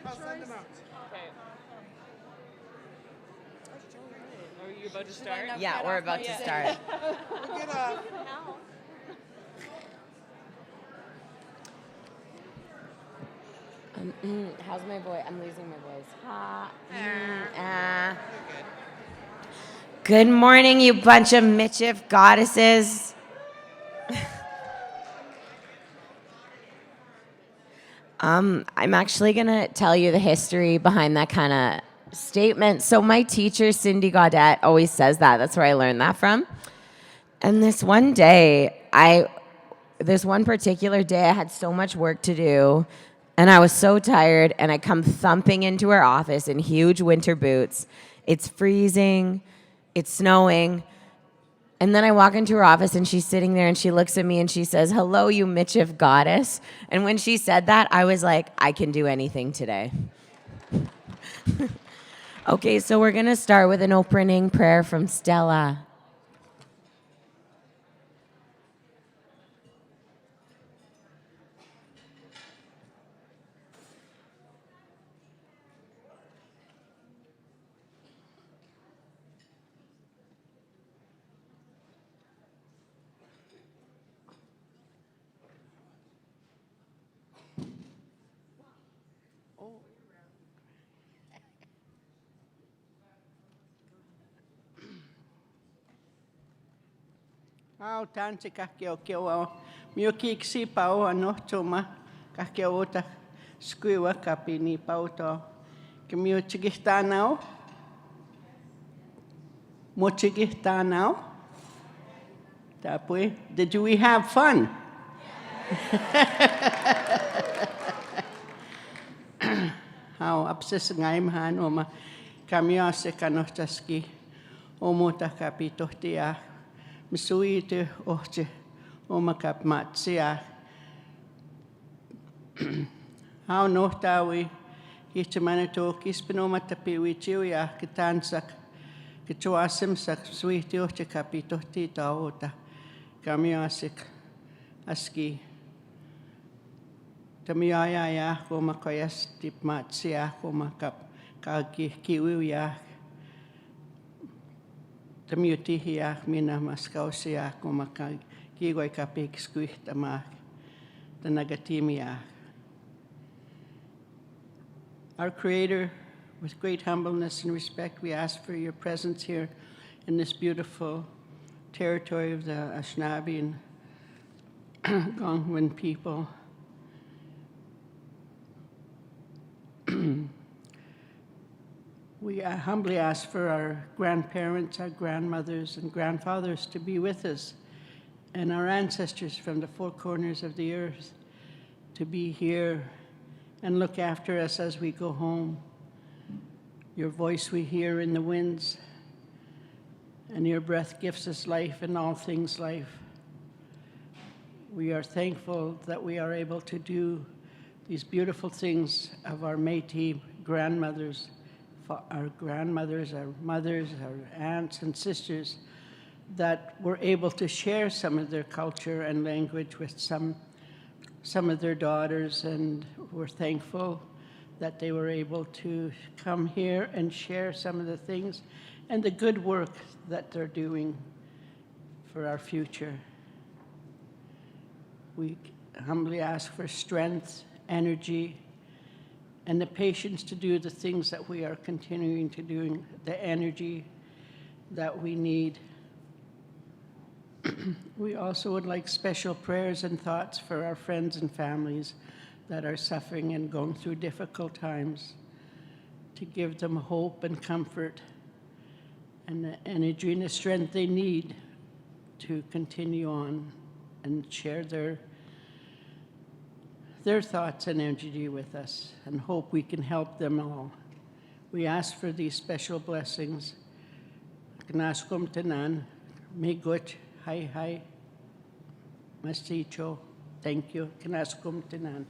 Okay. Are you about to start? Yeah, we're about to start. How's my voice? I'm losing my voice. Good morning, you bunch of mischief goddesses. I'm actually going to tell you the history behind that kind of statement. So my teacher, Cindy Gaudette, always says that. That's where I learned that from. And this one particular day, I had so much work to do, and I was so tired, and I come thumping into her office in huge winter boots. It's freezing, it's snowing, and then I walk into her office, and she's sitting there, and she looks at me, and she says, "Hello, you mischief goddess." And when she said that, I was like, I can do anything today. Okay, so we're going to start with an opening prayer from Stella. Au tanti kakeo keo au miokiksi pau anohtuma kakeo ota skuiwa kapini pau to kemio chigihtanao mochigihtanao tapui did we have fun? How absisngaim han oma kamio se kanotaski omota kapitohtia Misuite ohche omakap matsia. How nohtawi hitchmanato kispenoma tapiwi chiuya kitansak kichuasimsak suiti ohche kapitohti taota kamiasik aski tamiaya ya komakayas tip matsia komakap kagi kiwiya Tamiutihiak minä maskausiak kumakag kiigoi kapik skuihtamak tanagatimiak. Our Creator, with great humbleness and respect, we ask for your presence here in this beautiful territory of the Ashnabi and Algonquin people. We humbly ask for our grandparents, our grandmothers, and grandfathers to be with us, and our ancestors from the four corners of the earth to be here and look after us as we go home. Your voice we hear in the winds, and your breath gives us life and all things life. We are thankful that we are able to do these beautiful things of our Métis grandmothers, our grandmothers, our mothers, our aunts and sisters, that were able to share some of their culture and language with some of their daughters, and we're thankful that they were able to come here and share some of the things and the good work that they're doing for our future. We humbly ask for strength, energy, and the patience to do the things that we are continuing to do, the energy that we need. We also would like special prayers and thoughts for our friends and families that are suffering and going through difficult times, to give them hope and comfort and the energy and the strength they need to continue on and share their thoughts and energy with us, and hope we can help them all. We ask for these special blessings. Knaskum tenan, migut, hi, masicho. Thank you. Knaskum tenan.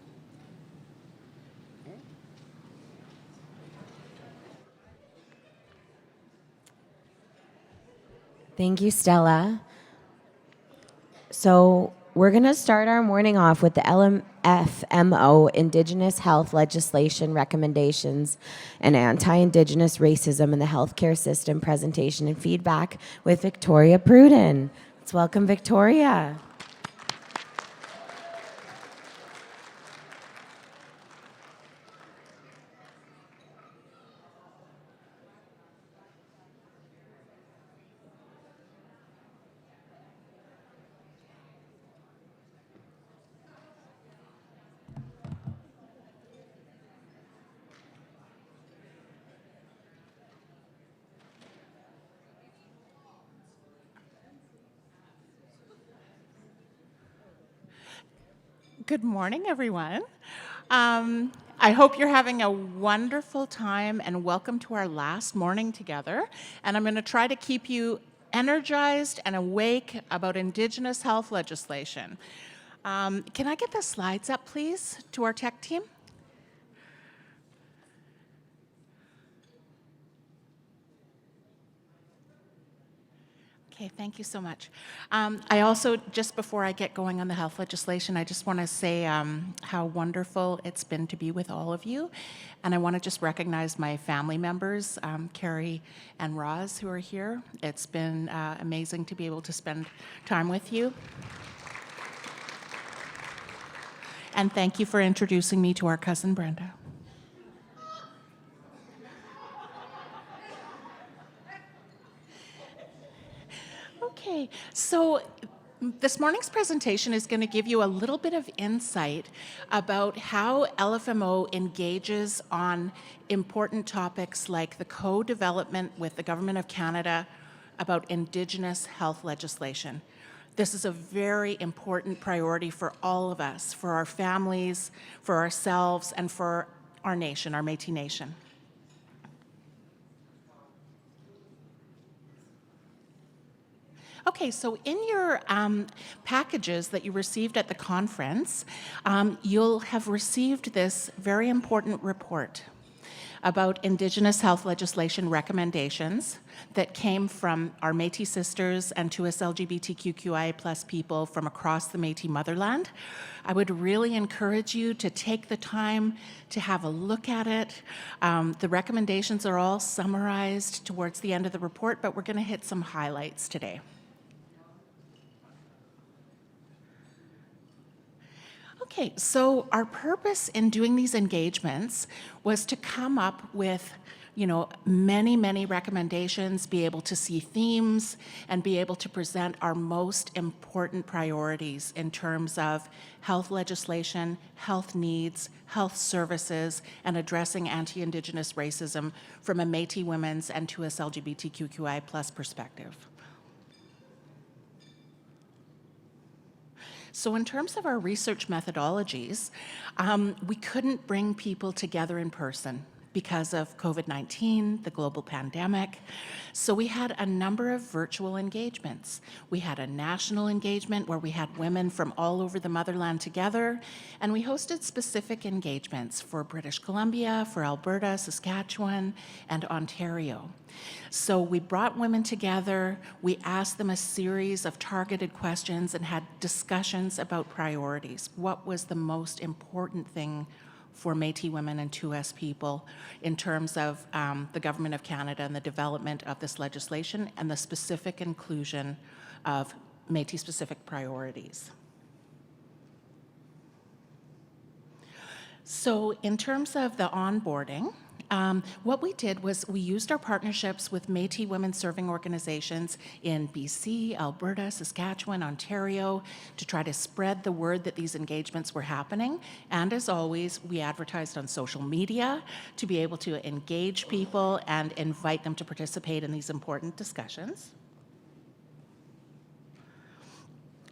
Thank you, Stella. So we're going to start our morning off with the LMFMO Indigenous Health Legislation Recommendations and Anti-Indigenous Racism in the Healthcare System presentation and feedback with Victoria Pruden. Let's welcome Victoria. Good morning, everyone. I hope you're having a wonderful time, and welcome to our last morning together. And I'm going to try to keep you energized and awake about Indigenous health legislation. Can I get the slides up, please, to our tech team? Okay, thank you so much. I also, just before I get going on the health legislation, I just want to say how wonderful it's been to be with all of you. And I want to just recognize my family members, Carrie and Roz, who are here. It's been amazing to be able to spend time with you. And thank you for introducing me to our cousin Brenda. Okay, so this morning's presentation is going to give you a little bit of insight about how LFMO engages on important topics like the co-development with the Government of Canada about Indigenous health legislation. This is a very important priority for all of us, for our families, for ourselves, and for our nation, our Métis Nation. Okay, so in your packages that you received at the conference, you'll have received this very important report about Indigenous health legislation recommendations that came from our Métis sisters and 2S LGBTQI+ people from across the Métis motherland. I would really encourage you to take the time to have a look at it. The recommendations are all summarized towards the end of the report, but we're going to hit some highlights today. Okay, so our purpose in doing these engagements was to come up with, many recommendations, be able to see themes, and be able to present our most important priorities in terms of health legislation, health needs, health services, and anti-Indigenous racism from a Métis women's and 2S LGBTQI+ perspective. So in terms of our research methodologies, we couldn't bring people together in person because of COVID-19, the global pandemic. So we had a number of virtual engagements. We had a national engagement where we had women from all over the motherland together, and we hosted specific engagements for British Columbia, for Alberta, Saskatchewan, and Ontario. So we brought women together, we asked them a series of targeted questions and had discussions about priorities. What was the most important thing for Métis women and 2S people in terms of the Government of Canada and the development of this legislation and the specific inclusion of Métis-specific priorities. So in terms of the onboarding, what we did was we used our partnerships with Métis women serving organizations in BC, Alberta, Saskatchewan, Ontario to try to spread the word that these engagements were happening. And as always, we advertised on social media to be able to engage people and invite them to participate in these important discussions.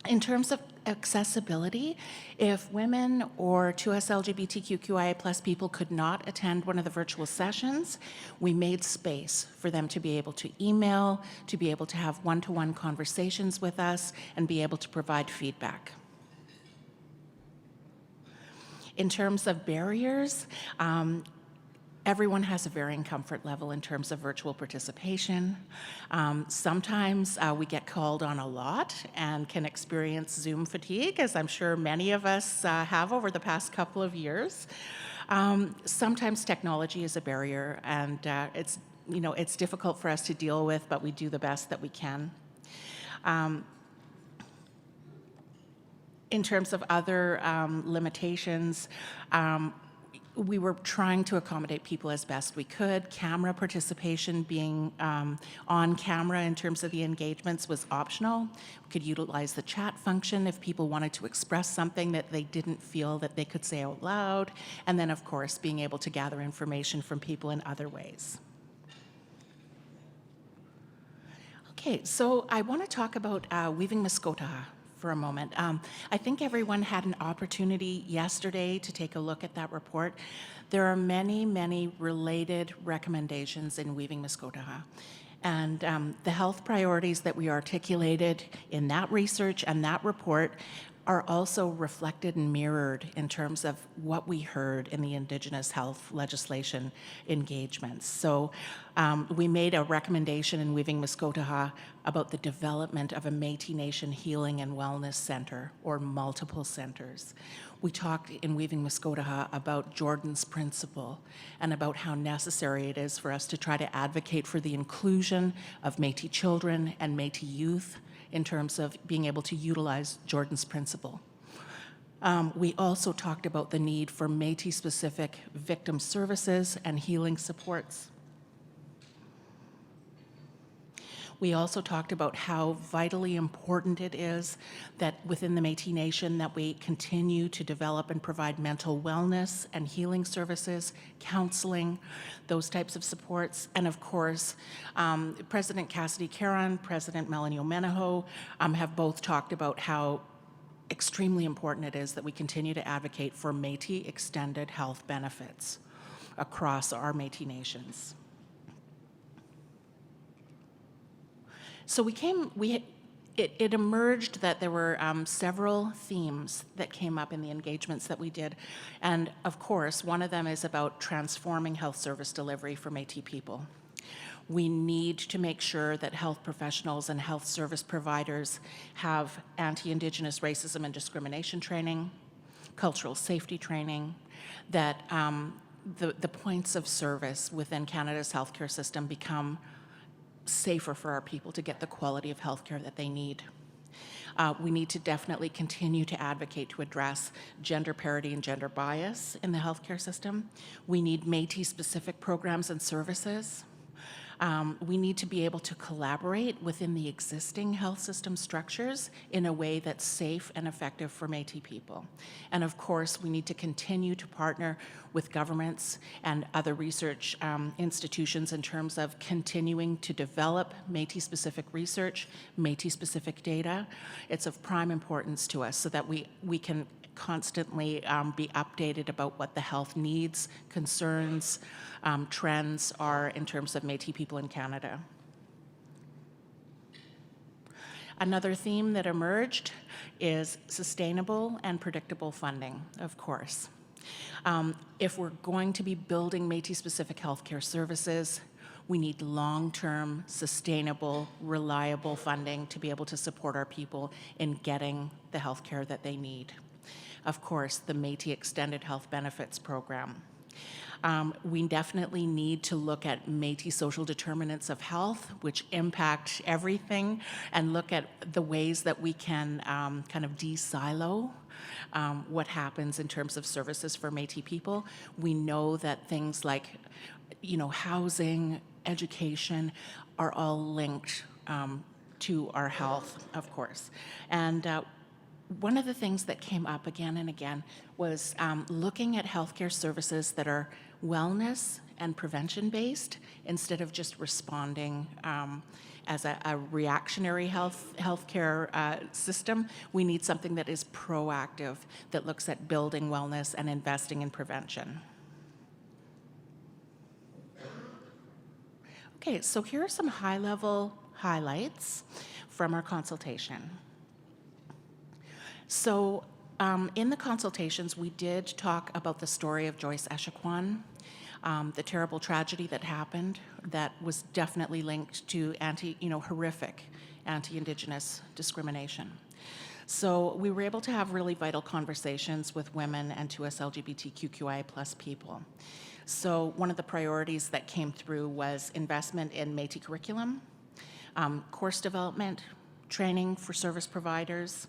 In terms of accessibility, if women or 2S LGBTQIA+ people could not attend one of the virtual sessions, we made space for them to be able to email, to be able to have one-to-one conversations with us, and be able to provide feedback. In terms of barriers, Everyone has a varying comfort level in terms of virtual participation. Sometimes we get called on a lot and can experience Zoom fatigue, as I'm sure many of us have over the past couple of years. Sometimes technology is a barrier, and it's difficult for us to deal with, but we do the best that we can. In terms of other limitations, we were trying to accommodate people as best we could. Camera participation, being on camera in terms of the engagements, was optional. We could utilize the chat function if people wanted to express something that they didn't feel that they could say out loud. And then, of course, being able to gather information from people in other ways. Okay, so I want to talk about Weaving Muskotaha for a moment. I think everyone had an opportunity yesterday to take a look at that report. There are many, many related recommendations in Weaving Muskotaha. And the health priorities that we articulated in that research and that report are also reflected and mirrored in terms of what we heard in the Indigenous health legislation engagements. So we made a recommendation in Weaving Muskotaha about the development of a Métis Nation Healing and Wellness Center, or multiple centers. We talked in Weaving Muskotaha about Jordan's Principle and about how necessary it is for us to try to advocate for the inclusion of Métis children and Métis youth in terms of being able to utilize Jordan's Principle. We also talked about the need for Métis-specific victim services and healing supports. We also talked about how vitally important it is that within the Métis Nation that we continue to develop and provide mental wellness and healing services, counseling, those types of supports. And of course, President Cassidy Caron, President Melanie O'Menaho have both talked about how extremely important it is that we continue to advocate for Métis extended health benefits across our Métis nations. So it emerged that there were several themes that came up in the engagements that we did. And of course, one of them is about transforming health service delivery for Métis people. We need to make sure that health professionals and health service providers have anti-Indigenous racism and discrimination training, cultural safety training, that the points of service within Canada's healthcare system become safer for our people to get the quality of healthcare that they need. We need to definitely continue to advocate to address gender parity and gender bias in the healthcare system. We need Métis-specific programs and services. We need to be able to collaborate within the existing health system structures in a way that's safe and effective for Métis people. And of course, we need to continue to partner with governments and other research institutions in terms of continuing to develop Métis-specific research, Métis-specific data. It's of prime importance to us so that we can constantly be updated about what the health needs, concerns, trends are in terms of Métis people in Canada. Another theme that emerged is sustainable and predictable funding, of course. If we're going to be building Métis-specific healthcare services, we need long-term, sustainable, reliable funding to be able to support our people in getting the healthcare that they need. Of course, the Métis Extended Health Benefits Program. We definitely need to look at Métis social determinants of health, which impact everything, and look at the ways that we can kind of de-silo what happens in terms of services for Métis people. We know that things like, housing, education are all linked to our health, of course. And one of the things that came up again and again was looking at healthcare services that are wellness and prevention-based instead of just responding as a reactionary healthcare system. We need something that is proactive, that looks at building wellness and investing in prevention. Okay, so here are some high-level highlights from our consultation. So in the consultations, we did talk about the story of Joyce Echaquan. the terrible tragedy that happened that was definitely linked to horrific anti-Indigenous discrimination. So we were able to have really vital conversations with women and 2S LGBTQI plus people. So one of the priorities that came through was investment in Métis curriculum, course development, training for service providers,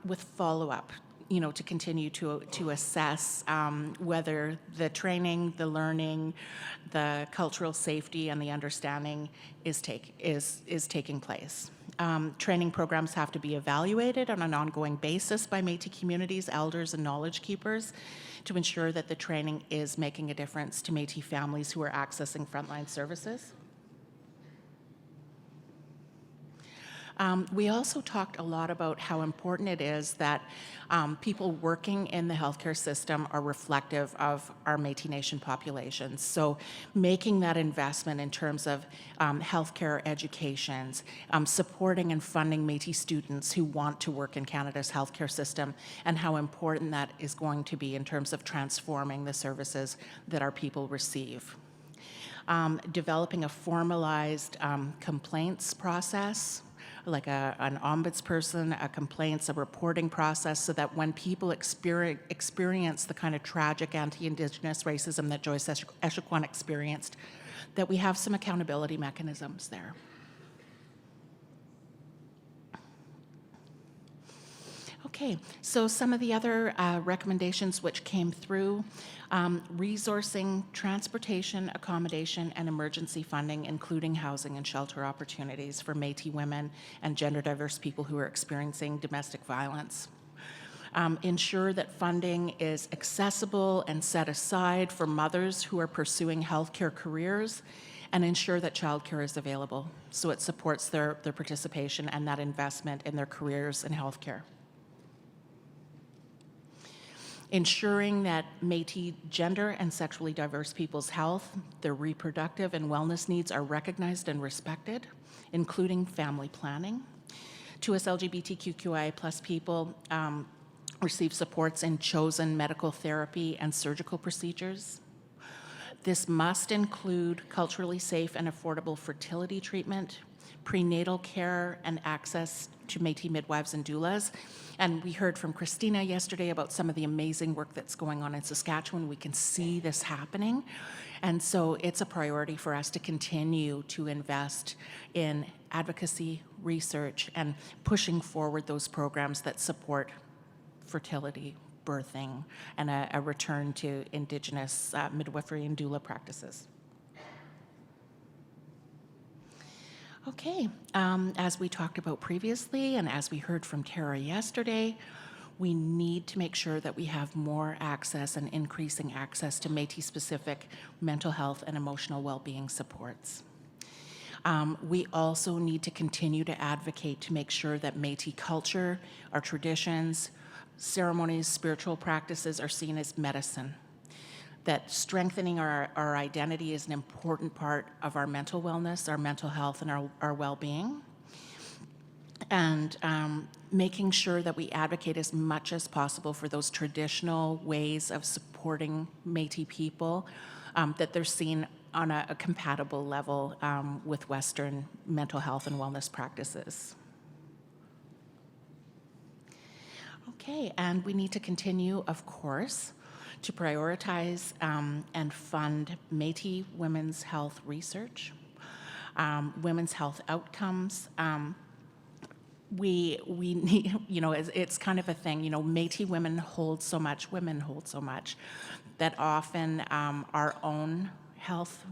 with follow-up, to continue to assess whether the training, the learning, the cultural safety, and the understanding is taking place. Training programs have to be evaluated on an ongoing basis by Métis communities, elders, and knowledge keepers to ensure that the training is making a difference to Métis families who are accessing frontline services. We also talked a lot about how important it is that people working in the healthcare system are reflective of our Métis Nation populations. So making that investment in terms of healthcare educations, supporting and funding Métis students who want to work in Canada's healthcare system, and how important that is going to be in terms of transforming the services that our people receive. Developing a formalized complaints process, like an ombudsperson, a complaints, a reporting process, so that when people experience the kind of tragic anti-Indigenous racism that Joyce Echaquan experienced, that we have some accountability mechanisms there. Okay, so some of the other recommendations which came through, resourcing transportation, accommodation, and emergency funding, including housing and shelter opportunities for Métis women and gender diverse people who are experiencing domestic violence. Ensure that funding is accessible and set aside for mothers who are pursuing healthcare careers, and ensure that childcare is available so it supports their participation and that investment in their careers in healthcare. Ensuring that Métis gender and sexually diverse people's health, their reproductive and wellness needs are recognized and respected, including family planning. 2S LGBTQI plus people receive supports in chosen medical therapy and surgical procedures. This must include culturally safe and affordable fertility treatment, prenatal care, and access to Métis midwives and doulas. And we heard from Christina yesterday about some of the amazing work that's going on in Saskatchewan. We can see this happening. And so it's a priority for us to continue to invest in advocacy, research, and pushing forward those programs that support fertility, birthing, and a return to Indigenous midwifery and doula practices. Okay, as we talked about previously, and as we heard from Tara yesterday, we need to make sure that we have more access and increasing access to Métis-specific mental health and emotional well-being supports. We also need to continue to advocate to make sure that Métis culture, our traditions, ceremonies, spiritual practices are seen as medicine, that strengthening our identity is an important part of our mental wellness, our mental health, and our well-being. And making sure that we advocate as much as possible for those traditional ways of supporting Métis people, that they're seen on a compatible level with Western mental health and wellness practices. Okay, and we need to continue, of course, to prioritize and fund Métis women's health research, women's health outcomes. We need, it's kind of a thing, Métis women hold so much, that often our own health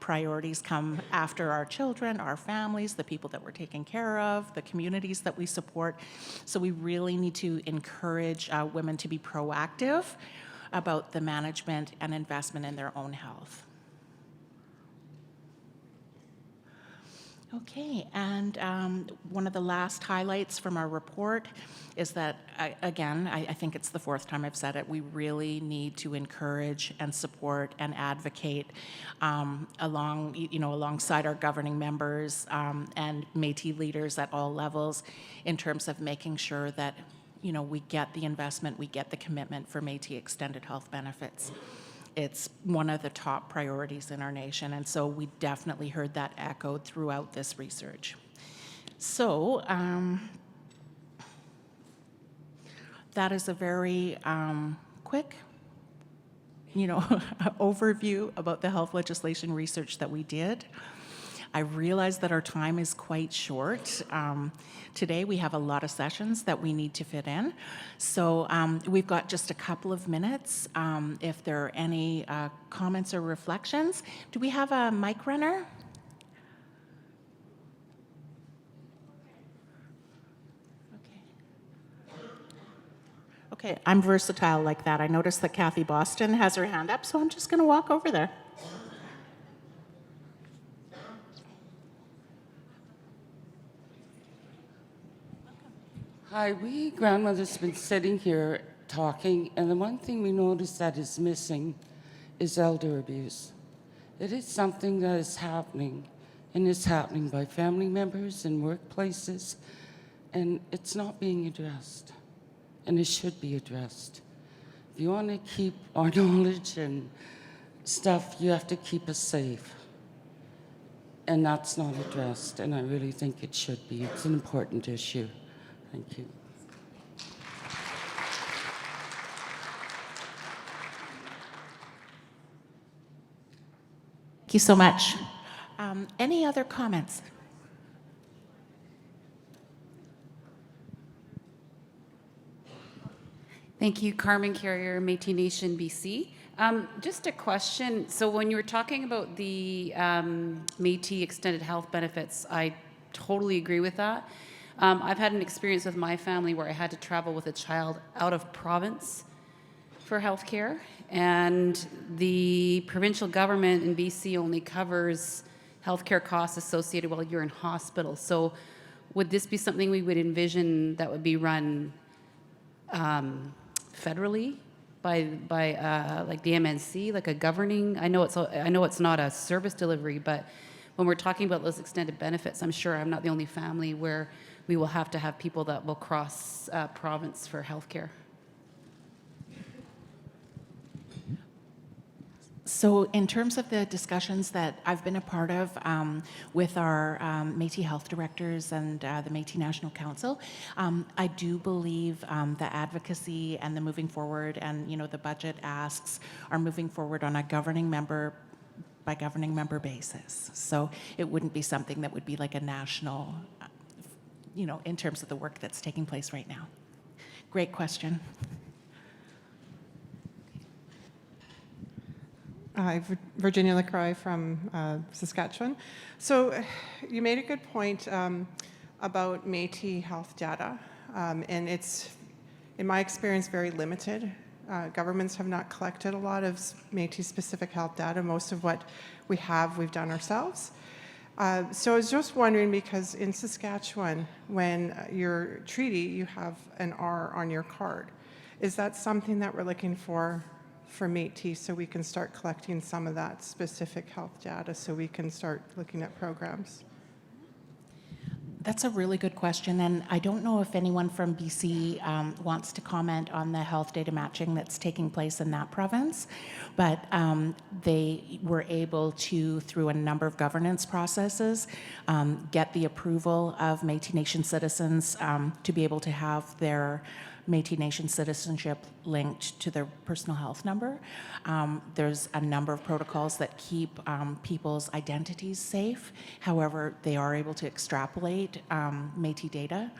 priorities come after our children, our families, the people that we're taking care of, the communities that we support. So we really need to encourage women to be proactive about the management and investment in their own health. Okay, and one of the last highlights from our report is that, again, I think it's the fourth time I've said it, we really need to encourage and support and advocate alongside our governing members and Métis leaders at all levels in terms of making sure that we get the investment, we get the commitment for Métis extended health benefits. it's one of the top priorities in our nation. And so we definitely heard that echoed throughout this research. So that is a very quick overview about the health legislation research that we did. I realize that our time is quite short. Today we have a lot of sessions that we need to fit in. So we've got just a couple of minutes. If there are any comments or reflections, do we have a mic runner? Okay, I'm versatile like that. I noticed that Kathy Boston has her hand up, so I'm just going to walk over there. Hi, we grandmothers been sitting here talking, and the one thing we noticed that is missing is elder abuse. It is something that is happening, and it's happening by family members in workplaces, and it's not being addressed, and it should be addressed. If you want to keep our knowledge and stuff, you have to keep us safe. And that's not addressed, and I really think it should be. It's an important issue. Thank you. Thank you so much. Any other comments? Thank you, Carmen Carrier, Métis Nation, BC. Just a question. So when you were talking about the Métis extended health benefits, I totally agree with that. I've had an experience with my family where I had to travel with a child out of province for healthcare, and the provincial government in BC only covers healthcare costs associated while you're in hospital. So would this be something we would envision that would be run federally by like the MNC, like a governing? I know it's not a service delivery, but when we're talking about those extended benefits, I'm sure I'm not the only family where we will have to have people that will cross province for healthcare. So in terms of the discussions that I've been a part of with our Métis health directors and the Métis National Council, I do believe the advocacy and the moving forward and the budget asks are moving forward on a governing member by governing member basis. So it wouldn't be something that would be like a national, in terms of the work that's taking place right now. Great question. Hi, Virginia LaCroix from Saskatchewan. So you made a good point about Métis health data, and it's, in my experience, very limited. Governments have not collected a lot of Métis-specific health data. Most of what we have, we've done ourselves. So I was just wondering, because in Saskatchewan, when your treaty, you have an R on your card. Is that something that we're looking for Métis, so we can start collecting some of that specific health data so we can start looking at programs? That's a really good question, and I don't know if anyone from BC wants to comment on the health data matching that's taking place in that province, but they were able to, through a number of governance processes, get the approval of Métis Nation citizens to be able to have their Métis Nation citizenship linked to their personal health number. There's a number of protocols that keep people's identities safe. However, they are able to extrapolate Métis data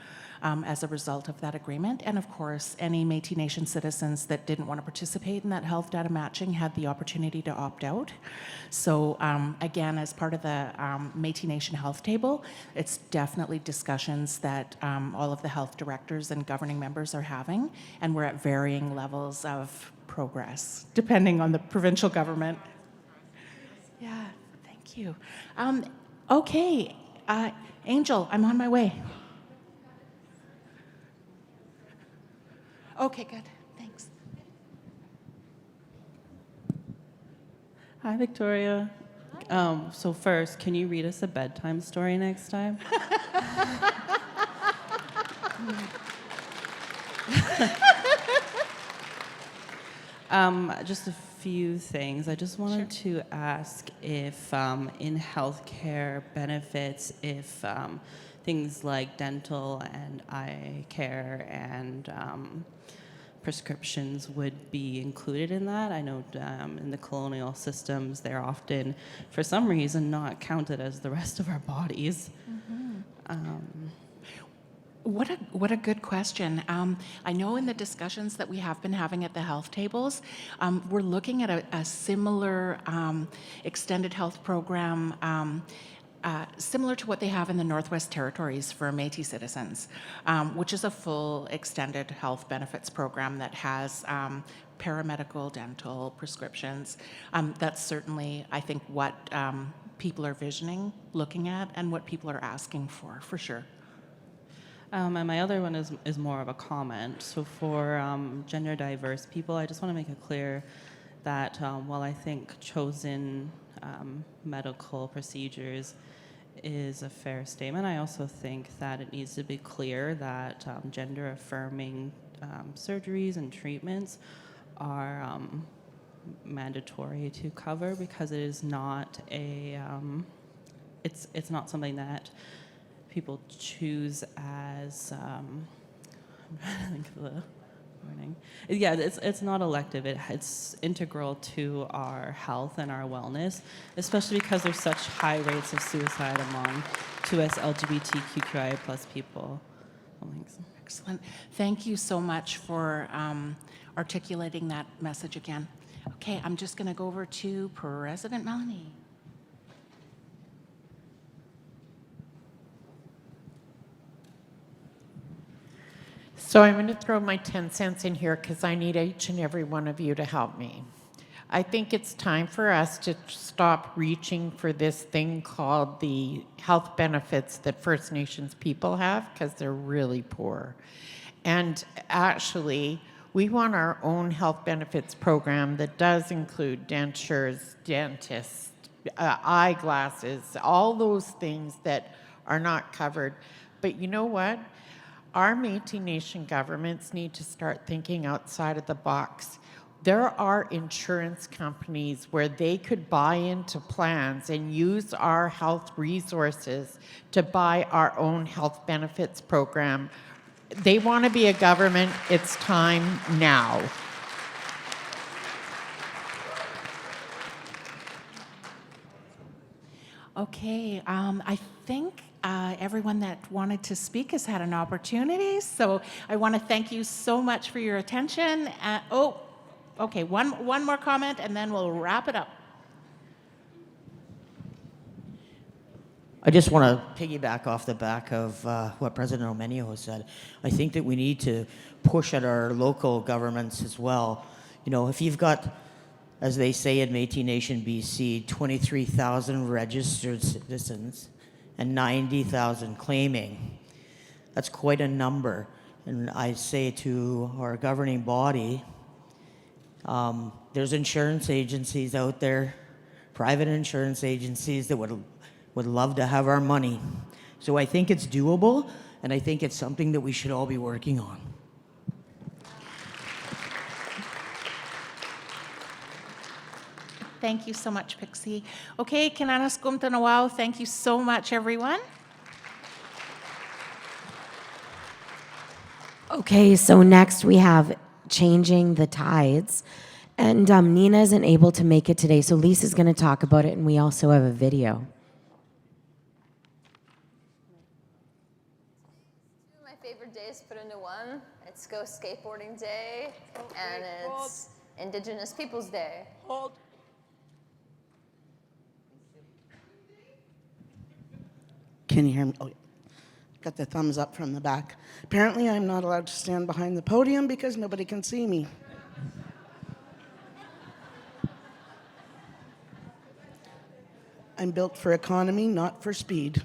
as a result of that agreement. And of course, any Métis Nation citizens that didn't want to participate in that health data matching had the opportunity to opt out. So again, as part of the Métis Nation health table, it's definitely discussions that all of the health directors and governing members are having, and we're at varying levels of progress, depending on the provincial government. Yeah, thank you. Okay, Angel, I'm on my way. Okay, good. Thanks. Hi, Victoria. So first, can you read us a bedtime story next time? Just a few things. I just wanted to ask if in healthcare benefits, if things like dental and eye care and prescriptions would be included in that. I know in the colonial systems, they're often, for some reason, not counted as the rest of our bodies. What a good question. I know in the discussions that we have been having at the health tables, we're looking at a similar extended health program similar to what they have in the Northwest Territories for Métis citizens, which is a full extended health benefits program that has paramedical, dental, prescriptions. That's certainly, I think, what people are visioning, looking at, and what people are asking for sure. And my other one is more of a comment. So for gender diverse people, I just want to make it clear that while I think chosen medical procedures is a fair statement, I also think that it needs to be clear that gender affirming surgeries and treatments are mandatory to cover, because it is not a it's not something that people choose as I'm trying to think of the wording. Yeah, it's not elective. It's integral to our health and our wellness, especially because there's such high rates of suicide among 2S LGBTQI plus people. Thanks. Excellent. Thank you so much for articulating that message again. Okay, I'm just going to go over to President Melanie. So I'm going to throw my 10 cents in here because I need each and every one of you to help me. I think it's time for us to stop reaching for this thing called the health benefits that First Nations people have, because they're really poor. And actually, we want our own health benefits program that does include dentures, dentists, eyeglasses, all those things that are not covered. But you know what? Our Métis Nation governments need to start thinking outside of the box. There are insurance companies where they could buy into plans and use our health resources to buy our own health benefits program. They want to be a government. It's time now. Okay, I think everyone that wanted to speak has had an opportunity, so I want to thank you so much for your attention. Okay, one more comment and then we'll wrap it up. I just want to piggyback off the back of what President MNO has said. I think that we need to push at our local governments as well. You know, if you've got, as they say in Métis Nation BC, 23,000 registered citizens and 90,000 claiming, that's quite a number. And I say to our governing body, there's insurance agencies out there, private insurance agencies that would love to have our money. So I think it's doable, and I think it's something that we should all be working on. Thank you so much, Pixie. Okay, Kinanas Kumtanawao, thank you so much, everyone. Okay, so next we have changing the tides. And Nina isn't able to make it today, so Lisa's going to talk about it, and we also have a video. My favorite days put into one. It's Go Skateboarding Day, and it's Indigenous Peoples Day. Hold. Can you hear me? Oh, yeah. Got the thumbs up from the back. Apparently, I'm not allowed to stand behind the podium because nobody can see me. I'm built for economy, not for speed.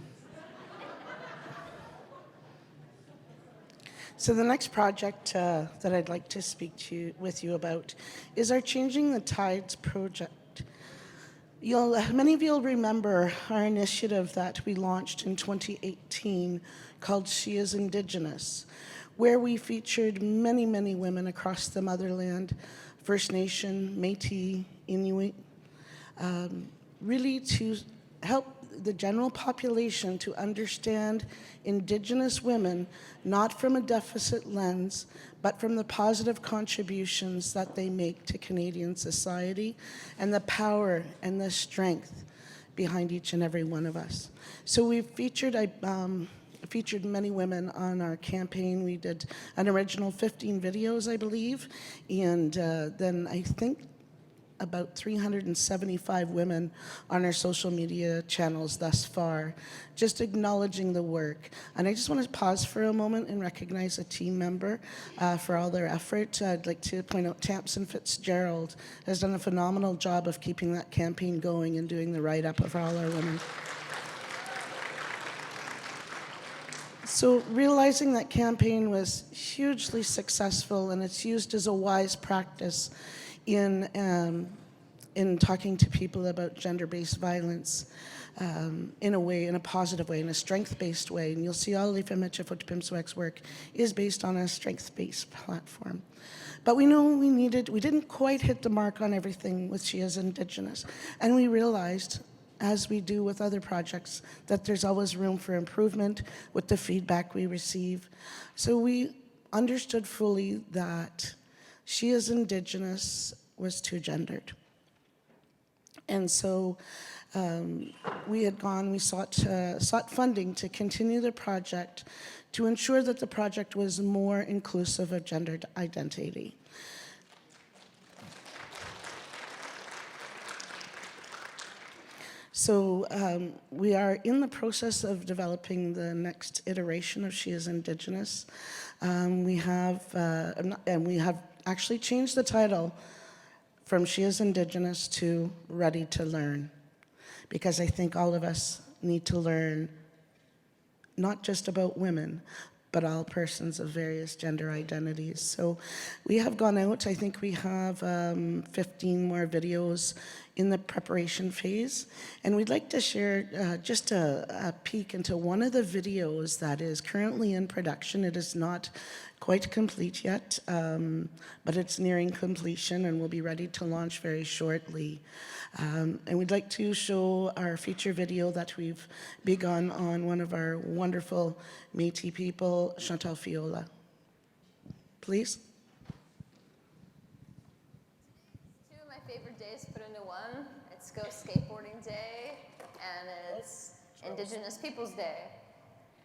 So the next project that I'd like to speak with you about is our Changing the Tides project. Many of you will remember our initiative that we launched in 2018 called She is Indigenous, where we featured many, many women across the motherland First Nation, Métis, Inuit, really to help the general population to understand Indigenous women, not from a deficit lens, but from the positive contributions that they make to Canadian society and the power and the strength behind each and every one of us. So we've featured, featured many women on our campaign. We did an original 15 videos, I believe, and then I think about 375 women on our social media channels thus far, just acknowledging the work. And I just want to pause for a moment and recognize a team member for all their effort. I'd like to point out Tamsin Fitzgerald has done a phenomenal job of keeping that campaign going and doing the write-up of all our women. So realizing that campaign was hugely successful, and it's used as a wise practice in talking to people about gender-based violence in a way, in a positive way, in a strength-based way. And you'll see all of Pimswek's work is based on a strength-based platform. But we know we didn't quite hit the mark on everything with She is Indigenous. And we realized, as we do with other projects, that there's always room for improvement with the feedback we receive. So we understood fully that She is Indigenous was too gendered. And so we sought funding to continue the project to ensure that the project was more inclusive of gendered identity. So we are in the process of developing the next iteration of She is Indigenous. We have actually changed the title from She is Indigenous to Ready to Learn, because I think all of us need to learn not just about women, but all persons of various gender identities. So we have gone out, I think we have 15 more videos in the preparation phase. And we'd like to share just a peek into one of the videos that is currently in production. It is not quite complete yet, but it's nearing completion and will be ready to launch very shortly. And we'd like to show our feature video that we've begun on one of our wonderful Métis people, Chantal Fiola. Please. Two of my favorite days put into one. It's Go Skateboarding Day and it's Indigenous Peoples Day.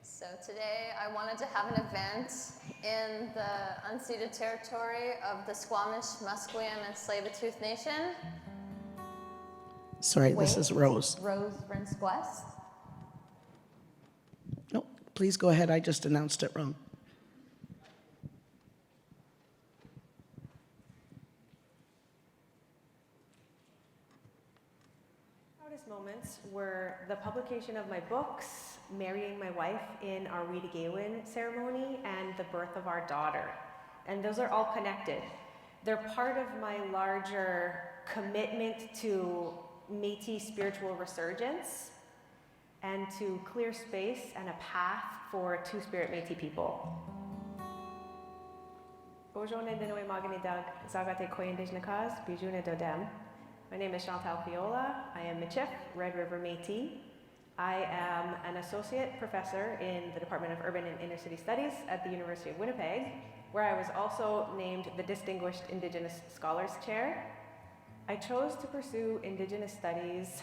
So today I wanted to have an event in the unceded territory of the Squamish, Musqueam, and Tsleil-Waututh Nation. Sorry, this is Rose. Rose West. No, please go ahead. I just announced it wrong. Proudest moments were the publication of my books, marrying my wife in our Weedigaywin ceremony, and the birth of our daughter. And those are all connected. They're part of my larger commitment to Métis spiritual resurgence and to clear space and a path for Two-Spirit Métis people. My name is Chantal Fiola. I am Michif, Red River Métis. I am an associate professor in the Department of Urban and Inner City Studies at the University of Winnipeg, where I was also named the Distinguished Indigenous Scholars Chair. I chose to pursue Indigenous studies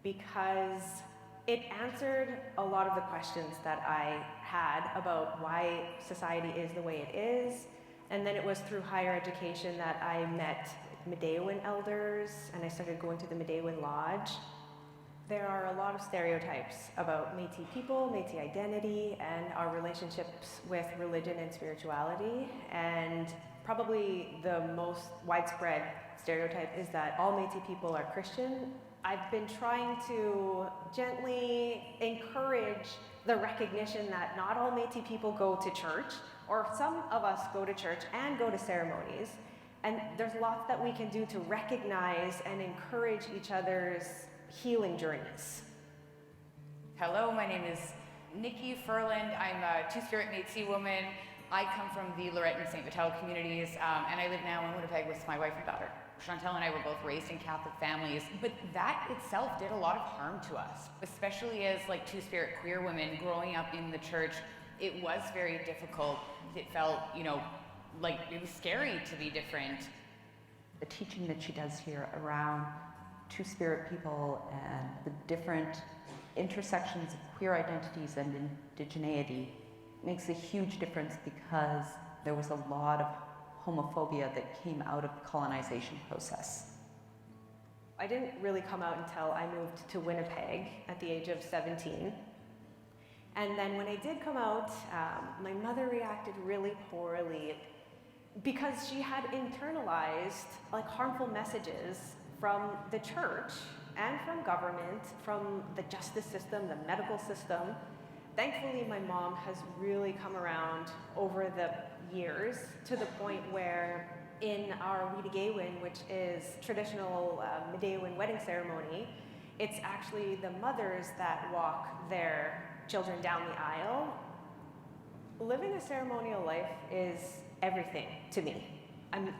because it answered a lot of the questions that I had about why society is the way it is. And then it was through higher education that I met Medewan elders, and I started going to the Medewan Lodge. There are a lot of stereotypes about Métis people, Métis identity, and our relationships with religion and spirituality. And probably the most widespread stereotype is that all Métis people are Christian. I've been trying to gently encourage the recognition that not all Métis people go to church, or some of us go to church and go to ceremonies. And there's lots that we can do to recognize and encourage each other's healing journeys. Hello, my name is Nikki Furland. I'm a Two-Spirit Métis woman I come from the Lorette and St. Vital communities, and I live now in Winnipeg with my wife and daughter. Chantal and I were both raised in Catholic families, but that itself did a lot of harm to us, especially as like Two-Spirit queer women growing up in the church. It was very difficult. It felt, you know, like it was scary to be different. The teaching that she does here around Two-Spirit people and the different intersections of queer identities and indigeneity makes a huge difference, because there was a lot of homophobia that came out of the colonization process. I didn't really come out until I moved to Winnipeg at the age of 17. And then when I did come out, my mother reacted really poorly because she had internalized like harmful messages from the church and from government, from the justice system, the medical system. Thankfully, my mom has really come around over the years to the point where in our Widigewin, which is traditional Midewiwin wedding ceremony, it's actually the mothers that walk their children down the aisle. Living a ceremonial life is everything to me. I'm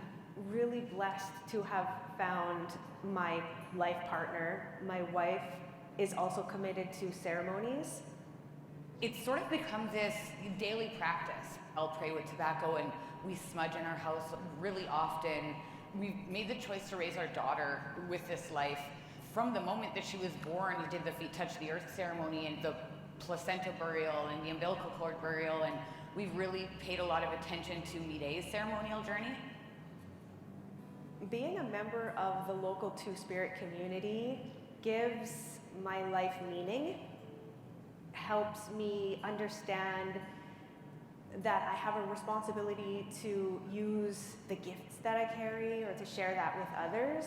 really blessed to have found my life partner. My wife is also committed to ceremonies. It's sort of become this daily practice. I'll pray with tobacco, and we smudge in our house really often. We've made the choice to raise our daughter with this life. From the moment that she was born, we did the feet touch the earth ceremony and the placenta burial and the umbilical cord burial, and we've really paid a lot of attention to Mide's ceremonial journey. Being a member of the local Two-Spirit community gives my life meaning, helps me understand that I have a responsibility to use the gifts that I carry or to share that with others.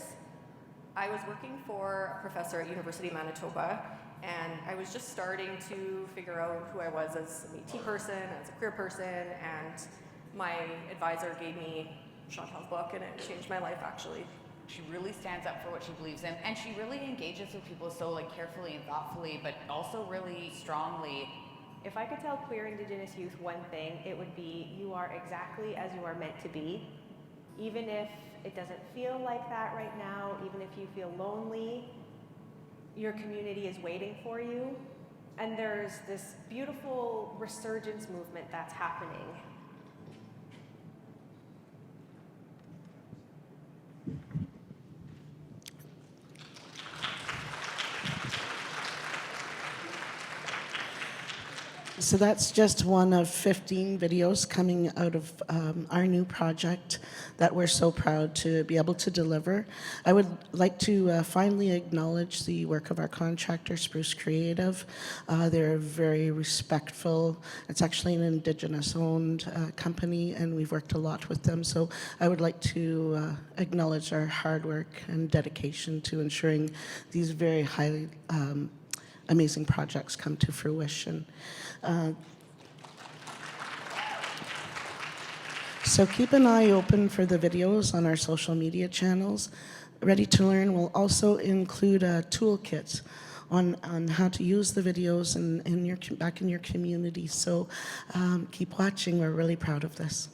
I was working for a professor at University of Manitoba, and I was just starting to figure out who I was as a Métis person, as a queer person, and my advisor gave me Chantal's book, and it changed my life, actually. She really stands up for what she believes in, and she really engages with people so like carefully and thoughtfully, but also really strongly. If I could tell queer Indigenous youth one thing, it would be you are exactly as you are meant to be. Even if it doesn't feel like that right now, even if you feel lonely, your community is waiting for you. And there's this beautiful resurgence movement that's happening. So that's just one of 15 videos coming out of our new project that we're so proud to be able to deliver. I would like to finally acknowledge the work of our contractor, Spruce Creative. They're very respectful. It's actually an Indigenous-owned company, and we've worked a lot with them. So I would like to acknowledge their hard work and dedication to ensuring these very highly amazing projects come to fruition. So keep an eye open for the videos on our social media channels. Ready to Learn will also include a toolkit on how to use the videos back in your community. So keep watching. We're really proud of this.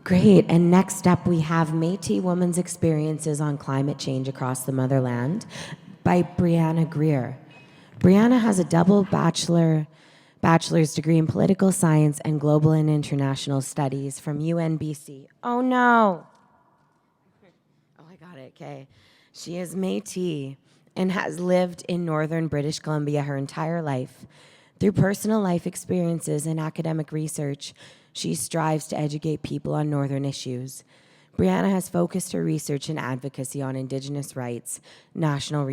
Great. And next up, we have Métis Women's Experiences on Climate Change Across the Motherland by Brianna Greer. Brianna has a double bachelor's degree in political science and global and international studies from UNBC. Oh, no. Oh, I got it. Okay. She is Métis and has lived in northern British Columbia her entire life. Through personal life experiences and academic research, she strives to educate people on Northern issues. Brianna has focused her research and advocacy on Indigenous rights, natural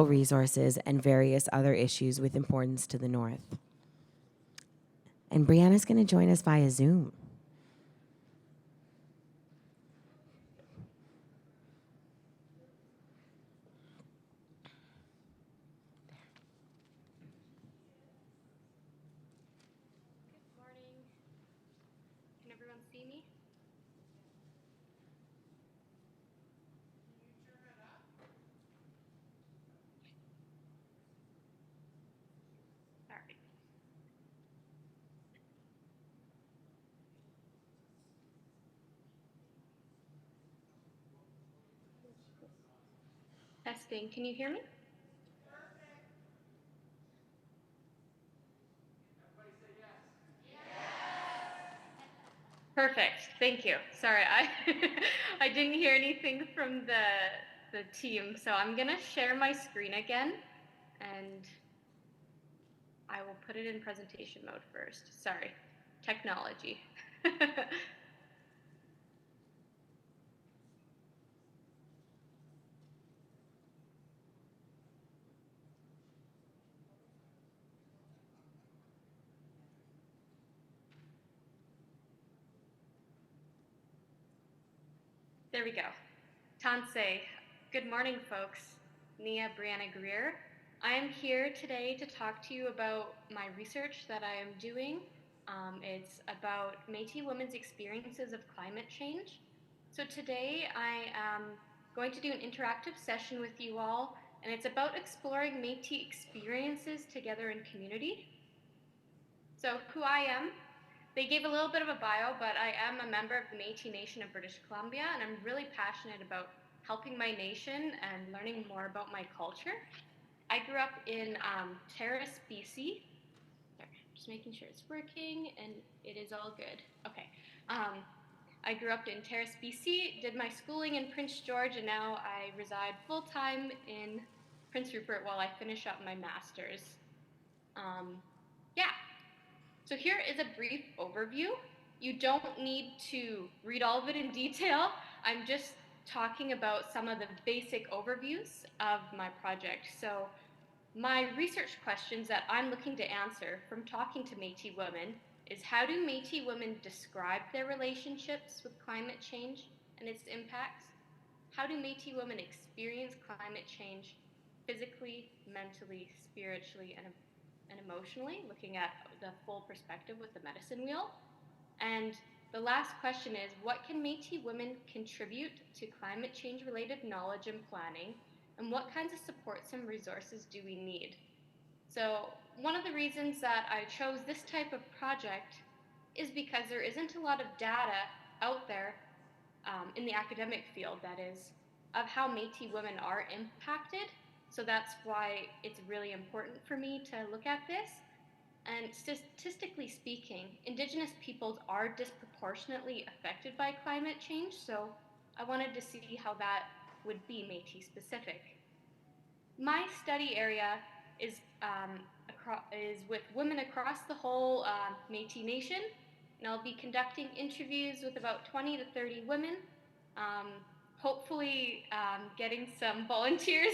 resources, and various other issues with importance to the North. And Brianna's going to join us via Zoom. Testing. Can you hear me? Perfect. Thank you. Sorry, I I didn't hear anything from the team, so I'm gonna share my screen again, and I will put it in presentation mode first. Sorry, technology. There we go. Tansei. Good morning, folks. Nia Brianna Greer. I am here today to talk to you about my research that I am doing. It's about Métis women's experiences of climate change. So today I am going to do an interactive session with you all, and it's about exploring Métis experiences together in community. So who I am, they gave a little bit of a bio, but I am a member of the Métis Nation of British Columbia, and I'm really passionate about helping my nation and learning more about my culture. I grew up in Terrace, BC. Sorry, just making sure it's working, and it is all good. Okay. I grew up in Terrace, BC, did my schooling in Prince George, and now I reside full-time in Prince Rupert while I finish up my master's. Yeah. So here is a brief overview. You don't need to read all of it in detail. I'm just talking about some of the basic overviews of my project. So my research questions that I'm looking to answer from talking to Métis women is, how do Métis women describe their relationships with climate change and its impacts? How do Métis women experience climate change physically, mentally, spiritually, and emotionally, looking at the full perspective with the medicine wheel? And the last question is, what can Métis women contribute to climate change related knowledge and planning, and what kinds of supports and resources do we need? So one of the reasons that I chose this type of project is because there isn't a lot of data out there in the academic field, that is, of how Métis women are impacted. So that's why it's really important for me to look at this. And statistically speaking, Indigenous peoples are disproportionately affected by climate change, so I wanted to see how that would be Métis specific. My study area is with women across the whole Métis Nation, and I'll be conducting interviews with about 20 to 30 women, hopefully getting some volunteers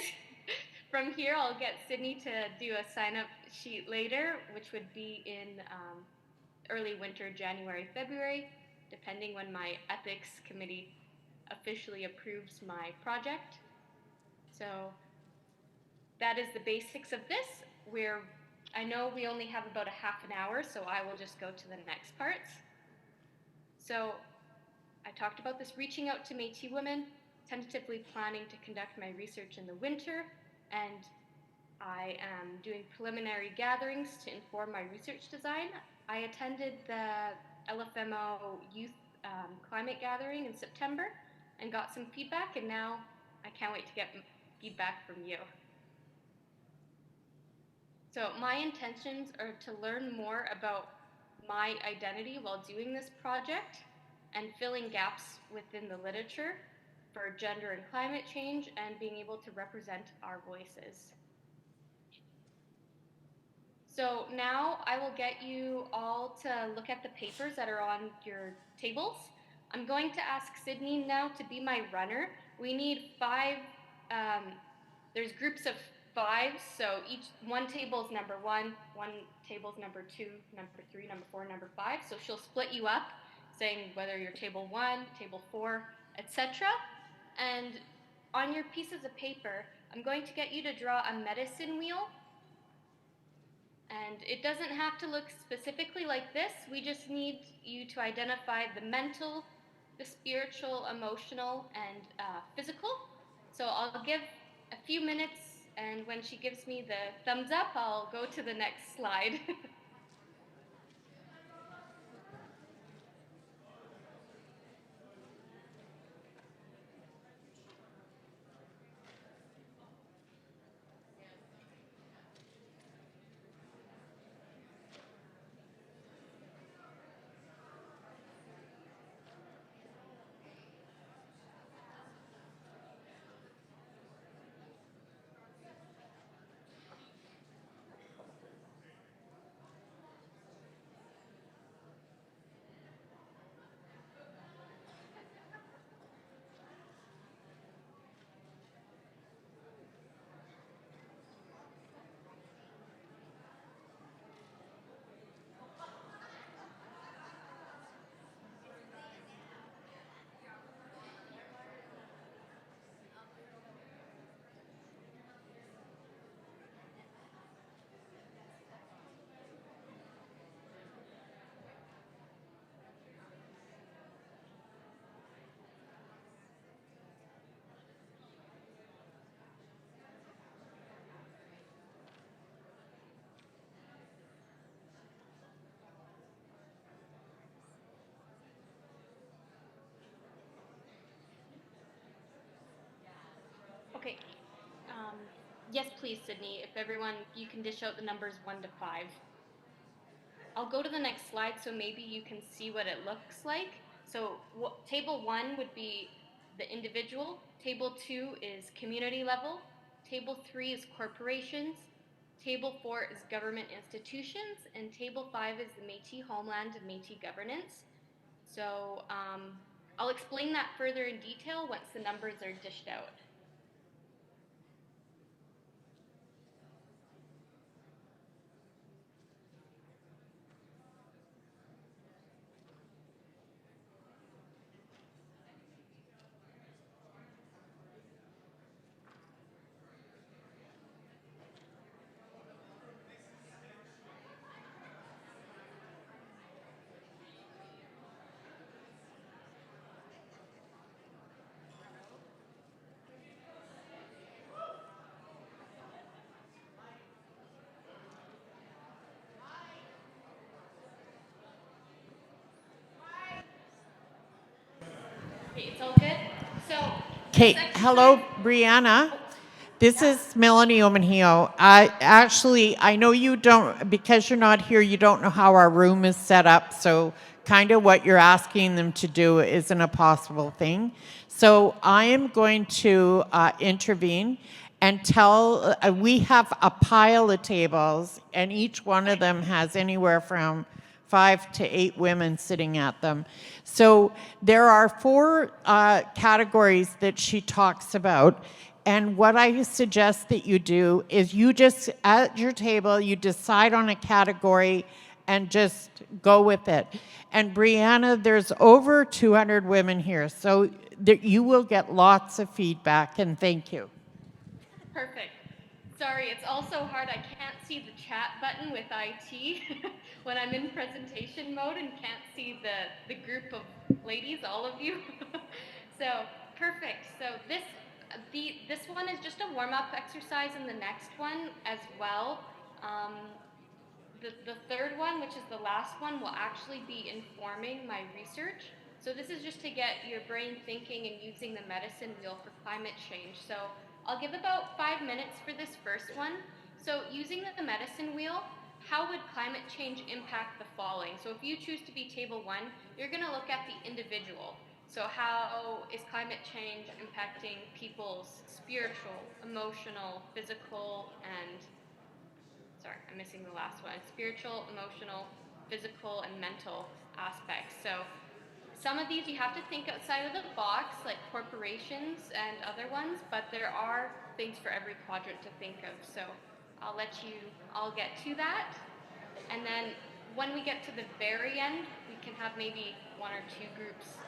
from here. I'll get Sydney to do a sign-up sheet later, which would be in early winter, January, February, depending when my ethics committee officially approves my project. So that is the basics of this. I know we only have about a half an hour, so I will just go to the next parts. So I talked about this reaching out to Métis women, tentatively planning to conduct my research in the winter, and I am doing preliminary gatherings to inform my research design. I attended the LFMO Youth Climate Gathering in September and got some feedback, and now I can't wait to get feedback from you. So my intentions are to learn more about my identity while doing this project and filling gaps within the literature for gender and climate change and being able to represent our voices. So now I will get you all to look at the papers that are on your tables. I'm going to ask Sydney now to be my runner. We need 5, there's groups of 5, so one table is number 1, one table is number 2, number 3, number 4, number 5. So she'll split you up, saying whether you're table 1, table 4, etc. And on your pieces of paper, I'm going to get you to draw a medicine wheel. And it doesn't have to look specifically like this. We just need you to identify the mental, the spiritual, emotional, and physical. So I'll give a few minutes, and when she gives me the thumbs up, I'll go to the next slide. Yes, please, Sydney. If everyone, you can dish out the numbers 1 to 5. I'll go to the next slide so maybe you can see what it looks like. So table 1 would be the individual. Table 2 is community level. Table 3 is corporations. Table 4 is government institutions. And table 5 is the Métis homeland and Métis governance. So I'll explain that further in detail once the numbers are dished out. Okay, it's all good. So, Okay, hello, Brianna. This is Melanie Omenhio. I know you don't, because you're not here, you don't know how our room is set up, so kind of what you're asking them to do isn't a possible thing. So I am going to intervene and tell, we have a pile of tables, and each one of them has anywhere from 5 to 8 women sitting at them. So there are 4 categories that she talks about. And what I suggest that you do is you just, at your table, you decide on a category and just go with it. And Brianna, there's over 200 women here, so you will get lots of feedback, and thank you. Perfect. Sorry, it's also hard. I can't see the chat button with IT when I'm in presentation mode and can't see the group of ladies, all of you. So, perfect. So this one is just a warm-up exercise, and the next one as well. The third one, which is the last one, will actually be informing my research. So this is just to get your brain thinking and using the medicine wheel for climate change. So I'll give about 5 minutes for this first one. So using the medicine wheel, how would climate change impact the following? So if you choose to be table 1, you're going to look at the individual. So how is climate change impacting people's spiritual, emotional, physical, and sorry, I'm missing the last one. Spiritual, emotional, physical, and mental aspects. So some of these you have to think outside of the box, like corporations and other ones, but there are things for every quadrant to think of. So I'll let you all get to that. And then when we get to the very end, we can have maybe 1 or 2 groups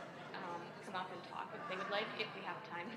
come up and talk if they would like, if we have time.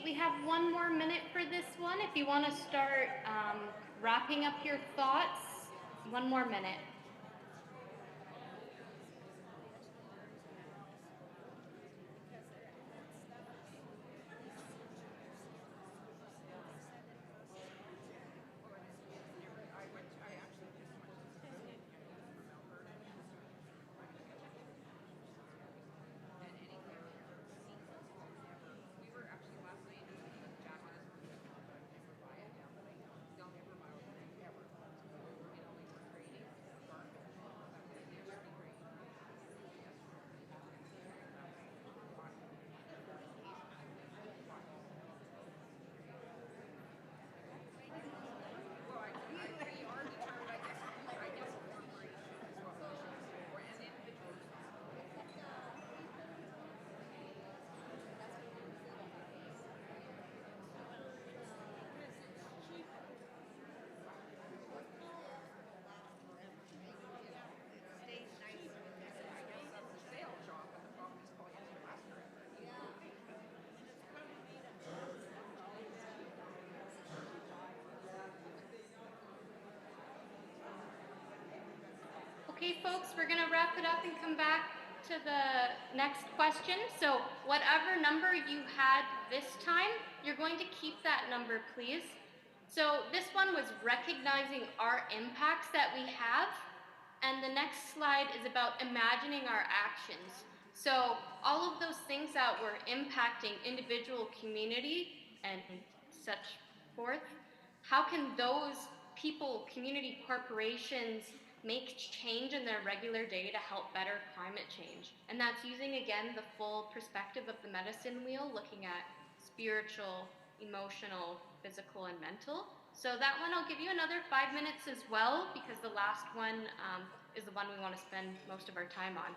we have 1 more minute for this one. If you want to start wrapping up your thoughts, 1 more minute. Okay, folks, we're going to wrap it up and come back to the next question. So whatever number you had this time, you're going to keep that number, please. So this one was recognizing our impacts that we have. And the next slide is about imagining our actions. So all of those things that were impacting individual community and such forth, how can those people, community corporations, make change in their regular day to help better climate change? And that's using, again, the full perspective of the medicine wheel, looking at spiritual, emotional, physical, and mental. So that one, I'll give you another 5 minutes as well, because the last one is the one we want to spend most of our time on.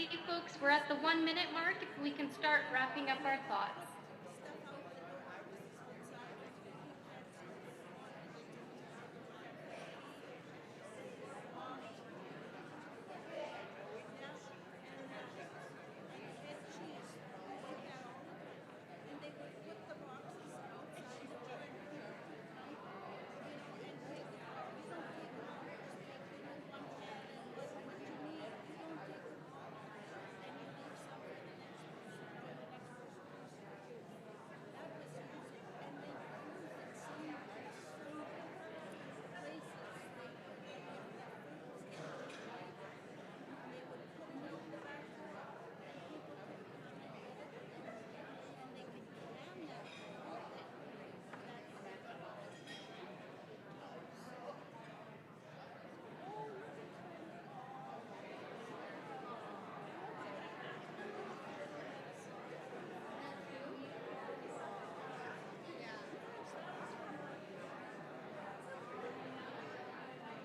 Okay, folks, we're at the 1 minute mark. If we can start wrapping up our thoughts.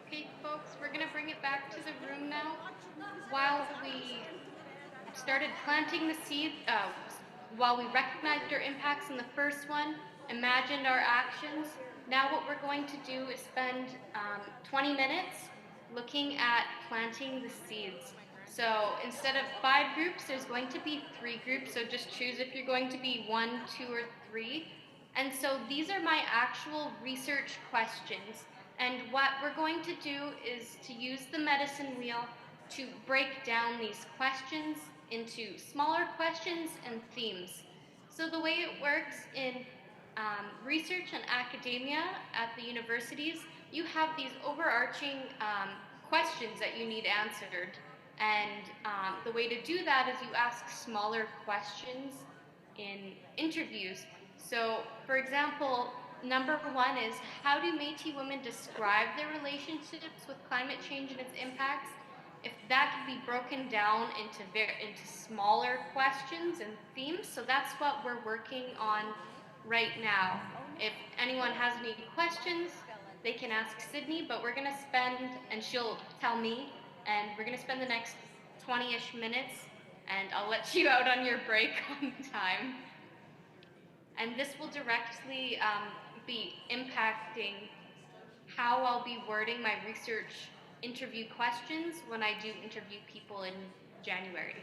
Okay, folks, we're gonna bring it back to the room now. While we started planting the seed, while we recognized our impacts in the first one, imagined our actions, now what we're going to do is spend 20 minutes looking at planting the seeds. So instead of 5 groups, there's going to be 3 groups, so just choose if you're going to be 1, 2, or 3. And so these are my actual research questions. And what we're going to do is to use the medicine wheel to break down these questions into smaller questions and themes. So the way it works in research and academia at the universities, you have these overarching questions that you need answered. And the way to do that is you ask smaller questions in interviews. So, for example, number 1 is, how do Métis women describe their relationships with climate change and its impacts? If that could be broken down into smaller questions and themes, so that's what we're working on right now. If anyone has any questions, they can ask Sydney, but we're gonna spend, and she'll tell me, and we're gonna spend the next 20-ish minutes, and I'll let you out on your break on time. And this will directly be impacting how I'll be wording my research interview questions when I do interview people in January.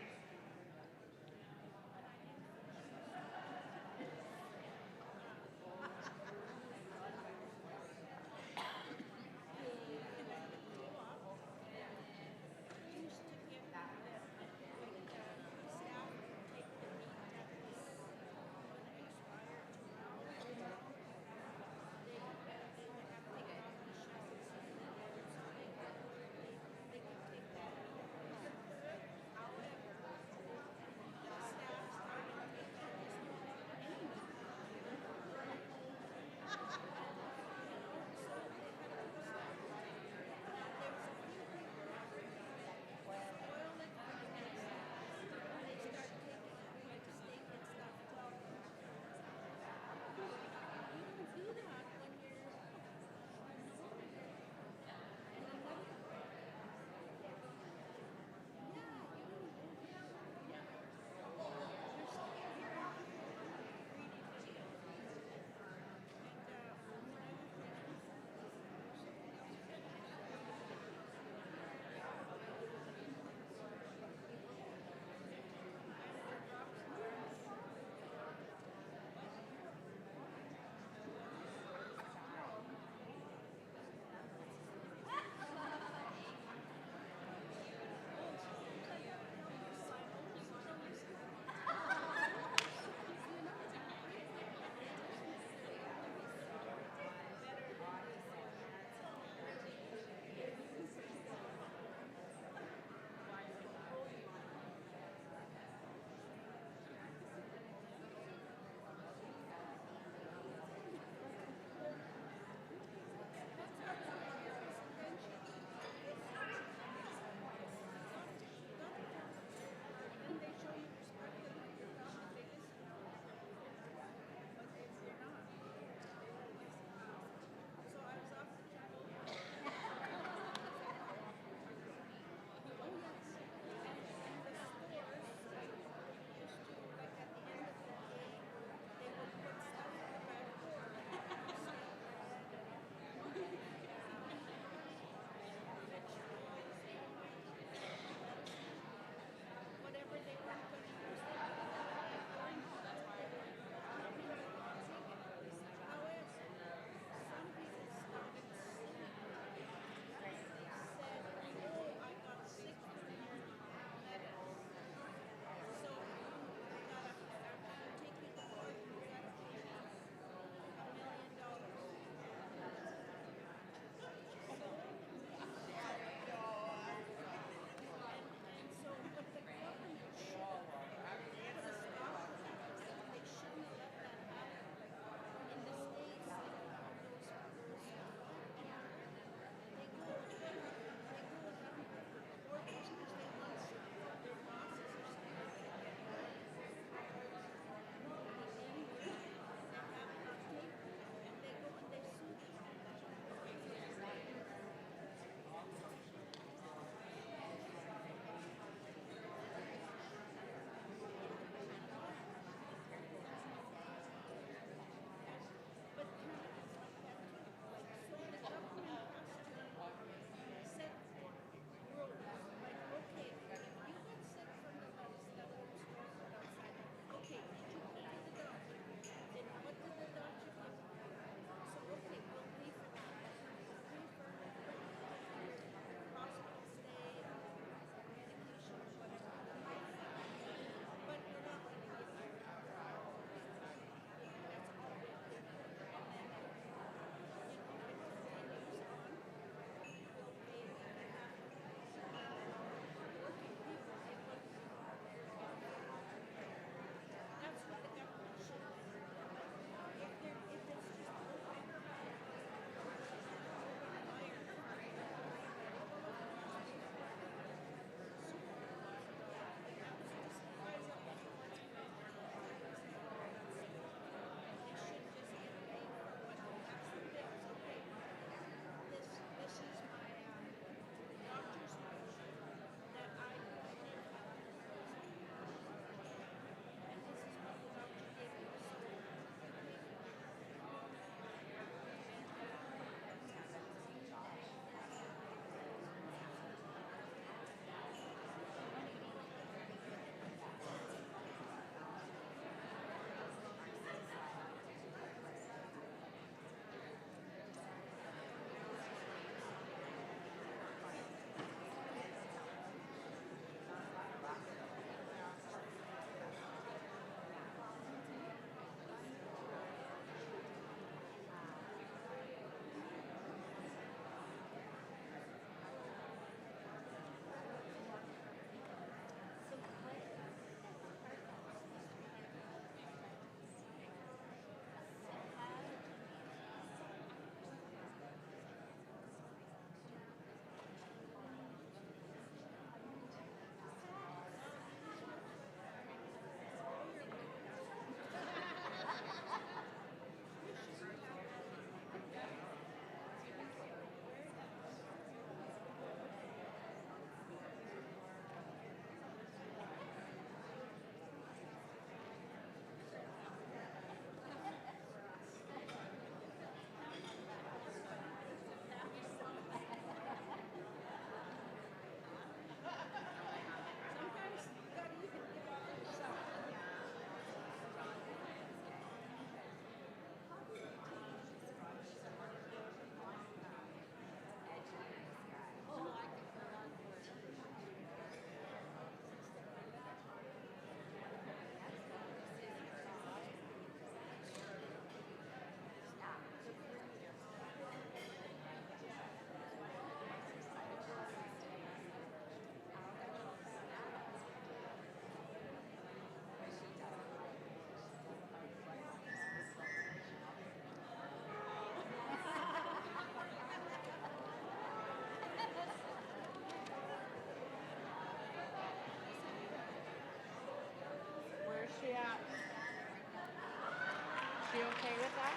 okay with that?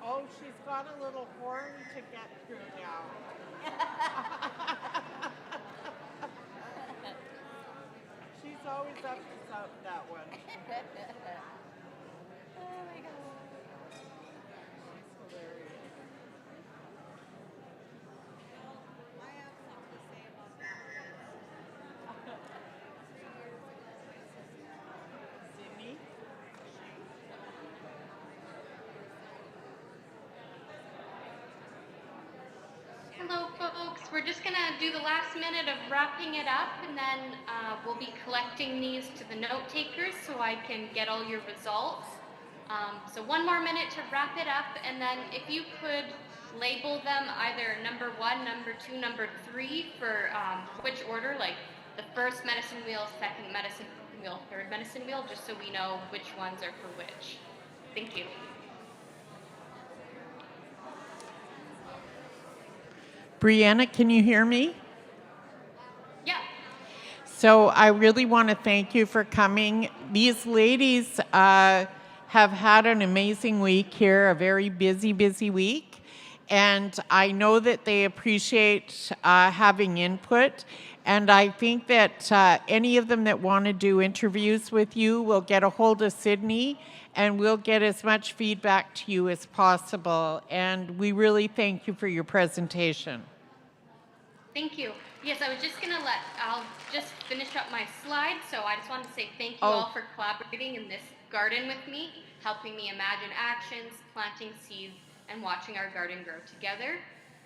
Oh, she's got a little horn to get through now. She's always up to that one. Oh my god. She's hilarious. Sydney? Hello, folks. We're just going to do the last minute of wrapping it up, and then we'll be collecting these to the note takers so I can get all your results. So one more minute to wrap it up, and then if you could label them either number 1, number 2, number 3 for which order, like the first medicine wheel, second medicine wheel, third medicine wheel, just so we know which ones are for which. Thank you. Brianna, can you hear me? Yeah. So I really want to thank you for coming. These ladies have had an amazing week here, a very busy, busy week. And I know that they appreciate having input. And I think that any of them that want to do interviews with you will get a hold of Sydney, and we'll get as much feedback to you as possible. And we really thank you for your presentation. Thank you. Yes, I was just going to I'll just finish up my slide. So I just wanted to say thank you all for collaborating in this garden with me, helping me imagine actions, planting seeds, and watching our garden grow together.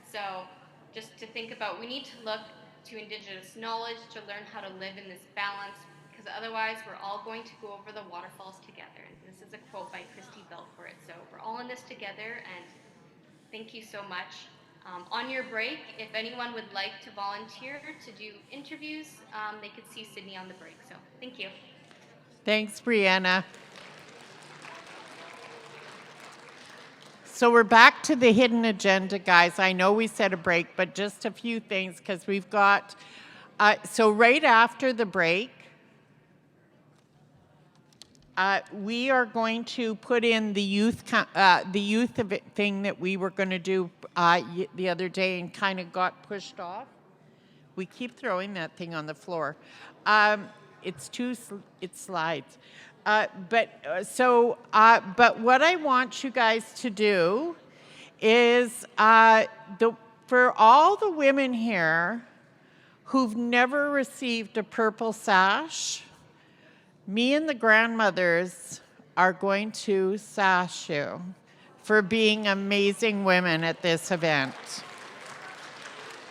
So just to think about, we need to look to Indigenous knowledge to learn how to live in this balance, because otherwise we're all going to go over the waterfalls together. And this is a quote by Christy Belfort. So we're all in this together, and thank you so much. On your break, if anyone would like to volunteer to do interviews, they could see Sydney on the break. So thank you. Thanks, Brianna. So we're back to the hidden agenda, guys. I know we said a break, but just a few things because we've got, so right after the break, we are going to put in the youth thing that we were going to do the other day and kind of got pushed off. We keep throwing that thing on the floor. It slides. But what I want you guys to do is for all the women here who've never received a purple sash, me and the grandmothers are going to sash you for being amazing women at this event.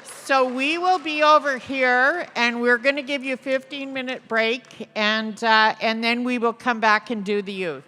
So we will be over here, and we're going to give you a 15-minute break, and then we will come back and do the youth.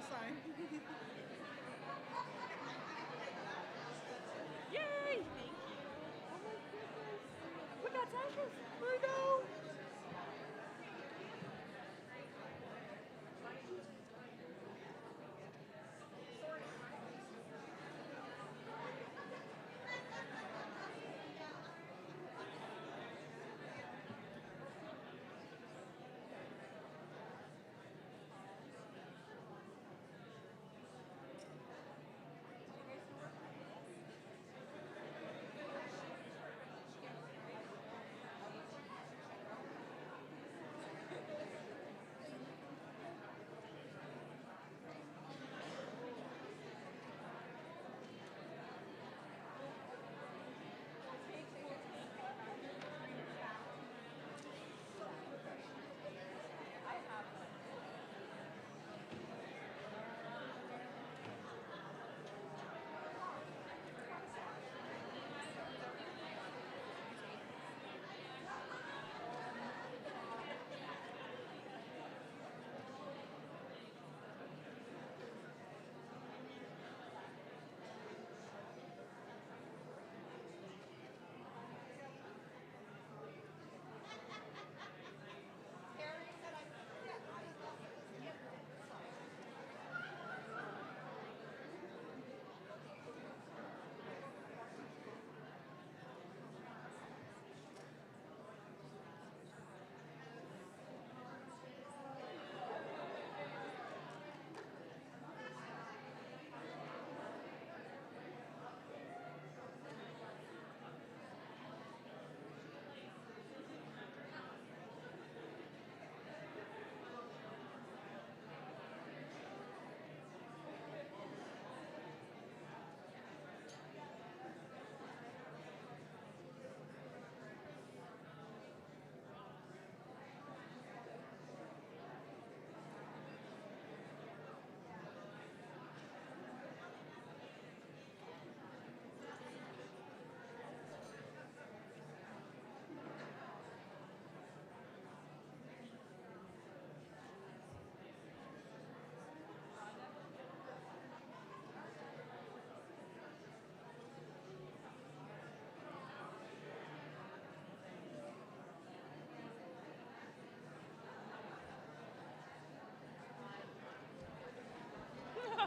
sign. Yay! Thank you. Oh my goodness. We got Tasha's. I know.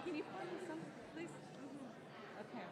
Can you find me some, please? Okay.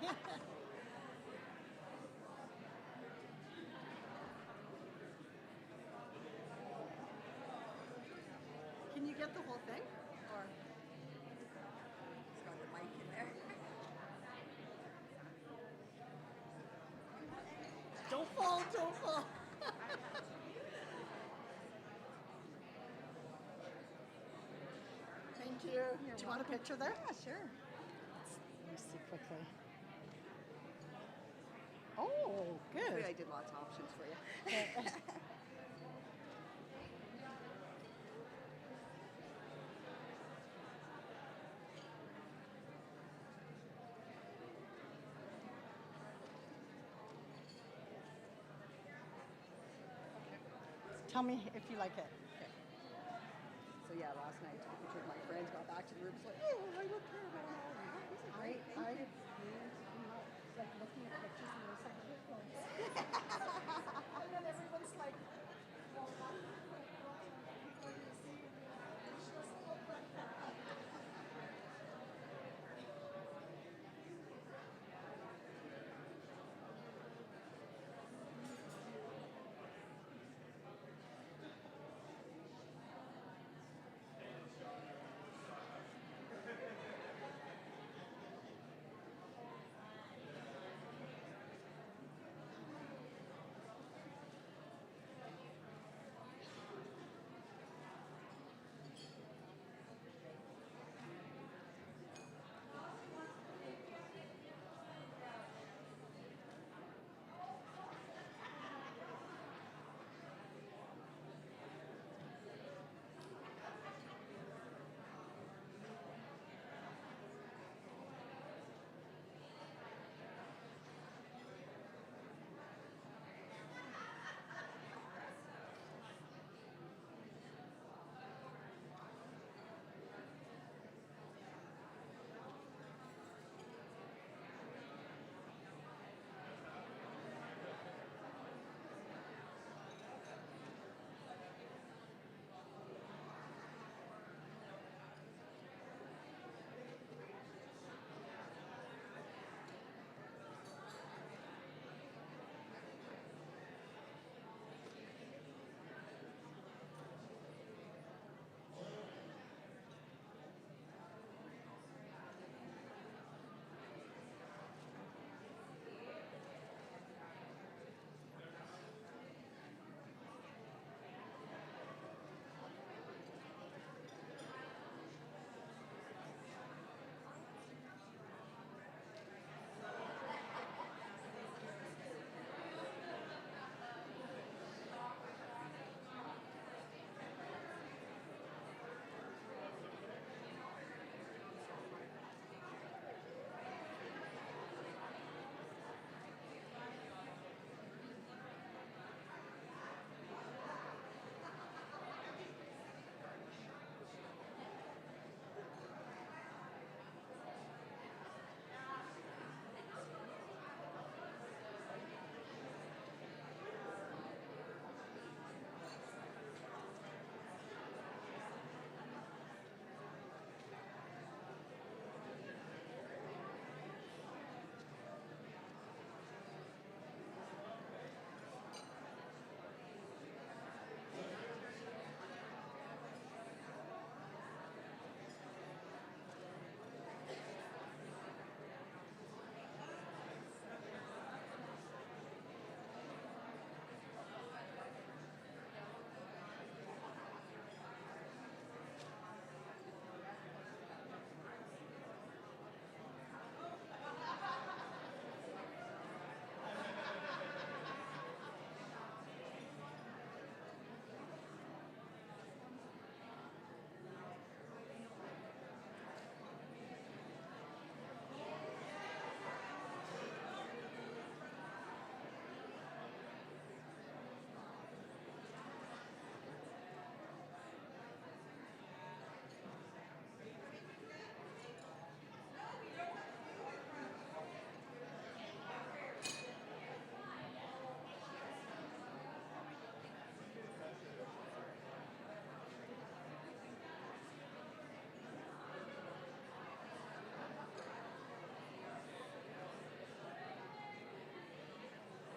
Can you get the whole thing? Or it's got the mic in there. Don't fall, don't fall. Thank you. Do you want a picture there? Yeah, sure. Let me see quickly. Oh, good. Hopefully I did lots of options for you. Tell me if you like it. Okay. So yeah, last night I took a picture with my friends, got back to the room, it's like, oh, I don't care about all of that. These are great. I'm not like looking at pictures and there's like good ones. And then everyone's like, well,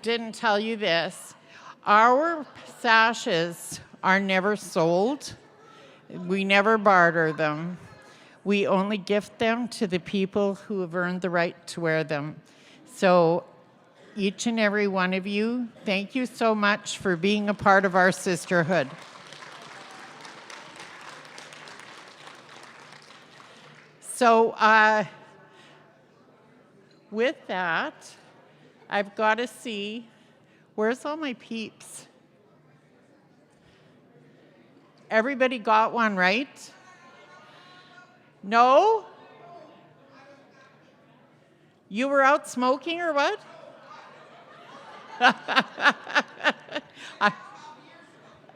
didn't tell you this. Our sashes are never sold. We never barter them. We only gift them to the people who have earned the right to wear them. So each and every one of you, thank you so much for being a part of our sisterhood. So with that, I've got to see, where's all my peeps? Everybody got one, right? No? You were out smoking or what?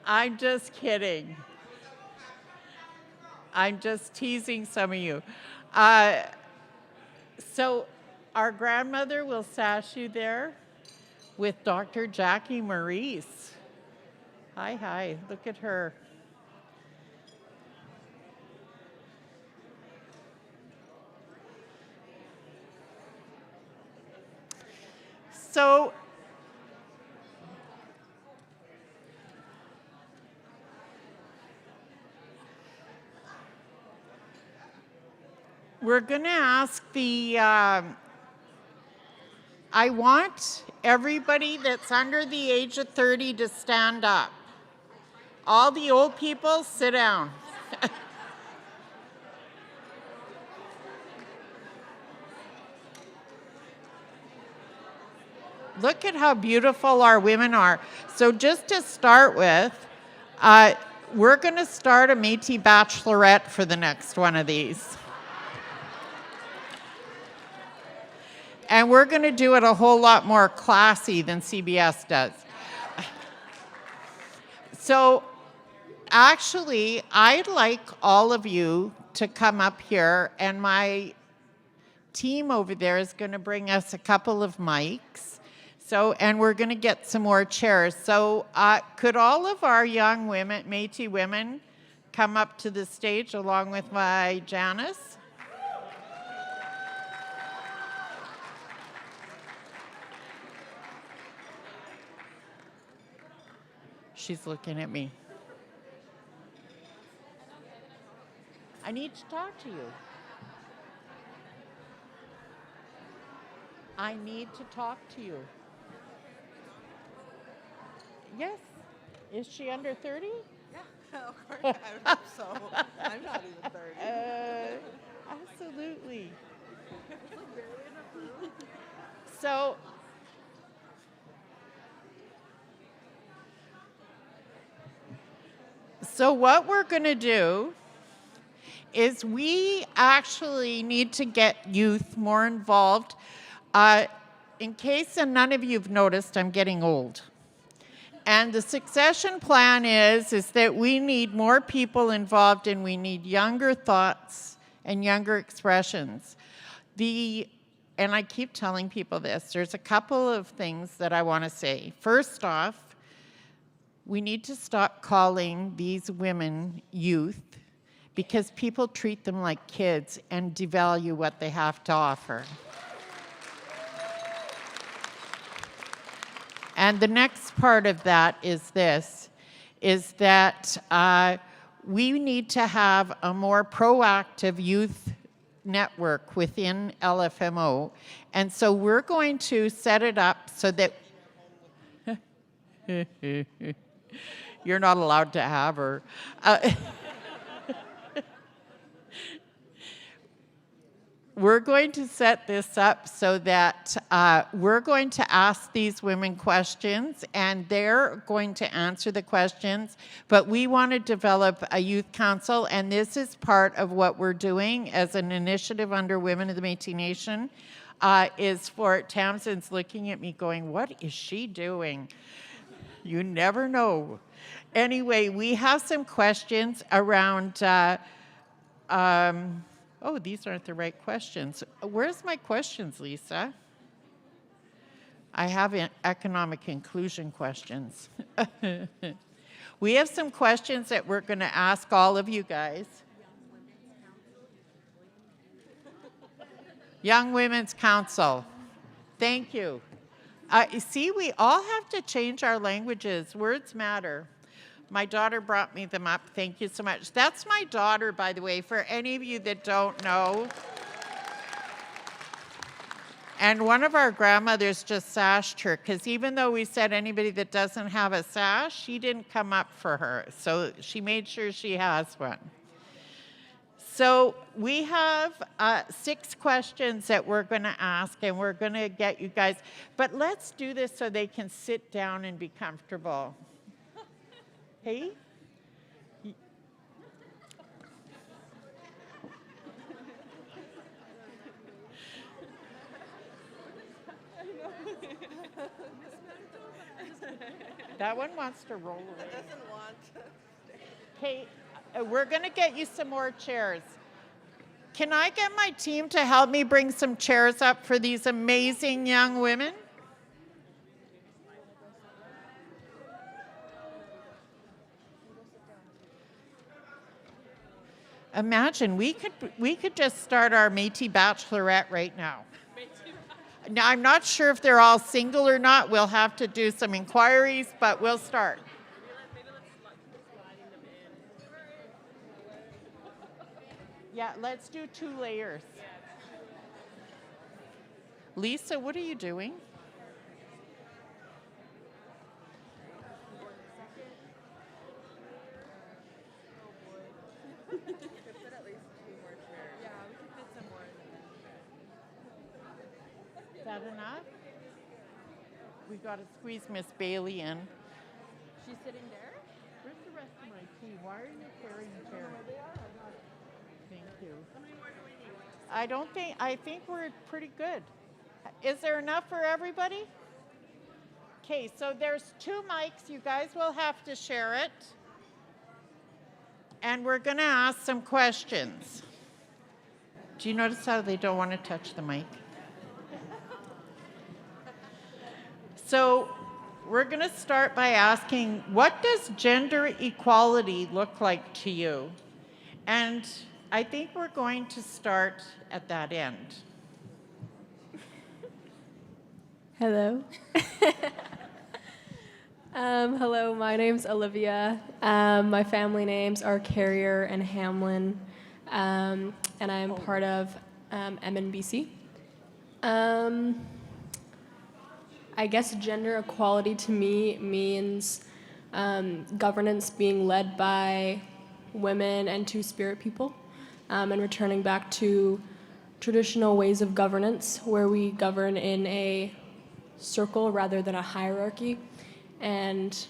I'm just kidding. I'm just teasing some of you. So our grandmother will sash you there with Dr. Jackie Maurice. Hi, look at her. So we're going to ask I want everybody that's under the age of 30 to stand up. All the old people, sit down. Look at how beautiful our women are. So just to start with, we're going to start a Métis Bachelorette for the next one of these. And we're going to do it a whole lot more classy than CBS does. So actually, I'd like all of you to come up here, and my team over there is going to bring us a couple of mics. So, and we're going to get some more chairs. So could all of our young women, Métis women, come up to the stage along with my Janice? She's looking at me. I need to talk to you. I need to talk to you. Yes. Is she under 30? Yeah, of course. I hope so. I'm not even 30. Absolutely. It's like barely in a room. So what we're going to do is we actually need to get youth more involved. In case none of you have noticed, I'm getting old. And the succession plan is that we need more people involved, and we need younger thoughts and younger expressions. And I keep telling people this, there's a couple of things that I want to say. First off, we need to stop calling these women youth, because people treat them like kids and devalue what they have to offer. And the next part of that is this, is that we need to have a more proactive youth network within LFMO. And so we're going to set it up so that you're not allowed to have her. We're going to set this up so that we're going to ask these women questions, and they're going to answer the questions, but we want to develop a youth council, and this is part of what we're doing as an initiative under Women of the Métis Nation, is for Tamsin's looking at me going, what is she doing? You never know. Anyway, we have some questions around oh, these aren't the right questions. Where's my questions, Lisa? I have economic inclusion questions. We have some questions that we're going to ask all of you guys. Young Women's Council. Thank you. You see, we all have to change our languages. Words matter. My daughter brought me them up. Thank you so much. That's my daughter, by the way, for any of you that don't know. And one of our grandmothers just sashed her, because even though we said anybody that doesn't have a sash, she didn't come up for her. So she made sure she has one. So we have 6 questions that we're going to ask, and we're going to get you guys. But let's do this so they can sit down and be comfortable. Hey? That one wants to roll away. It doesn't want to. Okay, we're going to get you some more chairs. Can I get my team to help me bring some chairs up for these amazing young women? Imagine, we could just start our Métis Bachelorette right now. Now, I'm not sure if they're all single or not. We'll have to do some inquiries, but we'll start. Yeah, let's do 2 layers. Lisa, what are you doing? Is that enough? We've got to squeeze Miss Bailey in. She's sitting there? Where's the rest of my team? Why are you carrying chairs? Thank you. I think we're pretty good. Is there enough for everybody? Okay, so there's 2 mics. You guys will have to share it. And we're going to ask some questions. Do you notice how they don't want to touch the mic? So we're going to start by asking, what does gender equality look like to you? And I think we're going to start at that end. Hello. Hello, my name's Olivia. My family names are Carrier and Hamlin, and I'm part of MNBC. I guess gender equality to me means governance being led by women and Two-Spirit people, and returning back to traditional ways of governance where we govern in a circle rather than a hierarchy, and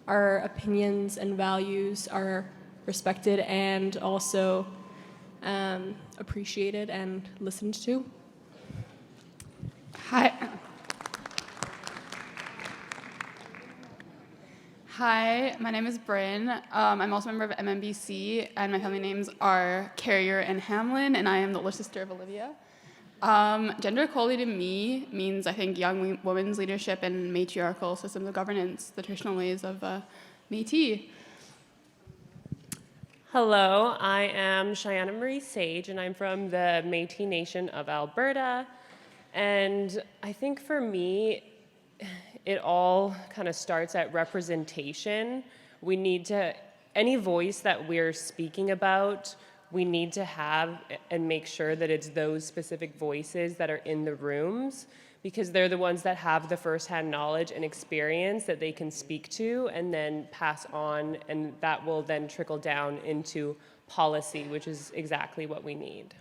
our opinions and values are respected and also appreciated and listened to. Hi, my name is Bryn. I'm also a member of MNBC, and my family names are Carrier and Hamlin, and I am the older sister of Olivia. Gender equality to me means, I think, young women's leadership and matriarchal systems of governance, the traditional ways of Métis. Hello, I am Cheyenne Marie Sage, and I'm from the Métis Nation of Alberta. And I think for me, it all kind of starts at representation. We need to, any voice that we're speaking about, we need to have and make sure that it's those specific voices that are in the rooms, because they're the ones that have the firsthand knowledge and experience that they can speak to and then pass on, and that will then trickle down into policy, which is exactly what we need.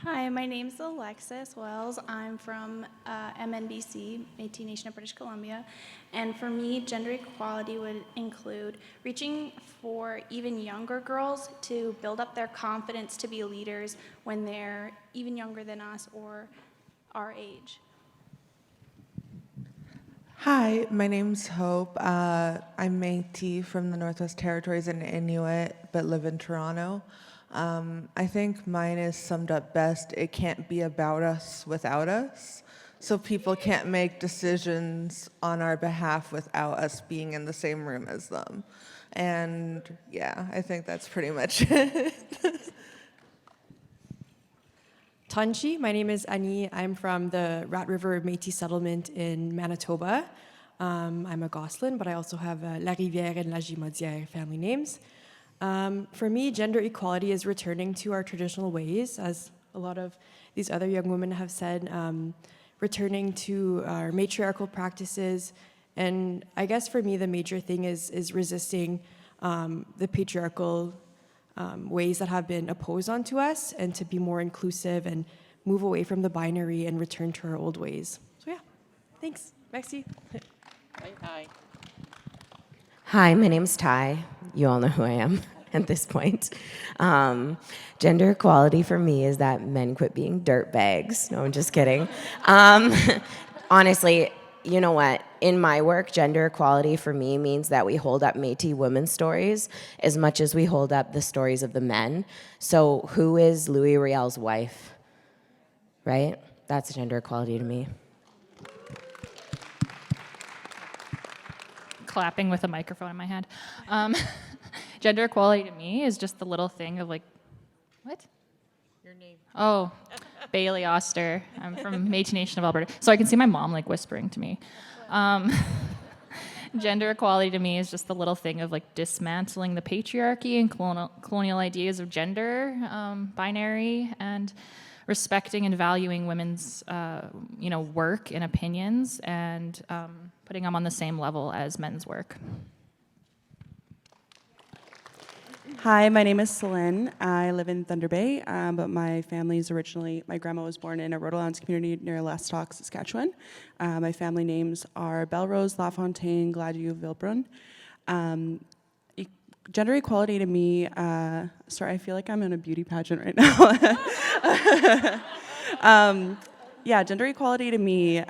Hi, my name's Alexis Wells. I'm from MNBC, Métis Nation of British Columbia. And for me, gender equality would include reaching for even younger girls to build up their confidence to be leaders when they're even younger than us or our age. Hi, my name's Hope. I'm Métis from the Northwest Territories and Inuit, but live in Toronto. I think mine is summed up best. It can't be about us without us. So people can't make decisions on our behalf without us being in the same room as them. And yeah, I think that's pretty much it. Tanchi. My name is Annie. I'm from the Rat River Métis settlement in Manitoba. I'm a Gosselin, but I also have La Rivière and La Gimaudière family names. For me, gender equality is returning to our traditional ways, as a lot of these other young women have said, returning to our matriarchal practices. And I guess for me, the major thing is resisting the patriarchal ways that have been opposed onto us, and to be more inclusive and move away from the binary and return to our old ways. So yeah, thanks. Merci. Hi. Hi, my name's Ty. You all know who I am at this point. Gender equality for me is that men quit being dirt bags. No, I'm just kidding. Honestly, you know what? In my work, gender equality for me means that we hold up Métis women's stories as much as we hold up the stories of the men. So who is Louis Riel's wife? Right? That's gender equality to me. Clapping with a microphone in my hand. Gender equality to me is just the little thing of like, what? Your name. Oh, Bailey Oster. I'm from Métis Nation of Alberta. So I can see my mom like whispering to me. Gender equality to me is just the little thing of like dismantling the patriarchy and colonial ideas of gender, binary, and respecting and valuing women's work and opinions, and putting them on the same level as men's work. Hi, my name is Celine. I live in Thunder Bay, but my family's originally, my grandma was born in a Rhodolans community near Lestock, Saskatchewan. My family names are Belrose, LaFontaine, Gladue, Villebrun. Gender equality to me, sorry, I feel like I'm in a beauty pageant right now. Yeah, gender equality to me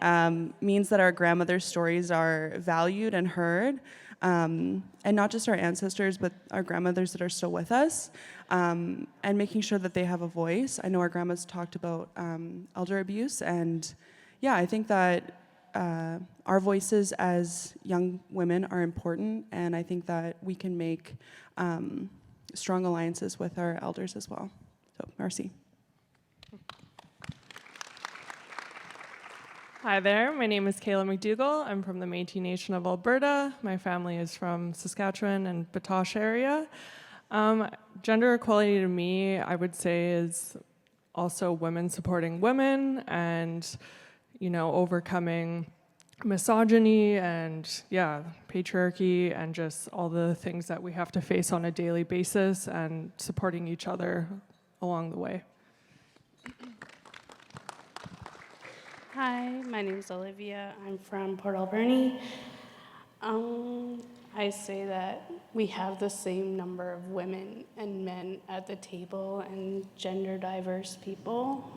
means that our grandmother's stories are valued and heard, and not just our ancestors, but our grandmothers that are still with us, and making sure that they have a voice. I know our grandmas talked about elder abuse, and yeah, I think that our voices as young women are important, and I think that we can make strong alliances with our elders as well. So, merci. Hi there, my name is Kayla McDougall. I'm from the Métis Nation of Alberta. My family is from Saskatchewan and Batoche area. Gender equality to me, I would say, is also women supporting women and, overcoming misogyny and, patriarchy and just all the things that we have to face on a daily basis, and supporting each other along the way. Hi, my name is Olivia. I'm from Port Alberni. I say that we have the same number of women and men at the table and gender diverse people.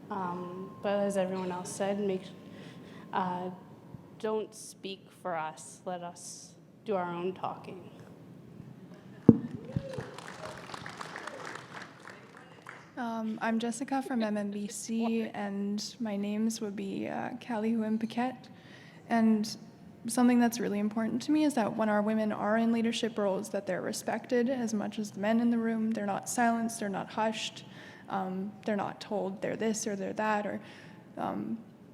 But as everyone else said, don't speak for us. Let us do our own talking. I'm Jessica from MMBC, and my names would be Callie Huim Paquette. And something that's really important to me is that when our women are in leadership roles, that they're respected as much as the men in the room. They're not silenced, they're not hushed, they're not told they're this or they're that, or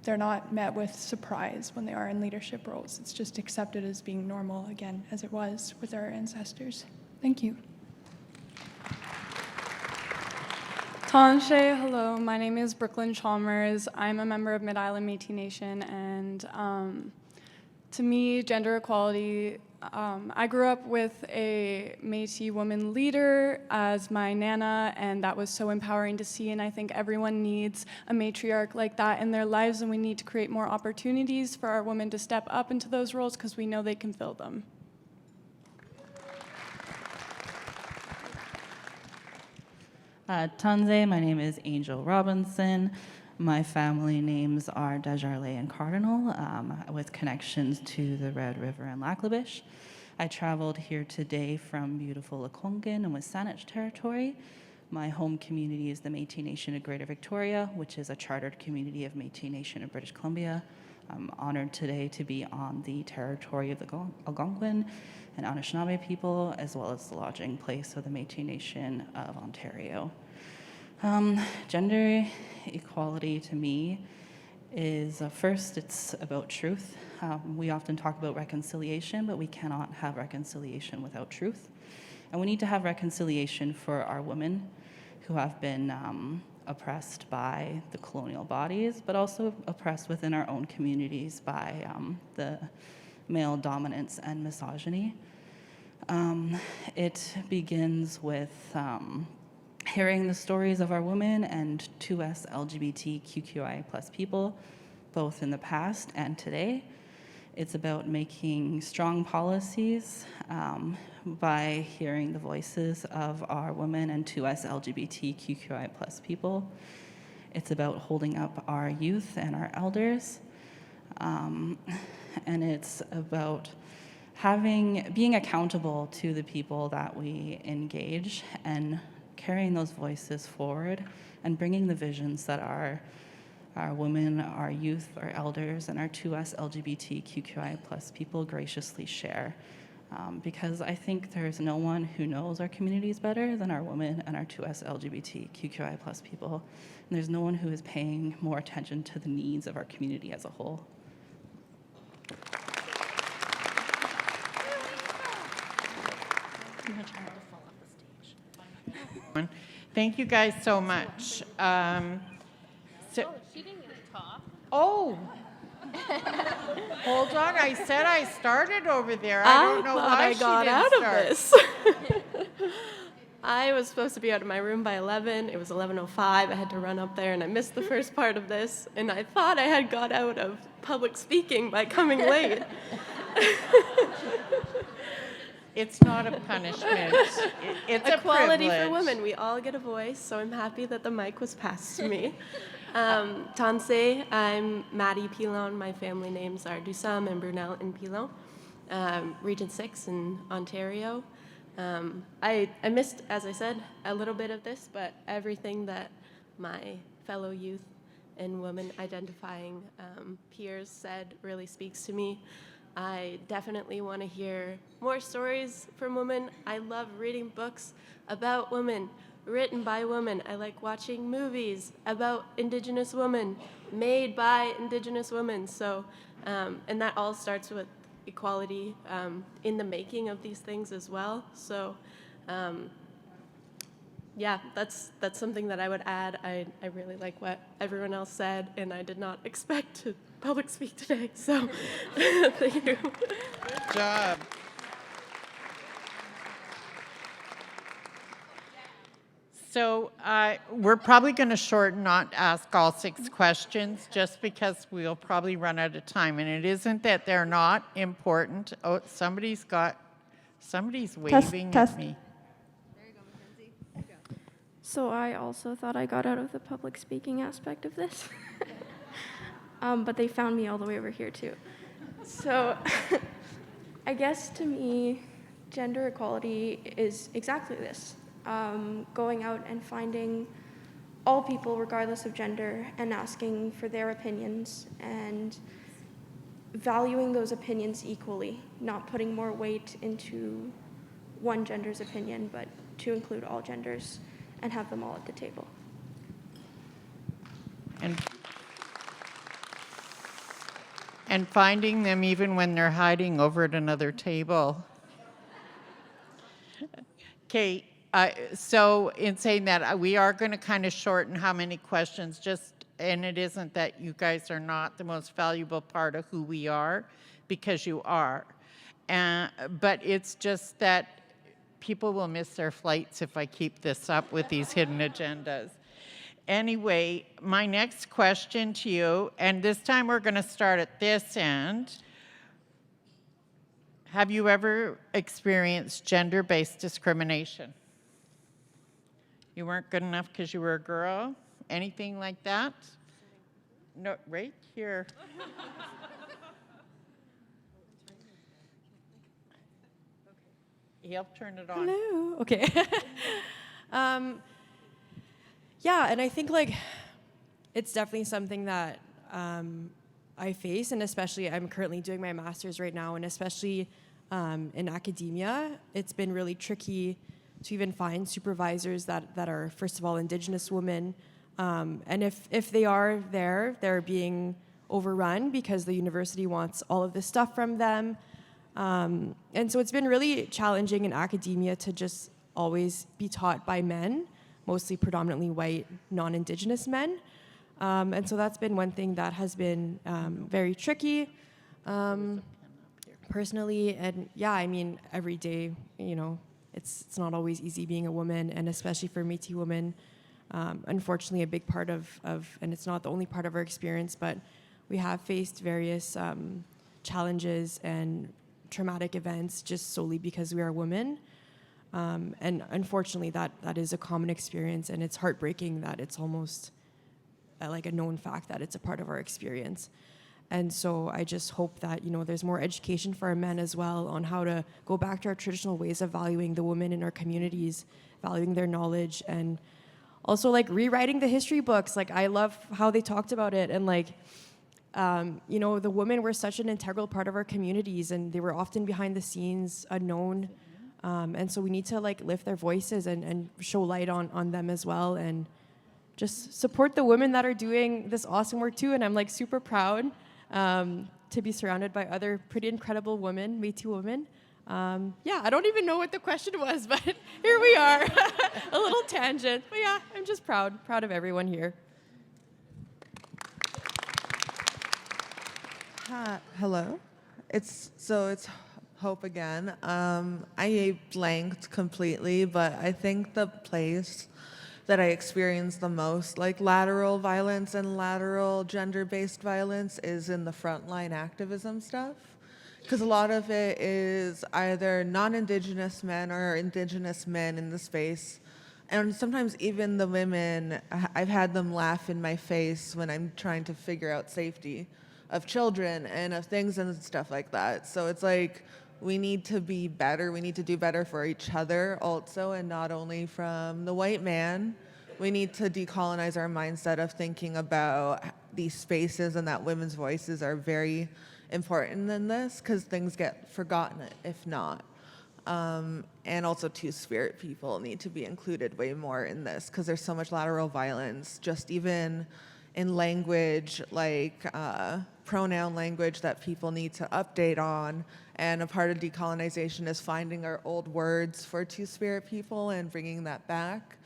they're not met with surprise when they are in leadership roles. It's just accepted as being normal, again, as it was with our ancestors. Thank you. Tanshe, hello. My name is Brooklyn Chalmers. I'm a member of Mid-Island Métis Nation, and to me, gender equality, I grew up with a Métis woman leader as my Nana, and that was so empowering to see, and I think everyone needs a matriarch like that in their lives, and we need to create more opportunities for our women to step up into those roles because we know they can fill them. Tanze, my name is Angel Robinson. My family names are Desjardins and Cardinal, with connections to the Red River and Lac-La-Biche. I traveled here today from beautiful Lekwungen and Saanich territory. My home community is the Métis Nation of Greater Victoria, which is a chartered community of Métis Nation of British Columbia. I'm honored today to be on the territory of the Algonquin and Anishinaabe people, as well as the lodging place of the Métis Nation of Ontario. Gender equality to me is first, it's about truth. We often talk about reconciliation, but we cannot have reconciliation without truth. And we need to have reconciliation for our women who have been oppressed by the colonial bodies, but also oppressed within our own communities by the male dominance and misogyny. It begins with hearing the stories of our women and 2S LGBTQI plus people, both in the past and today. It's about making strong policies by hearing the voices of our women and 2S LGBTQI plus people. It's about holding up our youth and our elders. And it's about being accountable to the people that we engage and carrying those voices forward and bringing the visions that our women, our youth, our elders, and our 2S LGBTQI plus people graciously share. Because I think there's no one who knows our communities better than our women and our 2S LGBTQI plus people. And there's no one who is paying more attention to the needs of our community as a whole. Thank you guys so much. She didn't get to talk. Oh, hold on. I said I started over there. I don't know why I got she didn't out start. of this. I was supposed to be out of my room by 11. It was 11:05. I had to run up there, and I missed the first part of this. And I thought I had got out of public speaking by coming late. It's not a punishment. It's a Equality for privilege. women. We all get a voice, so I'm happy that the mic was passed to me. Tansei, I'm Maddie Pilon. My family names are Dusam and Brunel and Pilon. Region 6 in Ontario. I missed, as I said, a little bit of this, but everything that my fellow youth and women identifying peers said really speaks to me. I definitely want to hear more stories from women. I love reading books about women, written by women. I like watching movies about Indigenous women, made by Indigenous women. So, and that all starts with equality in the making of these things as well. So, yeah, that's something that I would add. I really like what everyone else said, and I did not expect to public speak today. So, thank you. Good job. So we're probably going to shorten, not ask all 6 questions, just because we'll probably run out of time. And it isn't that they're not important. Oh, somebody's waving at me. So I also thought I got out of the public speaking aspect of this. But they found me all the way over here too. So I guess to me, gender equality is exactly this. Going out and finding all people regardless of gender and asking for their opinions and valuing those opinions equally, not putting more weight into one gender's opinion, but to include all genders and have them all at the table. And finding them even when they're hiding over at another table. Okay, so in saying that, we are going to kind of shorten how many questions, and it isn't that you guys are not the most valuable part of who we are, because you are. But it's just that people will miss their flights if I keep this up with these hidden agendas. Anyway, my next question to you, and this time we're going to start at this end. Have you ever experienced gender-based discrimination? You weren't good enough because you were a girl? Anything like that? No, right here. He'll turn it on. Hello. Okay. Yeah, and I think it's definitely something that I face, and especially I'm currently doing my master's right now, and especially in academia, it's been really tricky to even find supervisors that are, first of all, Indigenous women. And if they are there, they're being overrun because the university wants all of this stuff from them. And so it's been really challenging in academia to just always be taught by men, mostly predominantly white, non-Indigenous men. And so that's been one thing that has been very tricky personally. And yeah, I mean, every day, you know, it's not always easy being a woman, and especially for Métis women. Unfortunately, a big part of, and it's not the only part of our experience, but we have faced various challenges and traumatic events just solely because we are women. And unfortunately, that is a common experience, and it's heartbreaking that it's almost like a known fact that it's a part of our experience. And so I just hope that, you know, there's more education for our men as well on how to go back to our traditional ways of valuing the women in our communities, valuing their knowledge, and also like rewriting the history books. Like, I love how they talked about it, and like, you know, the women were such an integral part of our communities, and they were often behind the scenes, unknown. And so we need to like lift their voices and show light on them as well, and just support the women that are doing this awesome work too. And I'm like super proud to be surrounded by other pretty incredible women, Métis women. Yeah, I don't even know what the question was, but here we are. A little tangent. But yeah, I'm just proud of everyone here. Hi, hello. It's Hope again. I blanked completely, but I think the place that I experienced the most, like lateral violence and lateral gender-based violence, is in the frontline activism stuff. Because a lot of it is either non-Indigenous men or Indigenous men in the space. And sometimes even the women, I've had them laugh in my face when I'm trying to figure out safety of children and of things and stuff like that. So it's like, we need to be better. We need to do better for each other also, and not only from the white man. We need to decolonize our mindset of thinking about these spaces and that women's voices are very important in this, because things get forgotten if not. And also Two-Spirit people need to be included way more in this, because there's so much lateral violence, just even in language, like pronoun language that people need to update on. And a part of decolonization is finding our old words for Two-Spirit people and bringing that back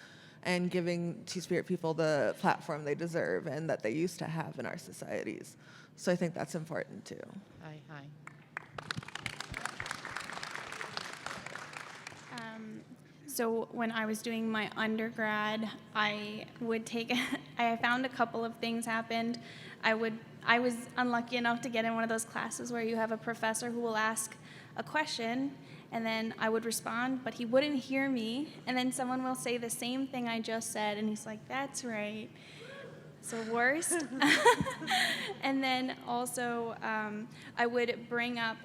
and giving Two-Spirit people the platform they deserve and that they used to have in our societies. So I think that's important too. Hi. So when I was doing my undergrad, I found a couple of things happened. I was unlucky enough to get in one of those classes where you have a professor who will ask a question, and then I would respond, but he wouldn't hear me, and then someone will say the same thing I just said, and he's like, "That's right." So worst. And then also I would bring up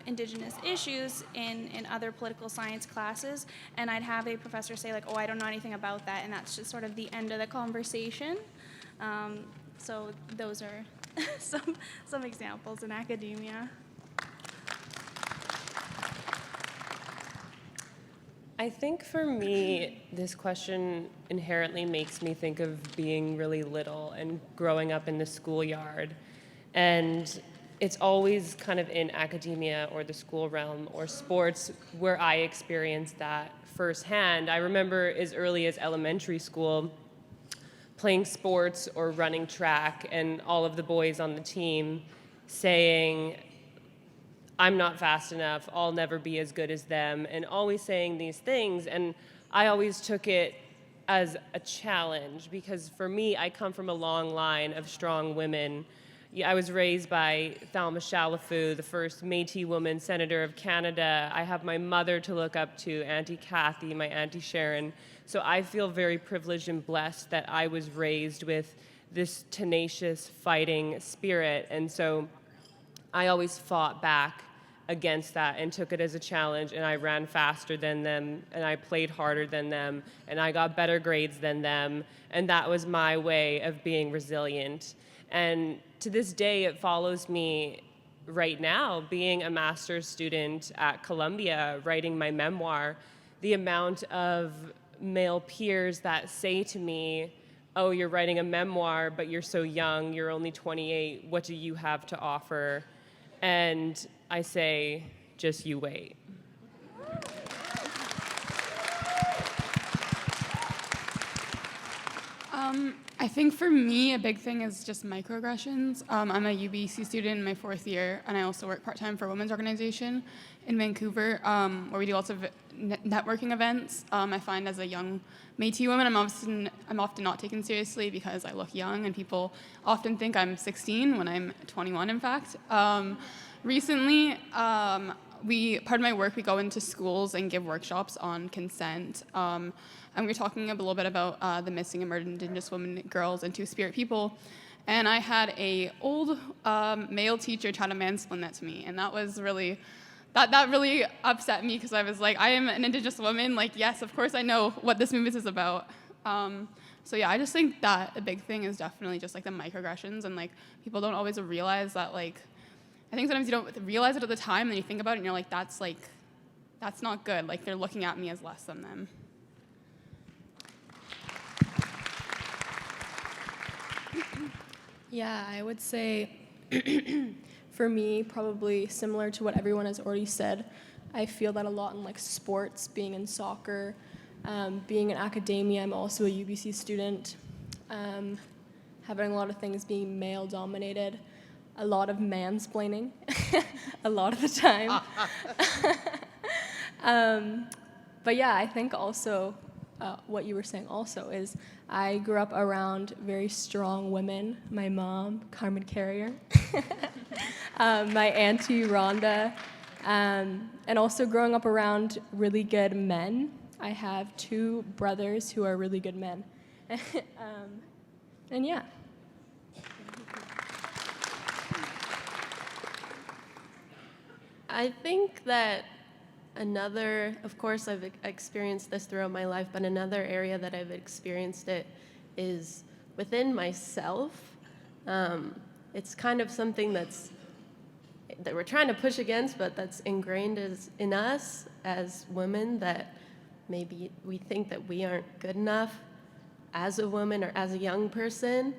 Indigenous issues in other political science classes, and I'd have a professor say like, "Oh, I don't know anything about that," and that's just sort of the end of the conversation. So those are some examples in academia. I think for me, this question inherently makes me think of being really little and growing up in the schoolyard. And it's always kind of in academia or the school realm or sports where I experienced that firsthand. I remember as early as elementary school playing sports or running track, and all of the boys on the team saying, "I'm not fast enough, I'll never be as good as them," and always saying these things. And I always took it as a challenge, because for me, I come from a long line of strong women. I was raised by Thelma Chalafu, the first Métis woman senator of Canada. I have my mother to look up to, Auntie Kathy, my Auntie Sharon. So I feel very privileged and blessed that I was raised with this tenacious fighting spirit. And so I always fought back against that and took it as a challenge, and I ran faster than them, and I played harder than them, and I got better grades than them, and that was my way of being resilient. And to this day, it follows me right now, being a master's student at Columbia, writing my memoir. the amount of male peers that say to me, oh, you're writing a memoir, but you're so young, you're only 28, what do you have to offer? And I say, just you wait. I think for me, a big thing is just microaggressions. I'm a UBC student in my 4th year, and I also work part-time for a women's organization in Vancouver, where we do lots of networking events. I find as a young Métis woman, I'm often not taken seriously because I look young, and people often think I'm 16 when I'm 21, in fact. Recently, part of my work, we go into schools and give workshops on consent. And we were talking a little bit about the missing and murdered Indigenous women, girls, and Two-Spirit people. And I had a old male teacher try to mansplain that to me. And that was really, that really upset me because I was like, I am an Indigenous woman. Like, yes, of course I know what this movement is about. So yeah, I just think that a big thing is definitely just like the microaggressions. And like, people don't always realize that, like, I think sometimes you don't realize it at the time, and then you think about it and you're like, that's not good. Like, they're looking at me as less than them. Yeah, I would say for me, probably similar to what everyone has already said. I feel that a lot in like sports, being in soccer, being in academia. I'm also a UBC student. Having a lot of things being male dominated, a lot of mansplaining, a lot of the time. But yeah, I think also what you were saying also is I grew up around very strong women. My mom, Carmen Carrier, my auntie Rhonda, and also growing up around really good men. I have 2 brothers who are really good men. And yeah. I think that of course I've experienced this throughout my life, but another area that I've experienced it is within myself. It's kind of something that we're trying to push against, but that's ingrained in us as women, that maybe we think that we aren't good enough as a woman or as a young person.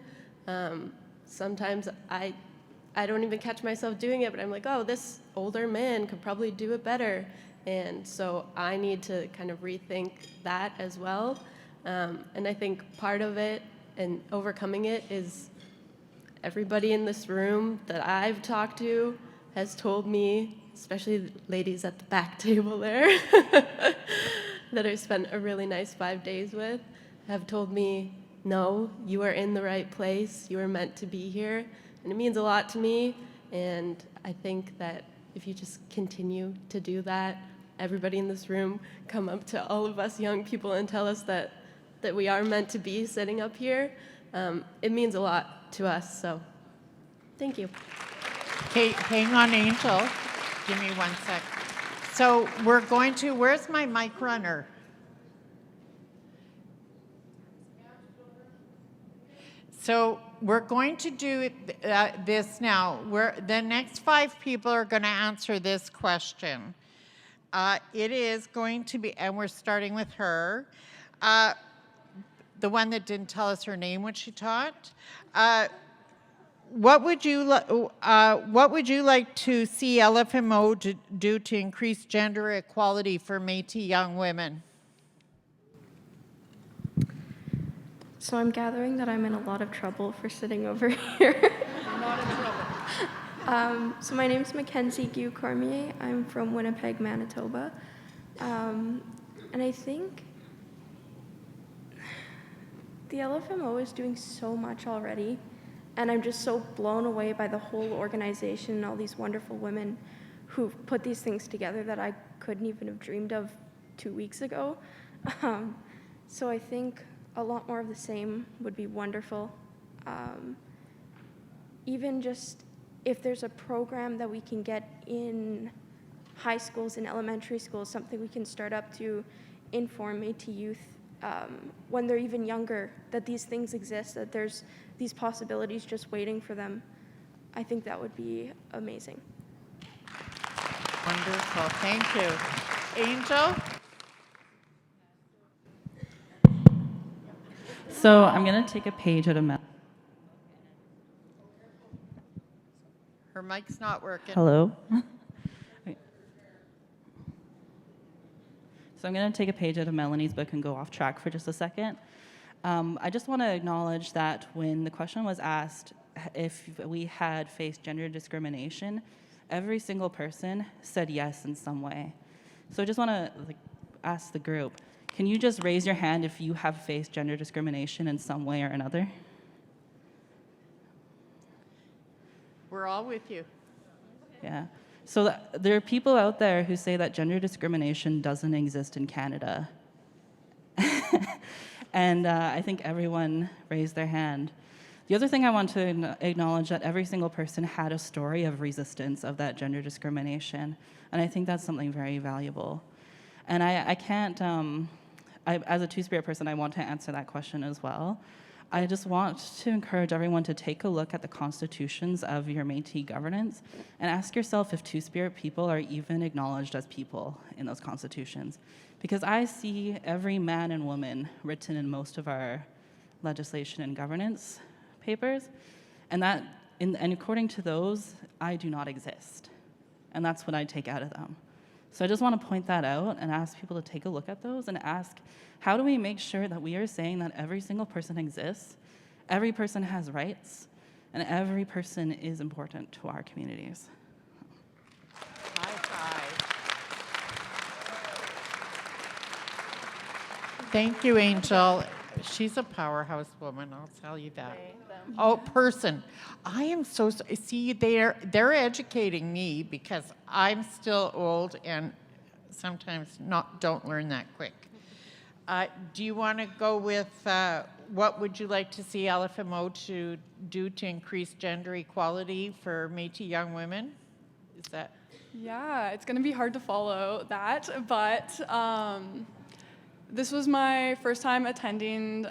Sometimes I don't even catch myself doing it, but I'm like, oh, this older man could probably do it better. And so I need to kind of rethink that as well. And I think part of it and overcoming it is everybody in this room that I've talked to has told me, especially the ladies at the back table there, that I spent a really nice 5 days with, have told me, no, you are in the right place. You are meant to be here. And it means a lot to me. And I think that if you just continue to do that, everybody in this room come up to all of us young people and tell us that we are meant to be sitting up here. It means a lot to us, so thank you. Okay, hang on, Angel. Give me 1 sec. So we're going to, where's my mic runner? So we're going to do this now. The next 5 people are going to answer this question. It is going to be, and we're starting with her, the one that didn't tell us her name when she taught. What would you like to see LFMO do to increase gender equality for Métis young women? So I'm gathering that I'm in a lot of trouble for sitting over here. You're not in trouble. So my name's Mackenzie Gu Cormier. I'm from Winnipeg, Manitoba. And I think the LFMO is doing so much already. And I'm just so blown away by the whole organization and all these wonderful women who've put these things together that I couldn't even have dreamed of 2 weeks ago. So I think a lot more of the same would be wonderful. Even just if there's a program that we can get in high schools and elementary schools, something we can start up to inform Métis youth when they're even younger, that these things exist, that there's these possibilities just waiting for them. I think that would be amazing. Wonderful, thank you. Angel? So I'm going to take a page out of Her mic's not working. Hello? Okay. So I'm going to take a page out of Melanie's book and go off track for just a second. I just want to acknowledge that when the question was asked if we had faced gender discrimination, every single person said yes in some way. So I just want to ask the group, can you just raise your hand if you have faced gender discrimination in some way or another? We're all with you. Yeah. So there are people out there who say that gender discrimination doesn't exist in Canada. And I think everyone raised their hand. The other thing I want to acknowledge that every single person had a story of resistance of that gender discrimination. And I think that's something very valuable. And I can't, as a Two-Spirit person, I want to answer that question as well. I just want to encourage everyone to take a look at the constitutions of your Métis governance and ask yourself if Two-Spirit people are even acknowledged as people in those constitutions. Because I see every man and woman written in most of our legislation and governance papers, and according to those, I do not exist. And that's what I take out of them. So I just want to point that out and ask people to take a look at those and ask, how do we make sure that we are saying that every single person exists, every person has rights, and every person is important to our communities? High five. Thank you, Angel. She's a powerhouse woman, I'll tell you that. Oh, person. I am so, see, they're educating me because I'm still old and sometimes don't learn that quick. Do you want to go with what would you like to see LFMO to do to increase gender equality for Métis young women? Is that? Yeah, it's going to be hard to follow that, but this was my first time attending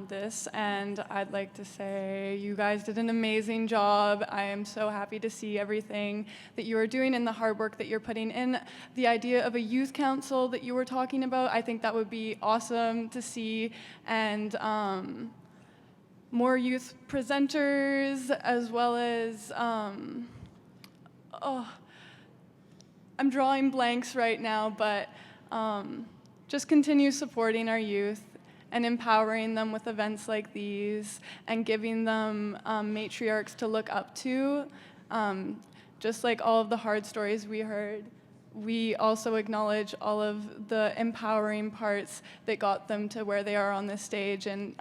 this, and I'd like to say you guys did an amazing job. I am so happy to see everything that you are doing and the hard work that you're putting in. The idea of a youth council that you were talking about, I think that would be awesome to see, and more youth presenters, as well as, I'm drawing blanks right now, but just continue supporting our youth and empowering them with events like these and giving them matriarchs to look up to. Just like all of the hard stories we heard, we also acknowledge all of the empowering parts that got them to where they are on this stage. And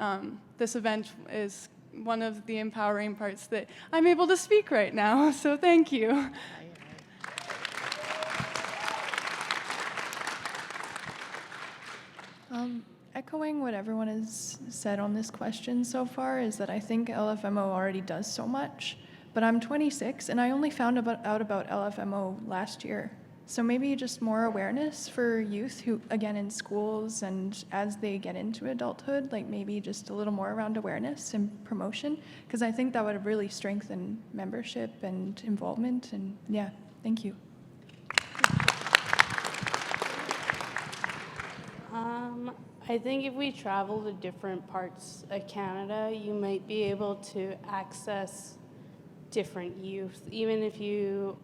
this event is one of the empowering parts that I'm able to speak right now. So thank you. Echoing what everyone has said on this question so far is that I think LFMO already does so much, but I'm 26 and I only found out about LFMO last year. So maybe just more awareness for youth who, again, in schools and as they get into adulthood, like maybe just a little more around awareness and promotion, because I think that would really strengthen membership and involvement. And yeah, thank you. I think if we travel to different parts of Canada, you might be able to access different youth. Even if you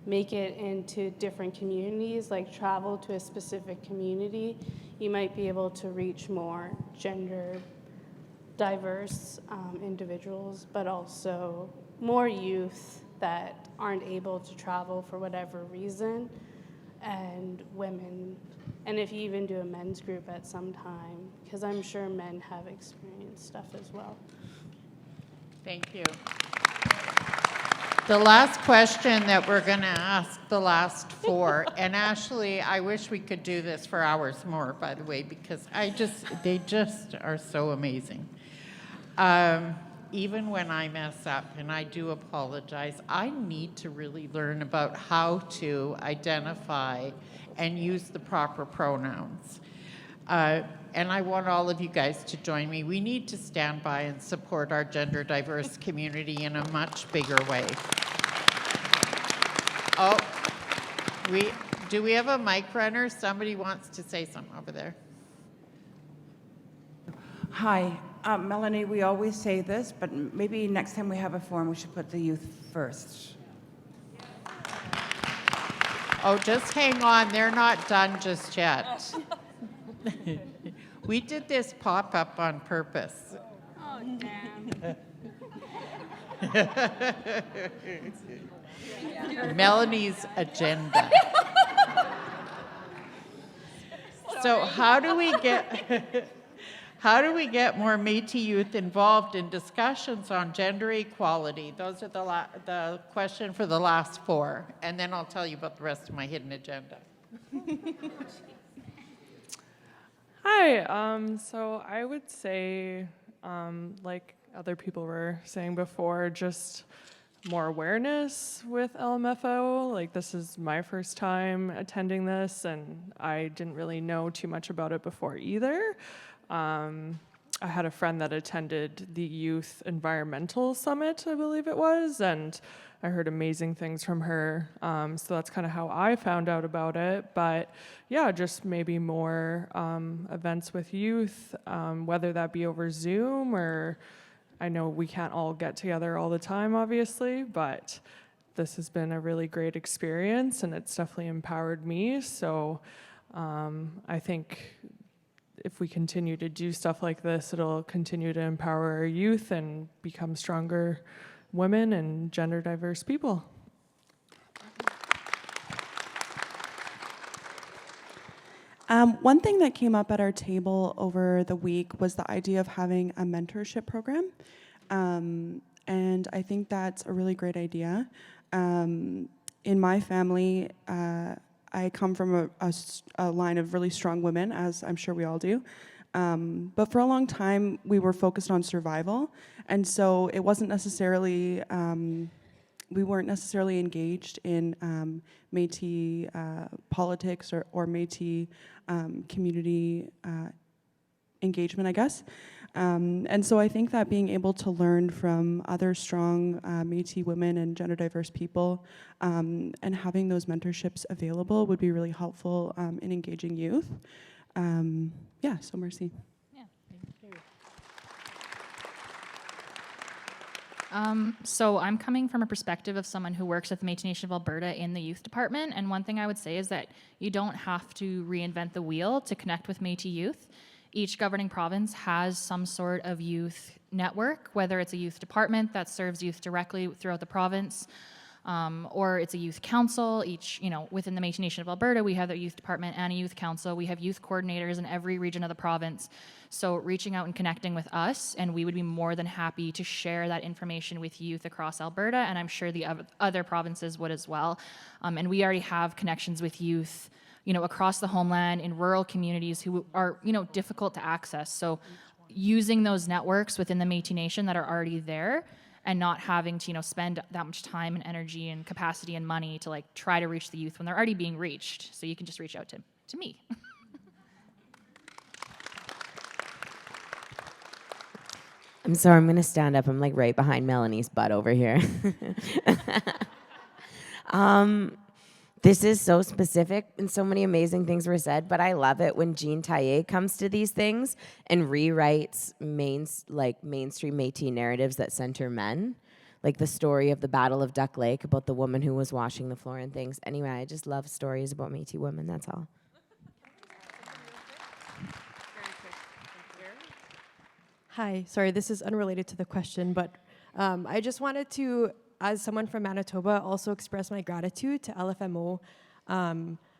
make it into different communities, like travel to a specific community, you might be able to reach more gender diverse individuals, but also more youth that aren't able to travel for whatever reason, and women. And if you even do a men's group at some time, because I'm sure men have experienced stuff as well. Thank you. The last question that we're going to ask the last four, and Ashley, I wish we could do this for hours more, by the way, because they just are so amazing. Even when I mess up, and I do apologize, I need to really learn about how to identify and use the proper pronouns. And I want all of you guys to join me. We need to stand by and support our gender diverse community in a much bigger way. Oh, do we have a mic runner? Somebody wants to say something over there. Hi, Melanie, we always say this, but maybe next time we have a forum, we should put the youth first. Oh, just hang on. They're not done just yet. We did this pop-up on purpose. Oh, damn. Melanie's agenda. So how do we get more Métis youth involved in discussions on gender equality? Those are the question for the last four, and then I'll tell you about the rest of my hidden agenda. Hi, so I would say, like other people were saying before, just more awareness with LMFO. Like, this is my first time attending this, and I didn't really know too much about it before either. I had a friend that attended the Youth Environmental Summit, I believe it was, and I heard amazing things from her. So that's kind of how I found out about it. But yeah, just maybe more events with youth, whether that be over Zoom or I know we can't all get together all the time, obviously, but this has been a really great experience and it's definitely empowered me. So I think if we continue to do stuff like this, it'll continue to empower our youth and become stronger women and gender diverse people. One thing that came up at our table over the week was the idea of having a mentorship program. And I think that's a really great idea. In my family, I come from a line of really strong women, as I'm sure we all do. But for a long time, we were focused on survival. And so it wasn't necessarily, we weren't necessarily engaged in Métis politics or Métis community engagement, I guess. And so I think that being able to learn from other strong Métis women and gender diverse people and having those mentorships available would be really helpful in engaging youth. Yeah, so merci. So I'm coming from a perspective of someone who works with the Métis Nation of Alberta in the youth department, and one thing I would say is that you don't have to reinvent the wheel to connect with Métis youth. Each governing province has some sort of youth network, whether it's a youth department that serves youth directly throughout the province, or it's a youth council. Each, within the Métis Nation of Alberta, we have a youth department and a youth council. We have youth coordinators in every region of the province. So reaching out and connecting with us, and we would be more than happy to share that information with youth across Alberta, and I'm sure the other provinces would as well. And we already have connections with youth, across the homeland in rural communities who are, difficult to access. So using those networks within the Métis Nation that are already there and not having to, spend that much time and energy and capacity and money to try to reach the youth when they're already being reached. So you can just reach out to me. I'm sorry, I'm going to stand up. I'm right behind Melanie's butt over here. This is so specific and so many amazing things were said, but I love it when Jean Taillé comes to these things and rewrites mainstream Métis narratives that center men, like the story of the Battle of Duck Lake about the woman who was washing the floor and things. Anyway, I just love stories about Métis women, that's all. Hi, sorry, this is unrelated to the question, but I just wanted to, as someone from Manitoba, also express my gratitude to LFMO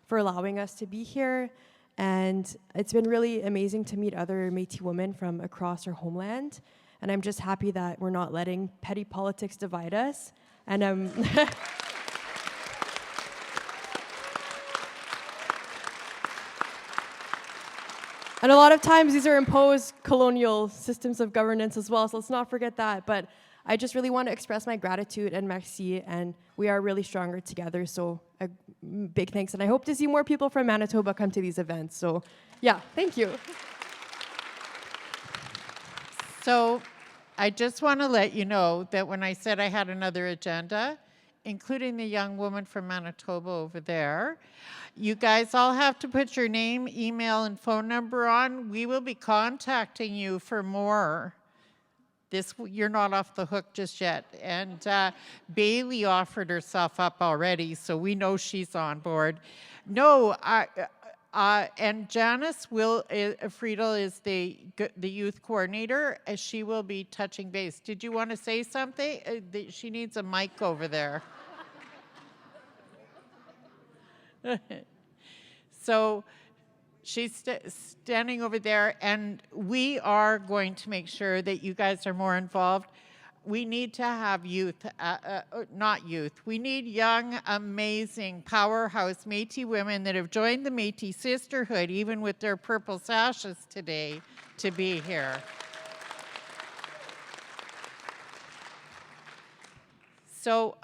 for allowing us to be here. And it's been really amazing to meet other Métis women from across our homeland. And I'm just happy that we're not letting petty politics divide us. And and a lot of times these are imposed colonial systems of governance as well, so let's not forget that. But I just really want to express my gratitude and merci, and we are really stronger together, so a big thanks. And I hope to see more people from Manitoba come to these events. So yeah, thank you. So I just want to let you know that when I said I had another agenda, including the young woman from Manitoba over there. You guys all have to put your name, email, and phone number on. We will be contacting you for more. You're not off the hook just yet. And Bailey offered herself up already, so we know she's on board. No, and Janice Friedel is the youth coordinator. She will be touching base. Did you want to say something? She needs a mic over there. So she's standing over there, and we are going to make sure that you guys are more involved. We need to have youth, not youth. We need young, amazing, powerhouse Métis women that have joined the Métis Sisterhood, even with their purple sashes today, to be here. So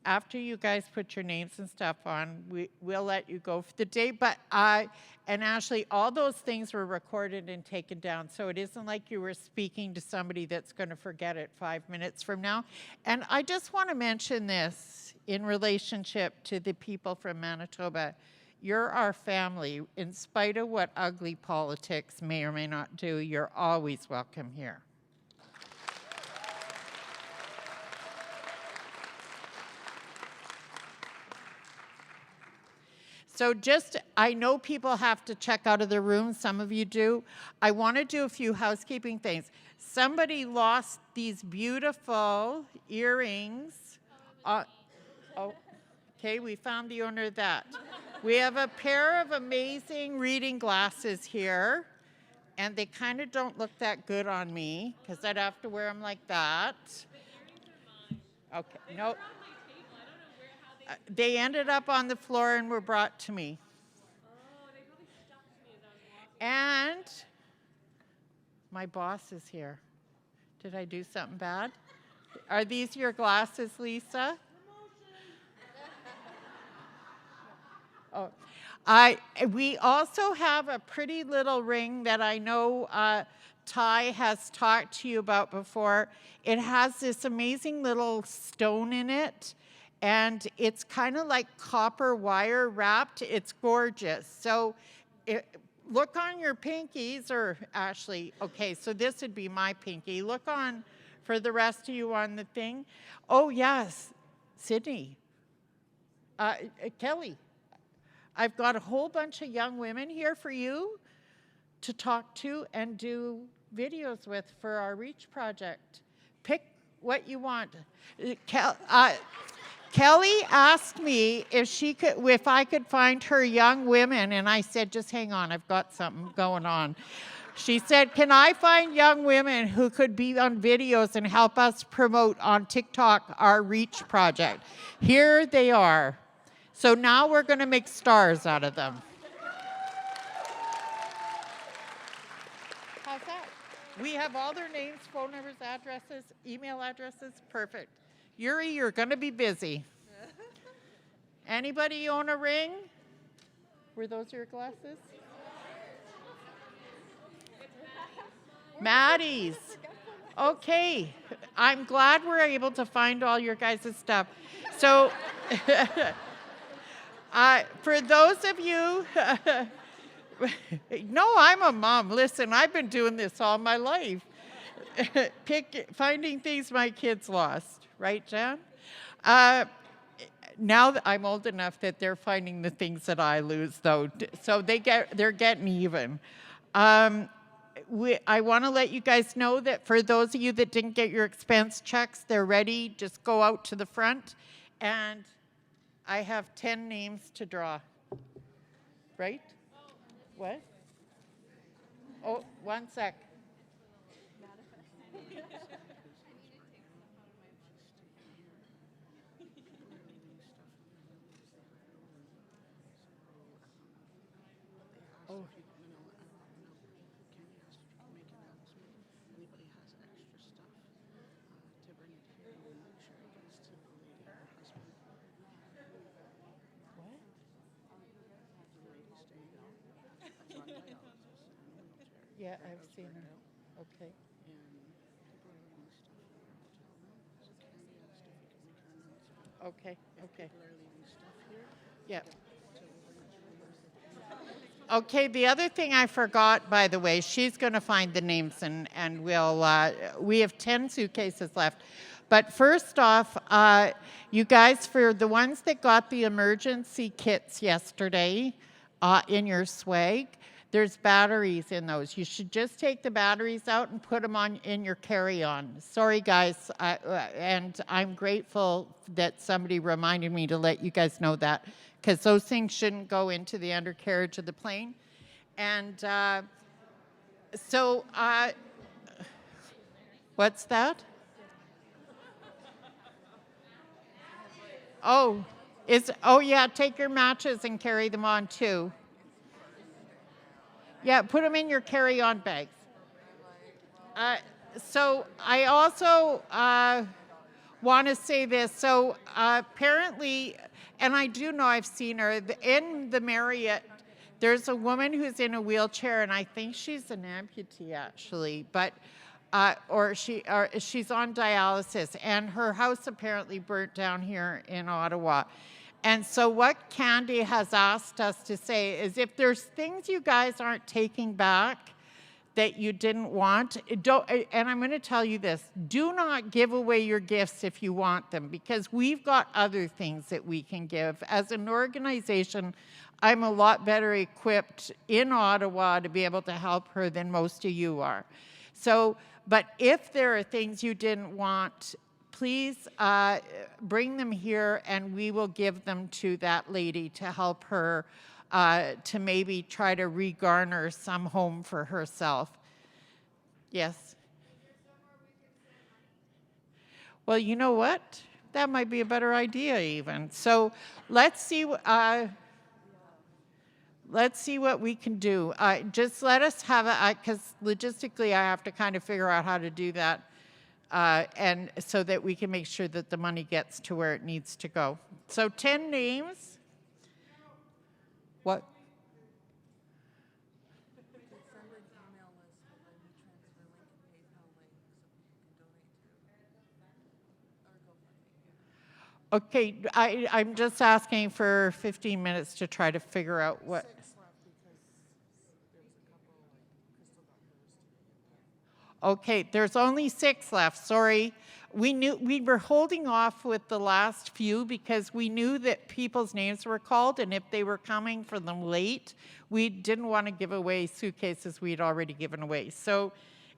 after you guys put your names and stuff on, we'll let you go for the day. But and Ashley, all those things were recorded and taken down. So it isn't like you were speaking to somebody that's going to forget it 5 minutes from now. And I just want to mention this in relationship to the people from Manitoba. You're our family. In spite of what ugly politics may or may not do, you're always welcome here. So I know people have to check out of the room. Some of you do. I want to do a few housekeeping things. Somebody lost these beautiful earrings. Okay, we found the owner of that. We have a pair of amazing reading glasses here, and they kind of don't look that good on me because I'd have to wear them like that. Okay, no. They ended up on the floor and were brought to me. And my boss is here. Did I do something bad? Are these your glasses, Lisa? Oh, we also have a pretty little ring that I know Ty has talked to you about before. It has this amazing little stone in it. And it's kind of like copper wire wrapped. It's gorgeous. So look on your pinkies, or Ashley, okay, so this would be my pinky. Look on for the rest of you on the thing. Oh, yes, Sydney. Kelly, I've got a whole bunch of young women here for you to talk to and do videos with for our REACH project. Pick what you want. Kelly asked me if I could find her young women, and I said, just hang on, I've got something going on. She said, can I find young women who could be on videos and help us promote on TikTok our REACH project? Here they are. So now we're going to make stars out of them. How's that? We have all their names, phone numbers, addresses, email addresses. Perfect. Yuri, you're going to be busy. Anybody own a ring? Were those your glasses? Maddie's. Okay. I'm glad we're able to find all your guys' stuff. So, for those of you, no, I'm a mom. Listen, I've been doing this all my life. Finding things my kids lost. Right, Jan? Now that I'm old enough that they're finding the things that I lose, though, so they're getting even. I want to let you guys know that for those of you that didn't get your expense checks, they're ready. Just go out to the front, and I have 10 names to draw. Right? What? Oh, 1 sec. Oh. Yeah, I've seen her. Okay. Okay, okay. Yeah. Okay, the other thing I forgot, by the way, she's going to find the names and we have 10 suitcases left. But first off, you guys, for the ones that got the emergency kits yesterday in your swag, there's batteries in those. You should just take the batteries out and put them in your carry-on. Sorry, guys, and I'm grateful that somebody reminded me to let you guys know that, because those things shouldn't go into the undercarriage of the plane. And what's that? Oh, yeah, take your matches and carry them on too. Yeah, put them in your carry-on bags. So I also want to say this. So apparently, and I do know I've seen her, in the Marriott, there's a woman who's in a wheelchair, and I think she's an amputee actually, but she's on dialysis, and her house apparently burnt down here in Ottawa. And so what Candy has asked us to say is, if there's things you guys aren't taking back that you didn't want, and I'm going to tell you this, do not give away your gifts if you want them, because we've got other things that we can give. As an organization, I'm a lot better equipped in Ottawa to be able to help her than most of you are. So, but if there are things you didn't want, please bring them here and we will give them to that lady to help her to maybe try to regarner some home for herself. Yes? Well, you know what? That might be a better idea even. So let's see what we can do. Just let us have it, because logistically I have to kind of figure out how to do that. And so that we can make sure that the money gets to where it needs to go. So 10 names. What? Okay, I'm just asking for 15 minutes to try to figure out what. Okay, there's only 6 left, sorry. We were holding off with the last few because we knew that people's names were called, and if they were coming for them late, we didn't want to give away suitcases we'd already given away. So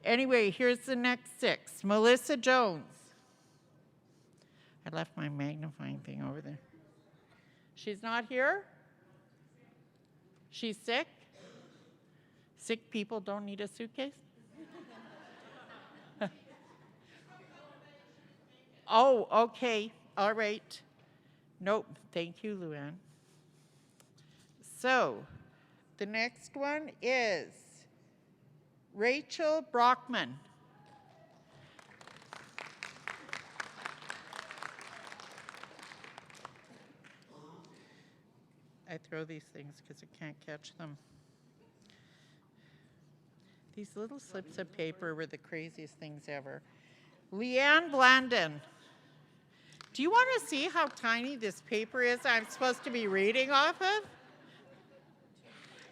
anyway, here's the next 6. Melissa Jones. I left my magnifying thing over there. She's not here? She's sick? Sick people don't need a suitcase? Oh, okay. All right. Nope. Thank you, Luann. So, the next one is Rachel Brockman. I throw these things because I can't catch them. These little slips of paper were the craziest things ever. Leanne Blandon. Do you want to see how tiny this paper is I'm supposed to be reading off of?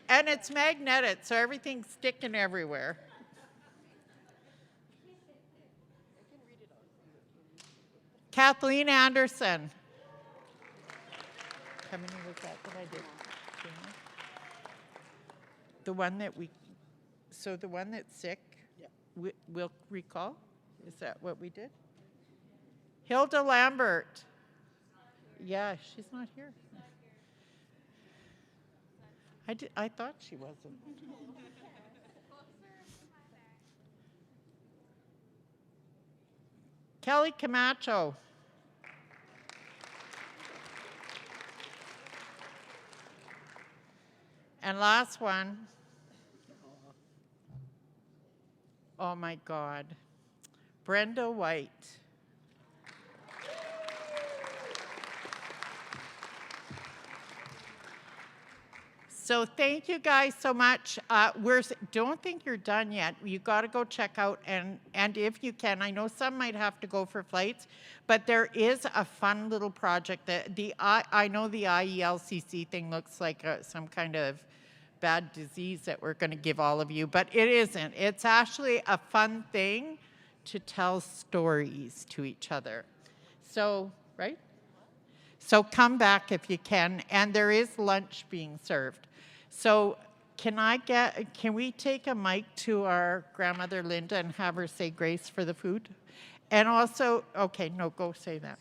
And it's magnetic, so everything's sticking everywhere. Kathleen Anderson. How many was that I did? The one that the one that's sick, we'll recall? Is that what we did? Hilda Lambert. Yeah, she's not here. I thought she wasn't. Kelly Camacho. And last one. Oh my God. Brenda White. So thank you guys so much. Don't think you're done yet. You got to go check out, and if you can, I know some might have to go for flights, but there is a fun little project that I know the IELCC thing looks like some kind of bad disease that we're going to give all of you, but it isn't. It's actually a fun thing to tell stories to each other. So, right? So come back if you can, and there is lunch being served. So can we take a mic to our grandmother Linda and have her say grace for the food? And also, okay, no, go say that.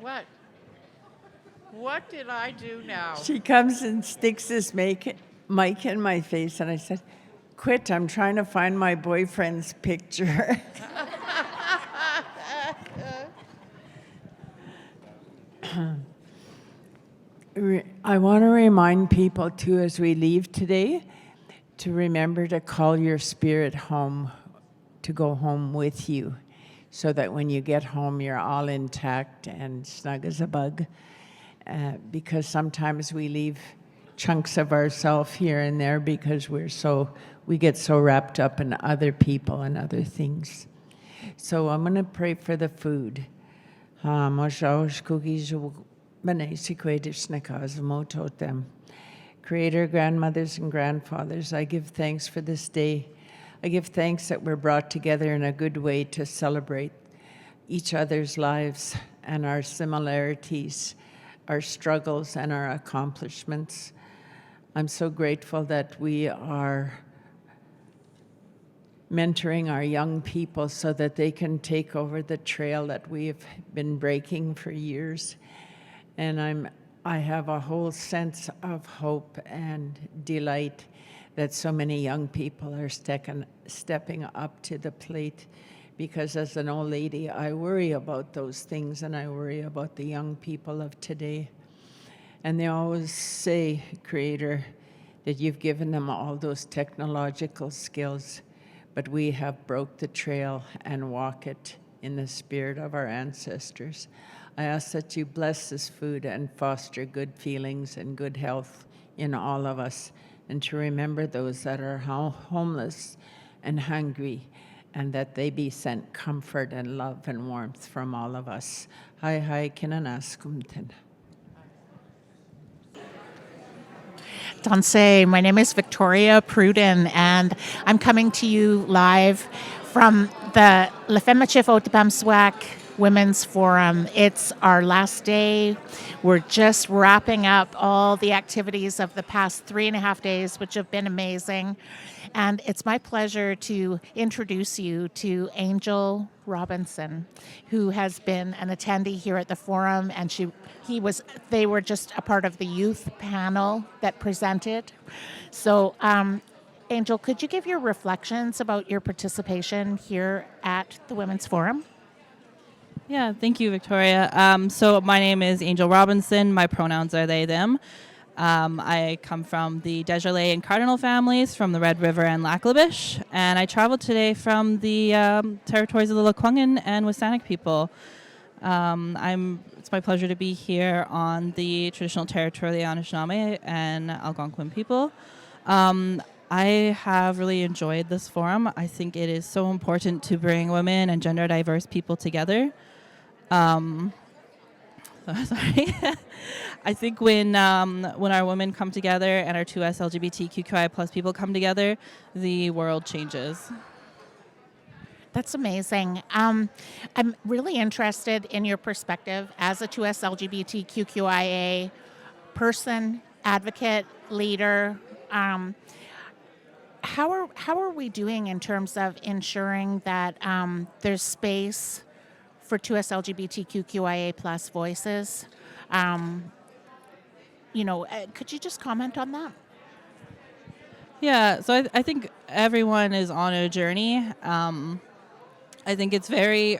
What? What did I do now? She comes and sticks this mic in my face, and I said, "Quit, I'm trying to find my boyfriend's picture." I want to remind people, too, as we leave today, to remember to call your spirit home, to go home with you, so that when you get home, you're all intact and snug as a bug. Because sometimes we leave chunks of ourselves here and there because we get so wrapped up in other people and other things. So I'm going to pray for the food. Creator, grandmothers and grandfathers, I give thanks for this day. I give thanks that we're brought together in a good way to celebrate each other's lives and our similarities, our struggles and our accomplishments. I'm so grateful that we are mentoring our young people so that they can take over the trail that we've been breaking for years. And I have a whole sense of hope and delight that so many young people are stepping up to the plate, because as an old lady, I worry about those things, and I worry about the young people of today. And they always say, Creator, that you've given them all those technological skills, but we have broke the trail and walk it in the spirit of our ancestors. I ask that you bless this food and foster good feelings and good health in all of us, and to remember those that are homeless and hungry, and that they be sent comfort and love and warmth from all of us. Hi, kinanaskumten. Danse, my name is Victoria Pruden, and I'm coming to you live from the Le Femachif Otepamswak Women's Forum. It's our last day. We're just wrapping up all the activities of the past 3.5 days, which have been amazing. And it's my pleasure to introduce you to Angel Robinson, who has been an attendee here at the forum, and they were just a part of the youth panel that presented. So, Angel, could you give your reflections about your participation here at the Women's Forum? Yeah, thank you, Victoria. So my name is Angel Robinson. My pronouns are they, them. I come from the Desjardins and Cardinal families from the Red River and Lac-La-Biche, and I traveled today from the territories of the Lekwungen and WSÁNEĆ people. It's my pleasure to be here on the traditional territory of the Anishinaabe and Algonquin people. I have really enjoyed this forum. I think it is so important to bring women and gender diverse people together. Sorry. I think when our women come together and our 2S LGBTQI plus people come together, the world changes. That's amazing. I'm really interested in your perspective as a 2S LGBTQIA person, advocate, leader. How are we doing in terms of ensuring that there's space for 2S LGBTQIA plus voices? Could you just comment on that? Yeah, so I think everyone is on a journey. I think it's very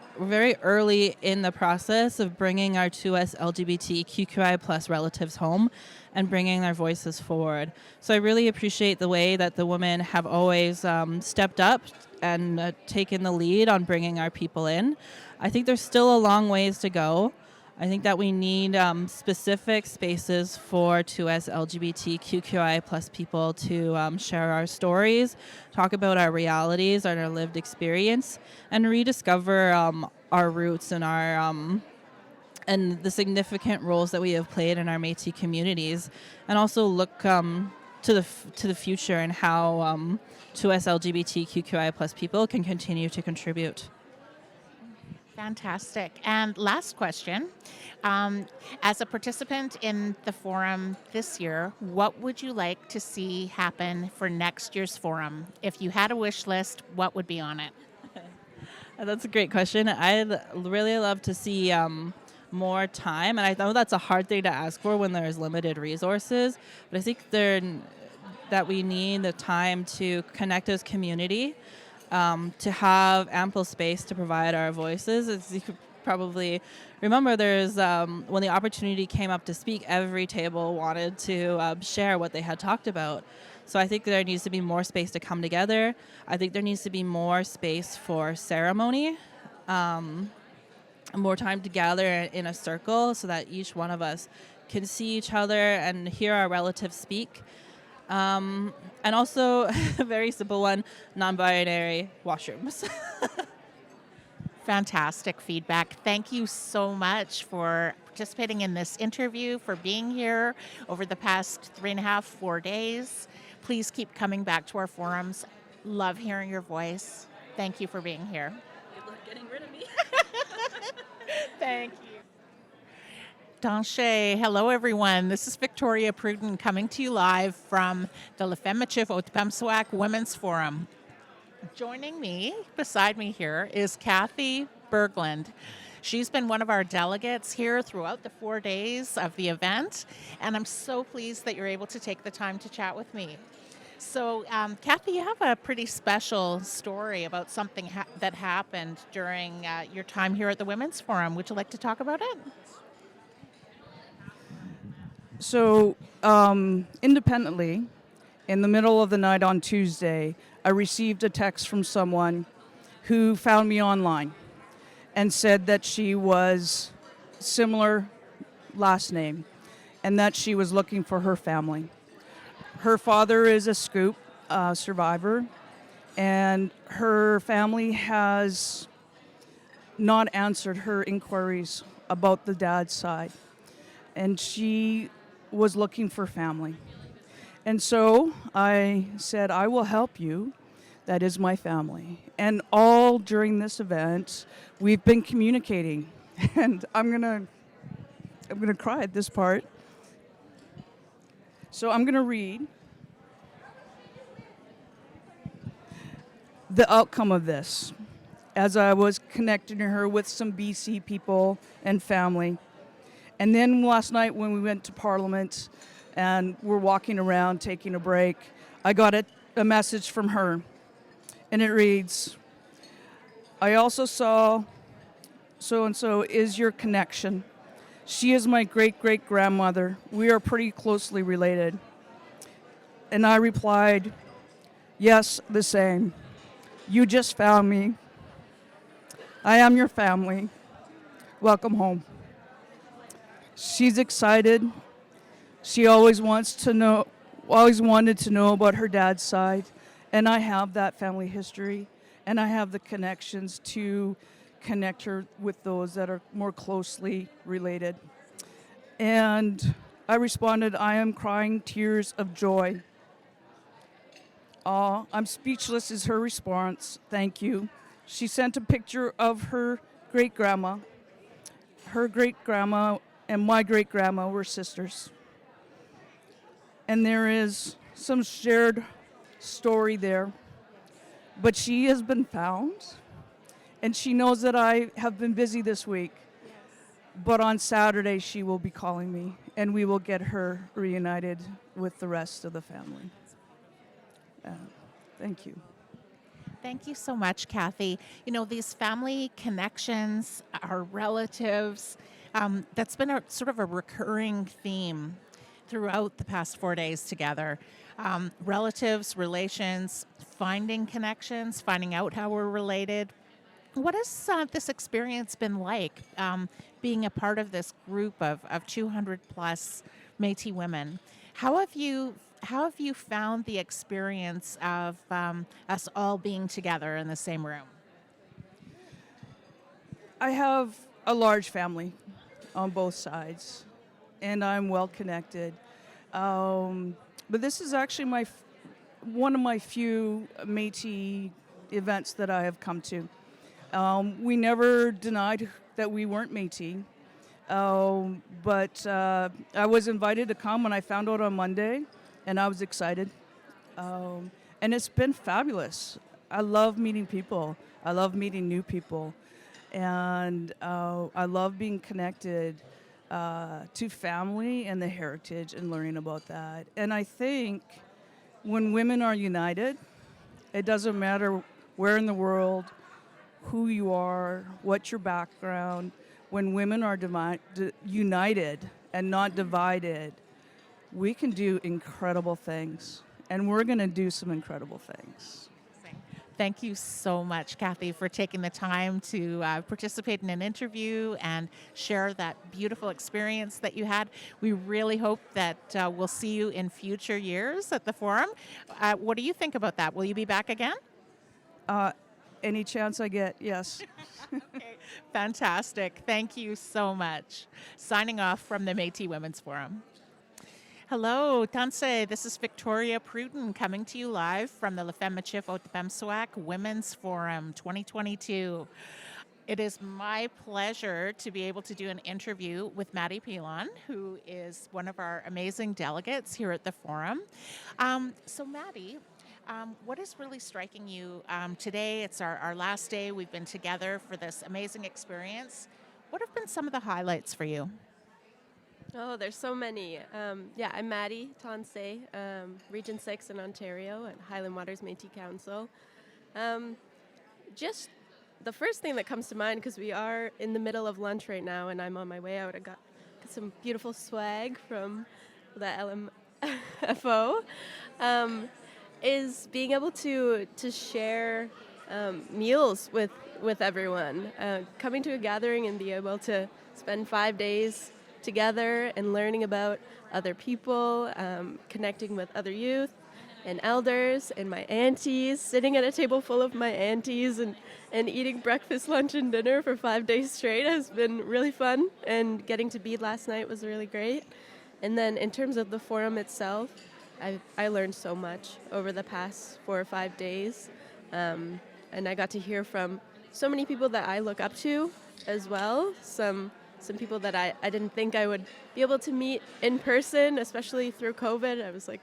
early in the process of bringing our 2S LGBTQI plus relatives home and bringing their voices forward. So I really appreciate the way that the women have always stepped up and taken the lead on bringing our people in. I think there's still a long ways to go. I think that we need specific spaces for 2S LGBTQI plus people to share our stories, talk about our realities and our lived experience, and rediscover our roots and our and the significant roles that we have played in our Métis communities, and also look to the future and how 2S LGBTQI plus people can continue to contribute. Fantastic. And last question. As a participant in the forum this year, what would you like to see happen for next year's forum? If you had a wish list, what would be on it? That's a great question. I'd really love to see more time, and I know that's a hard thing to ask for when there's limited resources, but I think that we need the time to connect as community, to have ample space to provide our voices. As you could probably remember, there's when the opportunity came up to speak, every table wanted to share what they had talked about. So I think there needs to be more space to come together. I think there needs to be more space for ceremony, more time to gather in a circle so that each one of us can see each other and hear our relatives speak. And also, a very simple one, non-binary washrooms. Fantastic feedback. Thank you so much for participating in this interview, for being here over the past 3.5, 4 days. Please keep coming back to our forums. Love hearing your voice. Thank you for being here. Good luck getting rid of me. Thank you. Danshe, hello everyone. This is Victoria Pruden coming to you live from the Lefemachif Otipemisiwak Women's Forum. Joining me, beside me here, is Kathy Berglund. She's been one of our delegates here throughout the 4 days of the event, and I'm so pleased that you're able to take the time to chat with me. So, Kathy, you have a pretty special story about something that happened during your time here at the Women's Forum. Would you like to talk about it? So, independently, in the middle of the night on Tuesday, I received a text from someone who found me online and said that she was similar last name and that she was looking for her family. Her father is a scoop survivor, and her family has not answered her inquiries about the dad's side. And she was looking for family. And so I said, I will help you. That is my family. And all during this event, we've been communicating. And I'm gonna cry at this part. So I'm gonna read the outcome of this as I was connecting her with some BC people and family. And then last night when we went to Parliament and we're walking around taking a break, I got a message from her. And it reads, I also saw so-and-so is your connection. She is my great-great-grandmother. We are pretty closely related. And I replied, yes, the same. You just found me. I am your family. Welcome home. She's excited. She always wanted to know about her dad's side. And I have that family history. And I have the connections to connect her with those that are more closely related. And I responded, I am crying tears of joy. Aw, I'm speechless is her response. Thank you. She sent a picture of her great-grandma. Her great-grandma and my great-grandma were sisters. And there is some shared story there. But she has been found, and she knows that I have been busy this week. But on Saturday, she will be calling me, and we will get her reunited with the rest of the family. Thank you. Thank you so much, Kathy. You know, these family connections, our relatives, that's been a sort of a recurring theme throughout the past 4 days together. Relatives, relations, finding connections, finding out how we're related. What has this experience been like, being a part of this group of 200 plus Métis women? How have you found the experience of us all being together in the same room? I have a large family on both sides, and I'm well connected. But this is actually one of my few Métis events that I have come to. We never denied that we weren't Métis, but I was invited to come when I found out on Monday, and I was excited. And it's been fabulous. I love meeting people. I love meeting new people. And I love being connected to family and the heritage and learning about that. And I think when women are united, it doesn't matter where in the world, who you are, what's your background. When women are united and not divided, we can do incredible things. And we're going to do some incredible things. Thank you so much, Kathy, for taking the time to participate in an interview and share that beautiful experience that you had. We really hope that we'll see you in future years at the forum. What do you think about that? Will you be back again? Any chance I get, yes. Okay, fantastic. Thank you so much. Signing off from the Métis Women's Forum. Hello, Tanse. This is Victoria Pruden coming to you live from the Lefemachif Otipemswak Women's Forum 2022. It is my pleasure to be able to do an interview with Maddie Pilon, who is one of our amazing delegates here at the forum. So Maddie, what is really striking you today? It's our last day. We've been together for this amazing experience. What have been some of the highlights for you? Oh, there's so many. I'm Maddie Tansey, Region 6 in Ontario at Highland Waters Métis Council. Just the first thing that comes to mind, because we are in the middle of lunch right now and I'm on my way out, I got some beautiful swag from the LMFO, is being able to share meals with everyone. Coming to a gathering and be able to spend 5 days together and learning about other people, connecting with other youth and elders and my aunties, sitting at a table full of my aunties and eating breakfast, lunch, and dinner for 5 days straight has been really fun, and getting to bead last night was really great. And then in terms of the forum itself, I learned so much over the past 4 or 5 days, and I got to hear from so many people that I look up to as well, some people that I didn't think I would be able to meet in person, especially through COVID. I was like,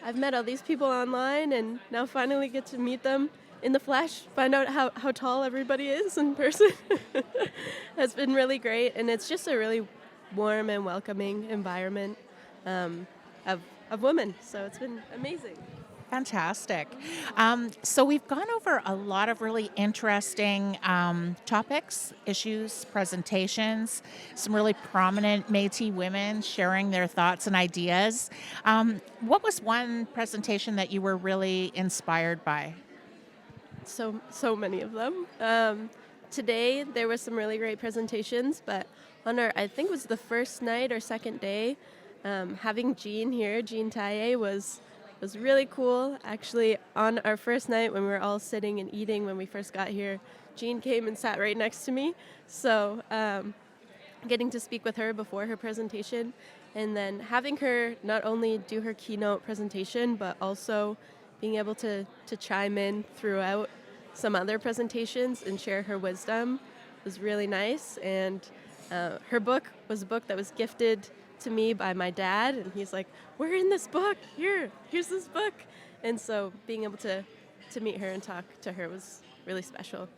I've met all these people online and now finally get to meet them in the flesh, find out how tall everybody is in person. Has been really great, and it's just a really warm and welcoming environment of women, so it's been amazing. Fantastic. So we've gone over a lot of really interesting topics, issues, presentations, some really prominent Métis women sharing their thoughts and ideas. What was one presentation that you were really inspired by? So many of them. Today there were some really great presentations, but on I think it was the first night or second day, having Jean here, Jean Taille, was really cool. Actually, on our first night when we were all sitting and eating when we first got here, Jean came and sat right next to me. So getting to speak with her before her presentation, and then having her not only do her keynote presentation, but also being able to chime in throughout some other presentations and share her wisdom was really nice. And her book was a book that was gifted to me by my dad, and he's like, we're in this book, here's this book. And so being able to meet her and talk to her was really special.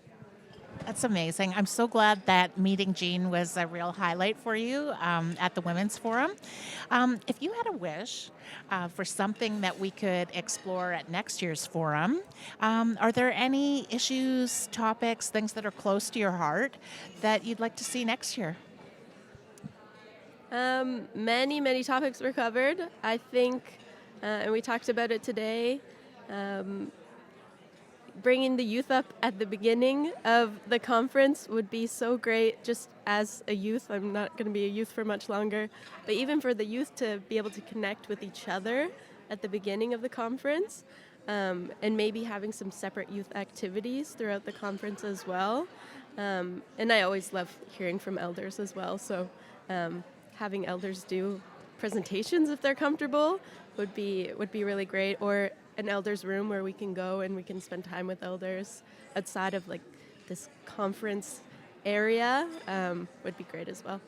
That's amazing. I'm so glad that meeting Jean was a real highlight for you at the Women's Forum. If you had a wish for something that we could explore at next year's forum, are there any issues, topics, things that are close to your heart that you'd like to see next year? Many topics were covered. I think, and we talked about it today, bringing the youth up at the beginning of the conference would be so great. Just as a youth, I'm not going to be a youth for much longer, but even for the youth to be able to connect with each other at the beginning of the conference, and maybe having some separate youth activities throughout the conference as well. And I always love hearing from elders as well, so having elders do presentations if they're comfortable would be really great, or an elders room where we can go and we can spend time with elders outside of like this conference area would be great as well.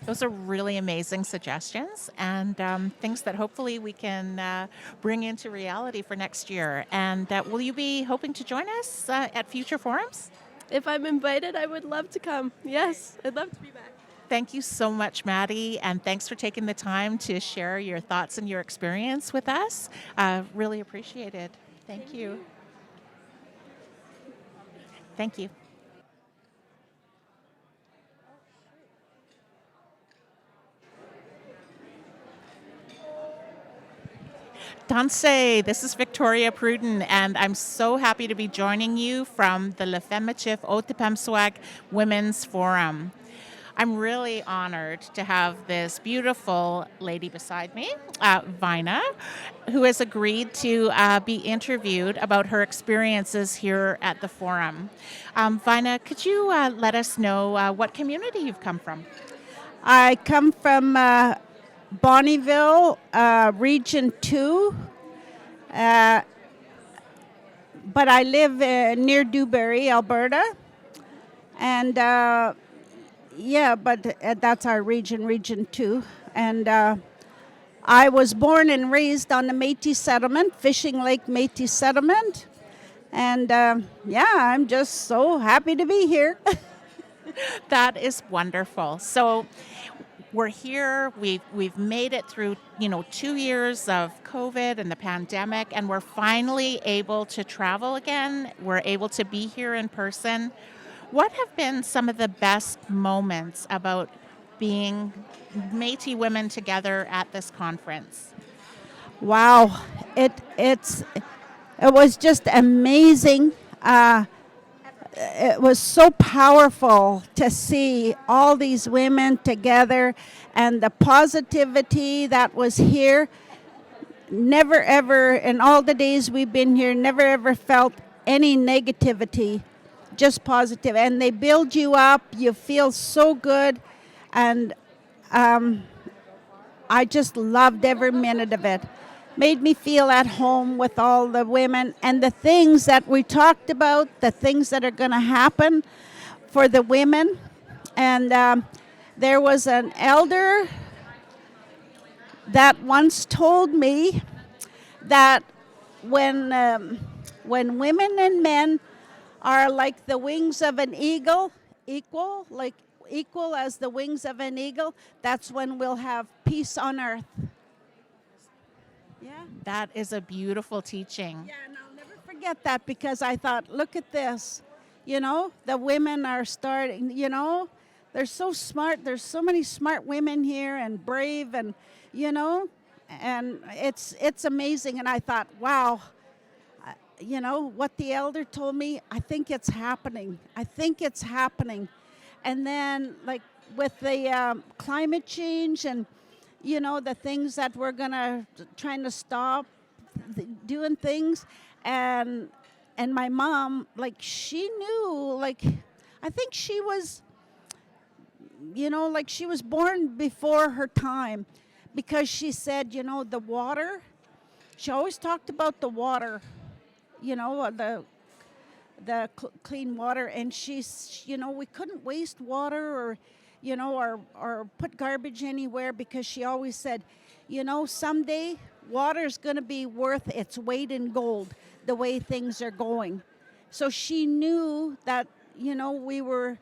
Those are really amazing suggestions and things that hopefully we can bring into reality for next year. And will you be hoping to join us at future forums? If I'm invited, I would love to come. Yes, I'd love to be back. Thank you so much, Maddie, and thanks for taking the time to share your thoughts and your experience with us. Really appreciate it. Thank you. Thank you. Danse, this is Victoria Pruden, and I'm so happy to be joining you from the Lefemachif Otipemswak Women's Forum. I'm really honored to have this beautiful lady beside me, Vina, who has agreed to be interviewed about her experiences here at the forum. Vina, could you let us know what community you've come from? I come from Bonnyville, Region 2, but I live near Dewberry, Alberta, and but that's our region, Region 2. And I was born and raised on the Métis settlement, Fishing Lake Métis settlement. And I'm just so happy to be here. That is wonderful. So we're here. We've made it through 2 years of COVID and the pandemic, and we're finally able to travel again. We're able to be here in person. What have been some of the best moments about being Métis women together at this conference? Wow, it was just amazing. It was so powerful to see all these women together and the positivity that was here. Never ever, in all the days we've been here, never ever felt any negativity, just positive. And they build you up, you feel so good. And I just loved every minute of it. Made me feel at home with all the women and the things that we talked about, the things that are going to happen for the women. And there was an elder that once told me that when women and men are like the wings of an eagle, equal as the wings of an eagle, that's when we'll have peace on earth. Yeah. That is a beautiful teaching. Yeah, and I'll never forget that because I thought, look at this. The women are starting, they're so smart. There's so many smart women here and brave and, and it's amazing. And I thought, wow, what the elder told me, I think it's happening. And then like with the climate change and, the things that we're trying to stop doing things. And my mom, she knew, I think she was, she was born before her time because she said, the water, she always talked about the water, the clean water. And she's, we couldn't waste water or put garbage anywhere because she always said, someday water's going to be worth its weight in gold the way things are going. So she knew that, we were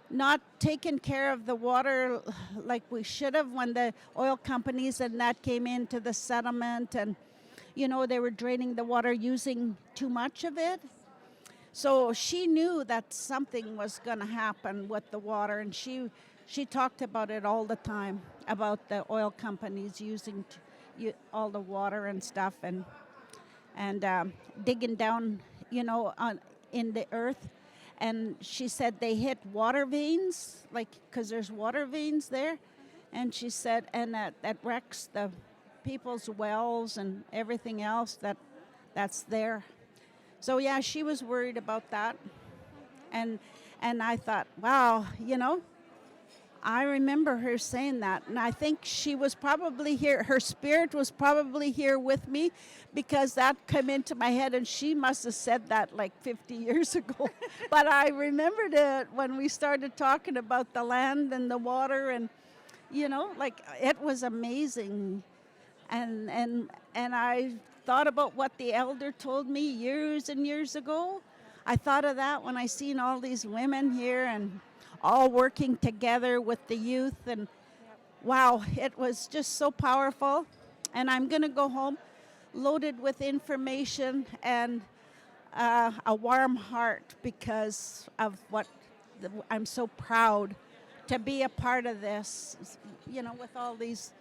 not taking care of the water like we should have when the oil companies and that came into the settlement, and they were draining the water using too much of it. So she knew that something was going to happen with the water, and she talked about it all the time, about the oil companies using all the water and stuff, and digging down, in the earth. And she said they hit water veins, because there's water veins there. And she said, and that wrecks the people's wells and everything else that's there. So yeah, she was worried about that. And I thought, wow, I remember her saying that, and I think she was probably here. Her spirit was probably here with me, because that came into my head, and she must have said that like 50 years ago. But I remembered it when we started talking about the land and the water, and it was amazing. And I thought about what the elder told me years and years ago. I thought of that when I seen all these women here and all working together with the youth, and wow, it was just so powerful. And I'm going to go home loaded with information and a warm heart, because of I'm so proud to be a part of this, with all these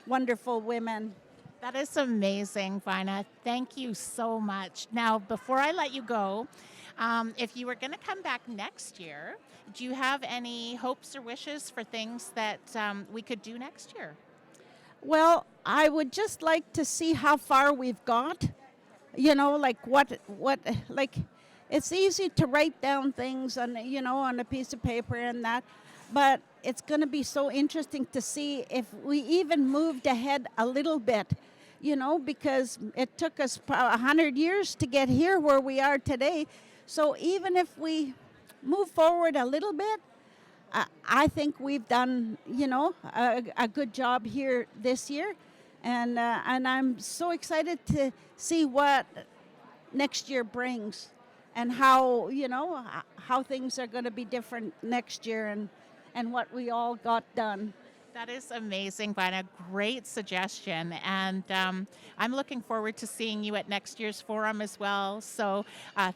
wonderful women. That is amazing, Vina. Thank you so much. Now, before I let you go, if you were going to come back next year, do you have any hopes or wishes for things that we could do next year? Well, I would just like to see how far we've got. It's easy to write down things on a piece of paper and that, but it's going to be so interesting to see if we even moved ahead a little bit, because it took us 100 years to get here where we are today. So even if we move forward a little bit, I think we've done, a good job here this year. And I'm so excited to see what next year brings, and how things are going to be different next year, and what we all got done. That is amazing, Vina. Great suggestion. And I'm looking forward to seeing you at next year's forum as well. So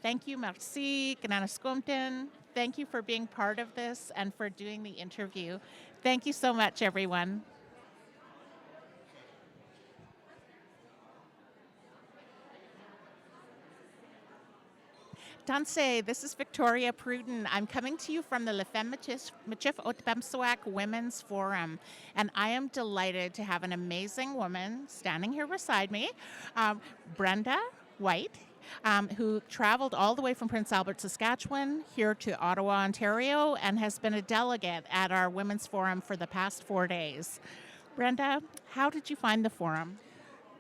thank you, merci, Kananaskumtin. Thank you for being part of this and for doing the interview. Thank you so much, everyone. Tanse, this is Victoria Pruden. I'm coming to you from the Lefemachif Otpemswak Women's Forum, and I am delighted to have an amazing woman standing here beside me, Brenda White, who traveled all the way from Prince Albert, Saskatchewan, here to Ottawa, Ontario, and has been a delegate at our Women's Forum for the past 4 days. Brenda, how did you find the forum?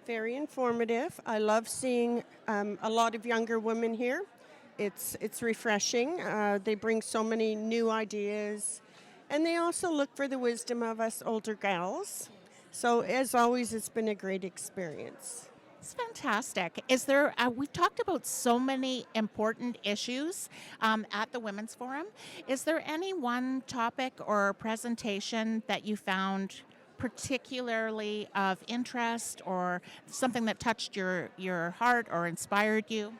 Very informative. I love seeing a lot of younger women here. It's refreshing. They bring so many new ideas, and they also look for the wisdom of us older gals. So as always, it's been a great experience. It's fantastic. Is there? We've talked about so many important issues at the Women's Forum. Is there any one topic or presentation that you found particularly of interest, or something that touched your heart or inspired you?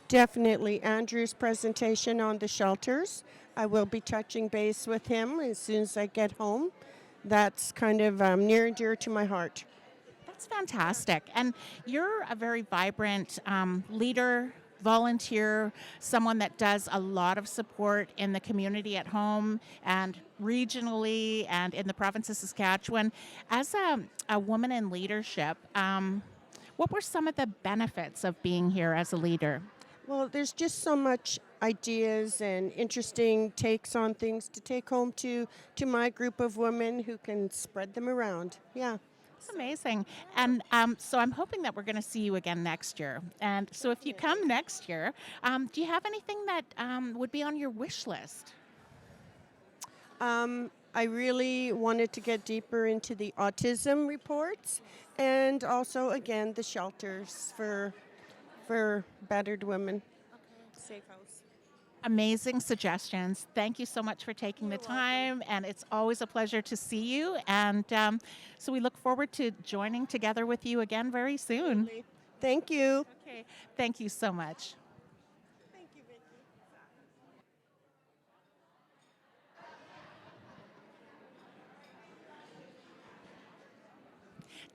Definitely Andrew's presentation on the shelters. I will be touching base with him as soon as I get home. That's kind of near and dear to my heart. That's fantastic. And you're a very vibrant leader, volunteer, someone that does a lot of support in the community at home and regionally and in the province of Saskatchewan. As a woman in leadership, what were some of the benefits of being here as a leader? Well, there's just so much ideas and interesting takes on things to take home to my group of women who can spread them around. Yeah. It's amazing. And so I'm hoping that we're going to see you again next year. And so if you come next year, do you have anything that would be on your wish list? I really wanted to get deeper into the autism reports, and also, again, the shelters for battered women. Okay. Safe house. Amazing suggestions. Thank you so much for taking the time, and it's always a pleasure to see you. And so we look forward to joining together with you again very soon. Thank you. Okay, thank you so much.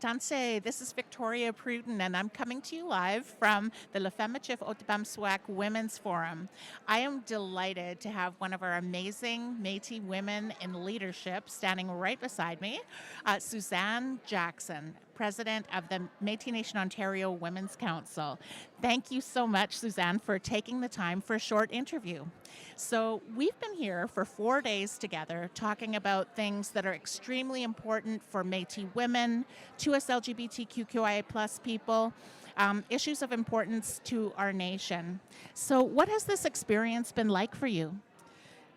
Tanse, this is Victoria Pruden, and I'm coming to you live from the Le Femachif Otipamswak Women's Forum. I am delighted to have one of our amazing Métis women in leadership standing right beside me, Suzanne Jackson, President of the Métis Nation Ontario Women's Council. Thank you so much, Suzanne, for taking the time for a short interview. So we've been here for 4 days together talking about things that are extremely important for Métis women, to us LGBTQIA+ people, issues of importance to our nation. So what has this experience been like for you?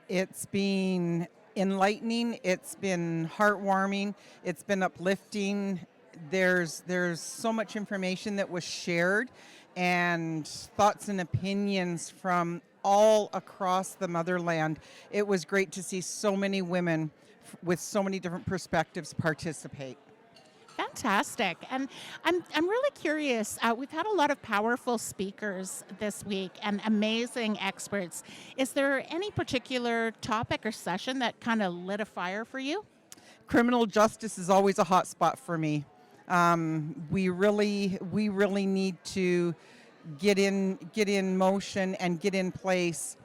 It's been enlightening, it's been heartwarming, it's been uplifting. There's so much information that was shared and thoughts and opinions from all across the motherland. It was great to see so many women with so many different perspectives participate. Fantastic. And I'm really curious. We've had a lot of powerful speakers this week and amazing experts. Is there any particular topic or session that kind of lit a fire for you? Criminal justice is always a hot spot for me. We really need to get in motion and get in place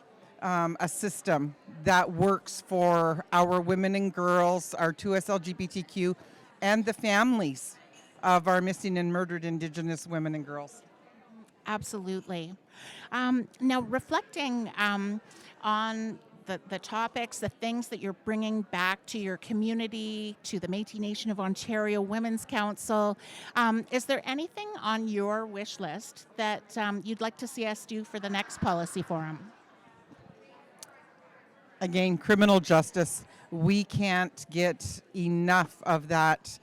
a system that works for our women and girls, our 2S LGBTQ, and the families of our missing and murdered Indigenous women and girls. Absolutely. Now, reflecting on the topics, the things that you're bringing back to your community, to the Métis Nation of Ontario Women's Council, is there anything on your wish list that you'd like to see us do for the next policy forum? Again, criminal justice. We can't get enough of that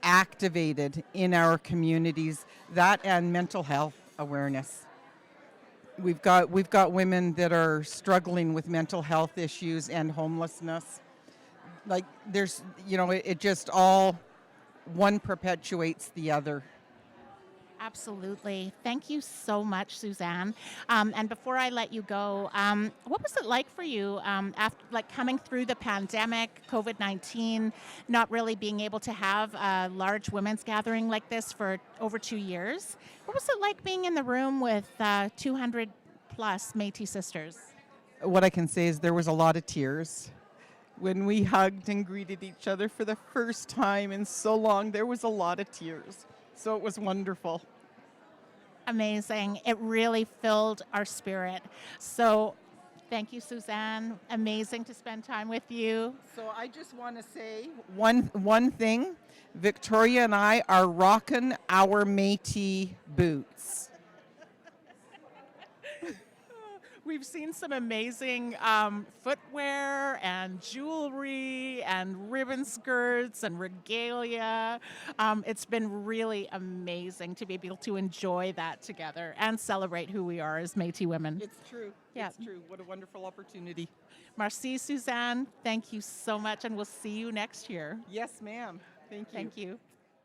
activated in our communities. That and mental health awareness. We've got women that are struggling with mental health issues and homelessness. Like there's, it just all one perpetuates the other. Absolutely. Thank you so much, Suzanne. And before I let you go, what was it like for you after, coming through the pandemic, COVID-19, not really being able to have a large women's gathering like this for over 2 years? What was it like being in the room with 200 plus Métis sisters? What I can say is there was a lot of tears. When we hugged and greeted each other for the first time in so long, there was a lot of tears. So it was wonderful. Amazing. It really filled our spirit. So thank you, Suzanne. Amazing to spend time with you. So I just want to say one thing. Victoria and I are rocking our Métis boots. We've seen some amazing footwear and jewelry and ribbon skirts and regalia. It's been really amazing to be able to enjoy that together and celebrate who we are as Métis women. It's true. Yeah. It's true. What a wonderful opportunity. Merci, Suzanne. Thank you so much, and we'll see you next year. Yes, ma'am. Thank you. Thank you.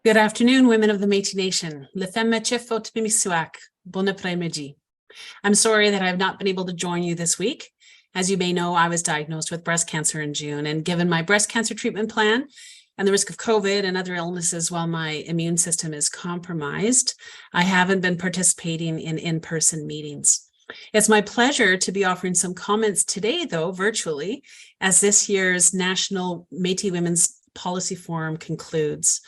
Good afternoon, women of the Métis Nation. Le Femachif Otipamswak. Bon après-midi. I'm sorry that I've not been able to join you this week. As you may know, I was diagnosed with breast cancer in June, and given my breast cancer treatment plan and the risk of COVID and other illnesses while my immune system is compromised, I haven't been participating in in-person meetings. It's my pleasure to be offering some comments today, though, virtually, as this year's National Métis Women's Policy Forum concludes.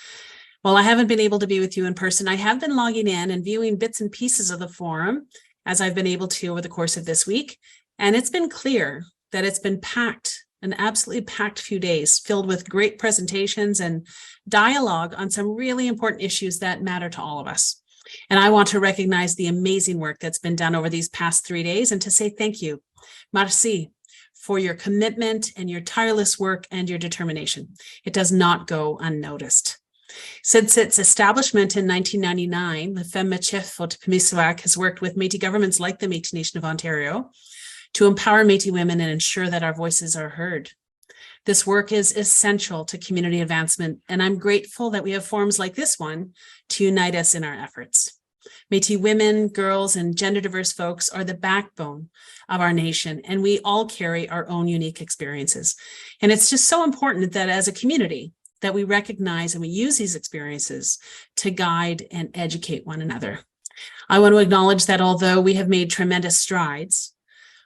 While I haven't been able to be with you in person, I have been logging in and viewing bits and pieces of the forum as I've been able to over the course of this week. And it's been clear that it's been packed, an absolutely packed few days, filled with great presentations and dialogue on some really important issues that matter to all of us. And I want to recognize the amazing work that's been done over these past 3 days and to say thank you, merci, for your commitment and your tireless work and your determination. It does not go unnoticed. Since its establishment in 1999, the Femme-Chef Otipemisiwak has worked with Métis governments like the Métis Nation of Ontario to empower Métis women and ensure that our voices are heard. This work is essential to community advancement, and I'm grateful that we have forums like this one to unite us in our efforts. Métis women, girls, and gender diverse folks are the backbone of our nation, and we all carry our own unique experiences. And it's just so important that as a community, that we recognize and we use these experiences to guide and educate one another. I want to acknowledge that although we have made tremendous strides,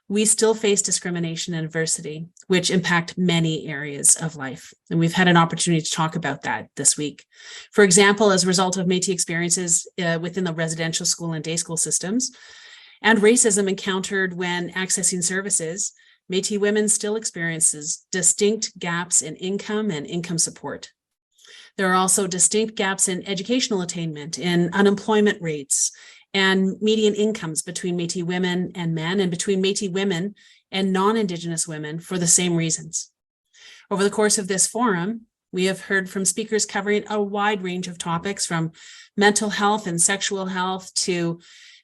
we still face discrimination and adversity, which impact many areas of life. And we've had an opportunity to talk about that this week. For example, as a result of Métis experiences within the residential school and day school systems, and racism encountered when accessing services, Métis women still experiences distinct gaps in income and income support. There are also distinct gaps in educational attainment, in unemployment rates, and median incomes between Métis women and men, and between Métis women and non-Indigenous women for the same reasons. Over the course of this forum, we have heard from speakers covering a wide range of topics, from mental health and sexual health to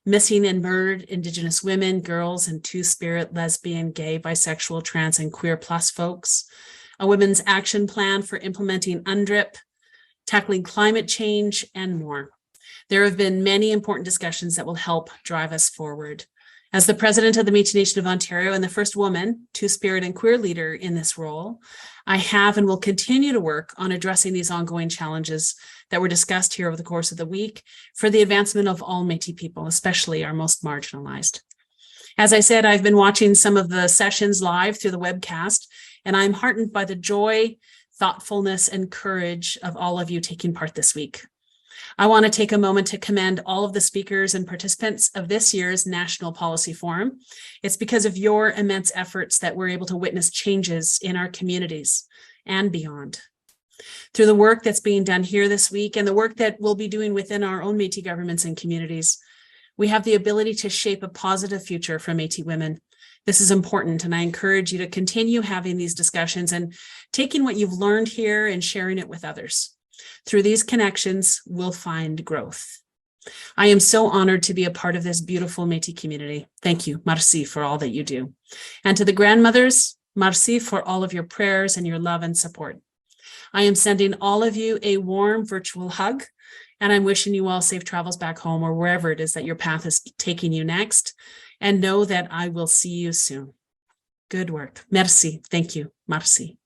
missing and murdered Indigenous women, girls, and two-spirit, lesbian, gay, bisexual, trans, and queer plus folks, a women's action plan for implementing UNDRIP, tackling climate change, and more. There have been many important discussions that will help drive us forward. As the president of the Métis Nation of Ontario and the first woman, two-spirit, and queer leader in this role, I have and will continue to work on addressing these ongoing challenges that were discussed here over the course of the week for the advancement of all Métis people, especially our most marginalized. As I said, I've been watching some of the sessions live through the webcast, and I'm heartened by the joy, thoughtfulness, and courage of all of you taking part this week. I want to take a moment to commend all of the speakers and participants of this year's National Policy Forum. It's because of your immense efforts that we're able to witness changes in our communities and beyond. Through the work that's being done here this week and the work that we'll be doing within our own Métis governments and communities, we have the ability to shape a positive future for Métis women. This is important, and I encourage you to continue having these discussions and taking what you've learned here and sharing it with others. Through these connections, we'll find growth. I am so honored to be a part of this beautiful Métis community. Thank you, merci, for all that you do. And to the grandmothers, merci for all of your prayers and your love and support. I am sending all of you a warm virtual hug, and I'm wishing you all safe travels back home or wherever it is that your path is taking you next. And know that I will see you soon. Good work. Merci. Thank you. Merci.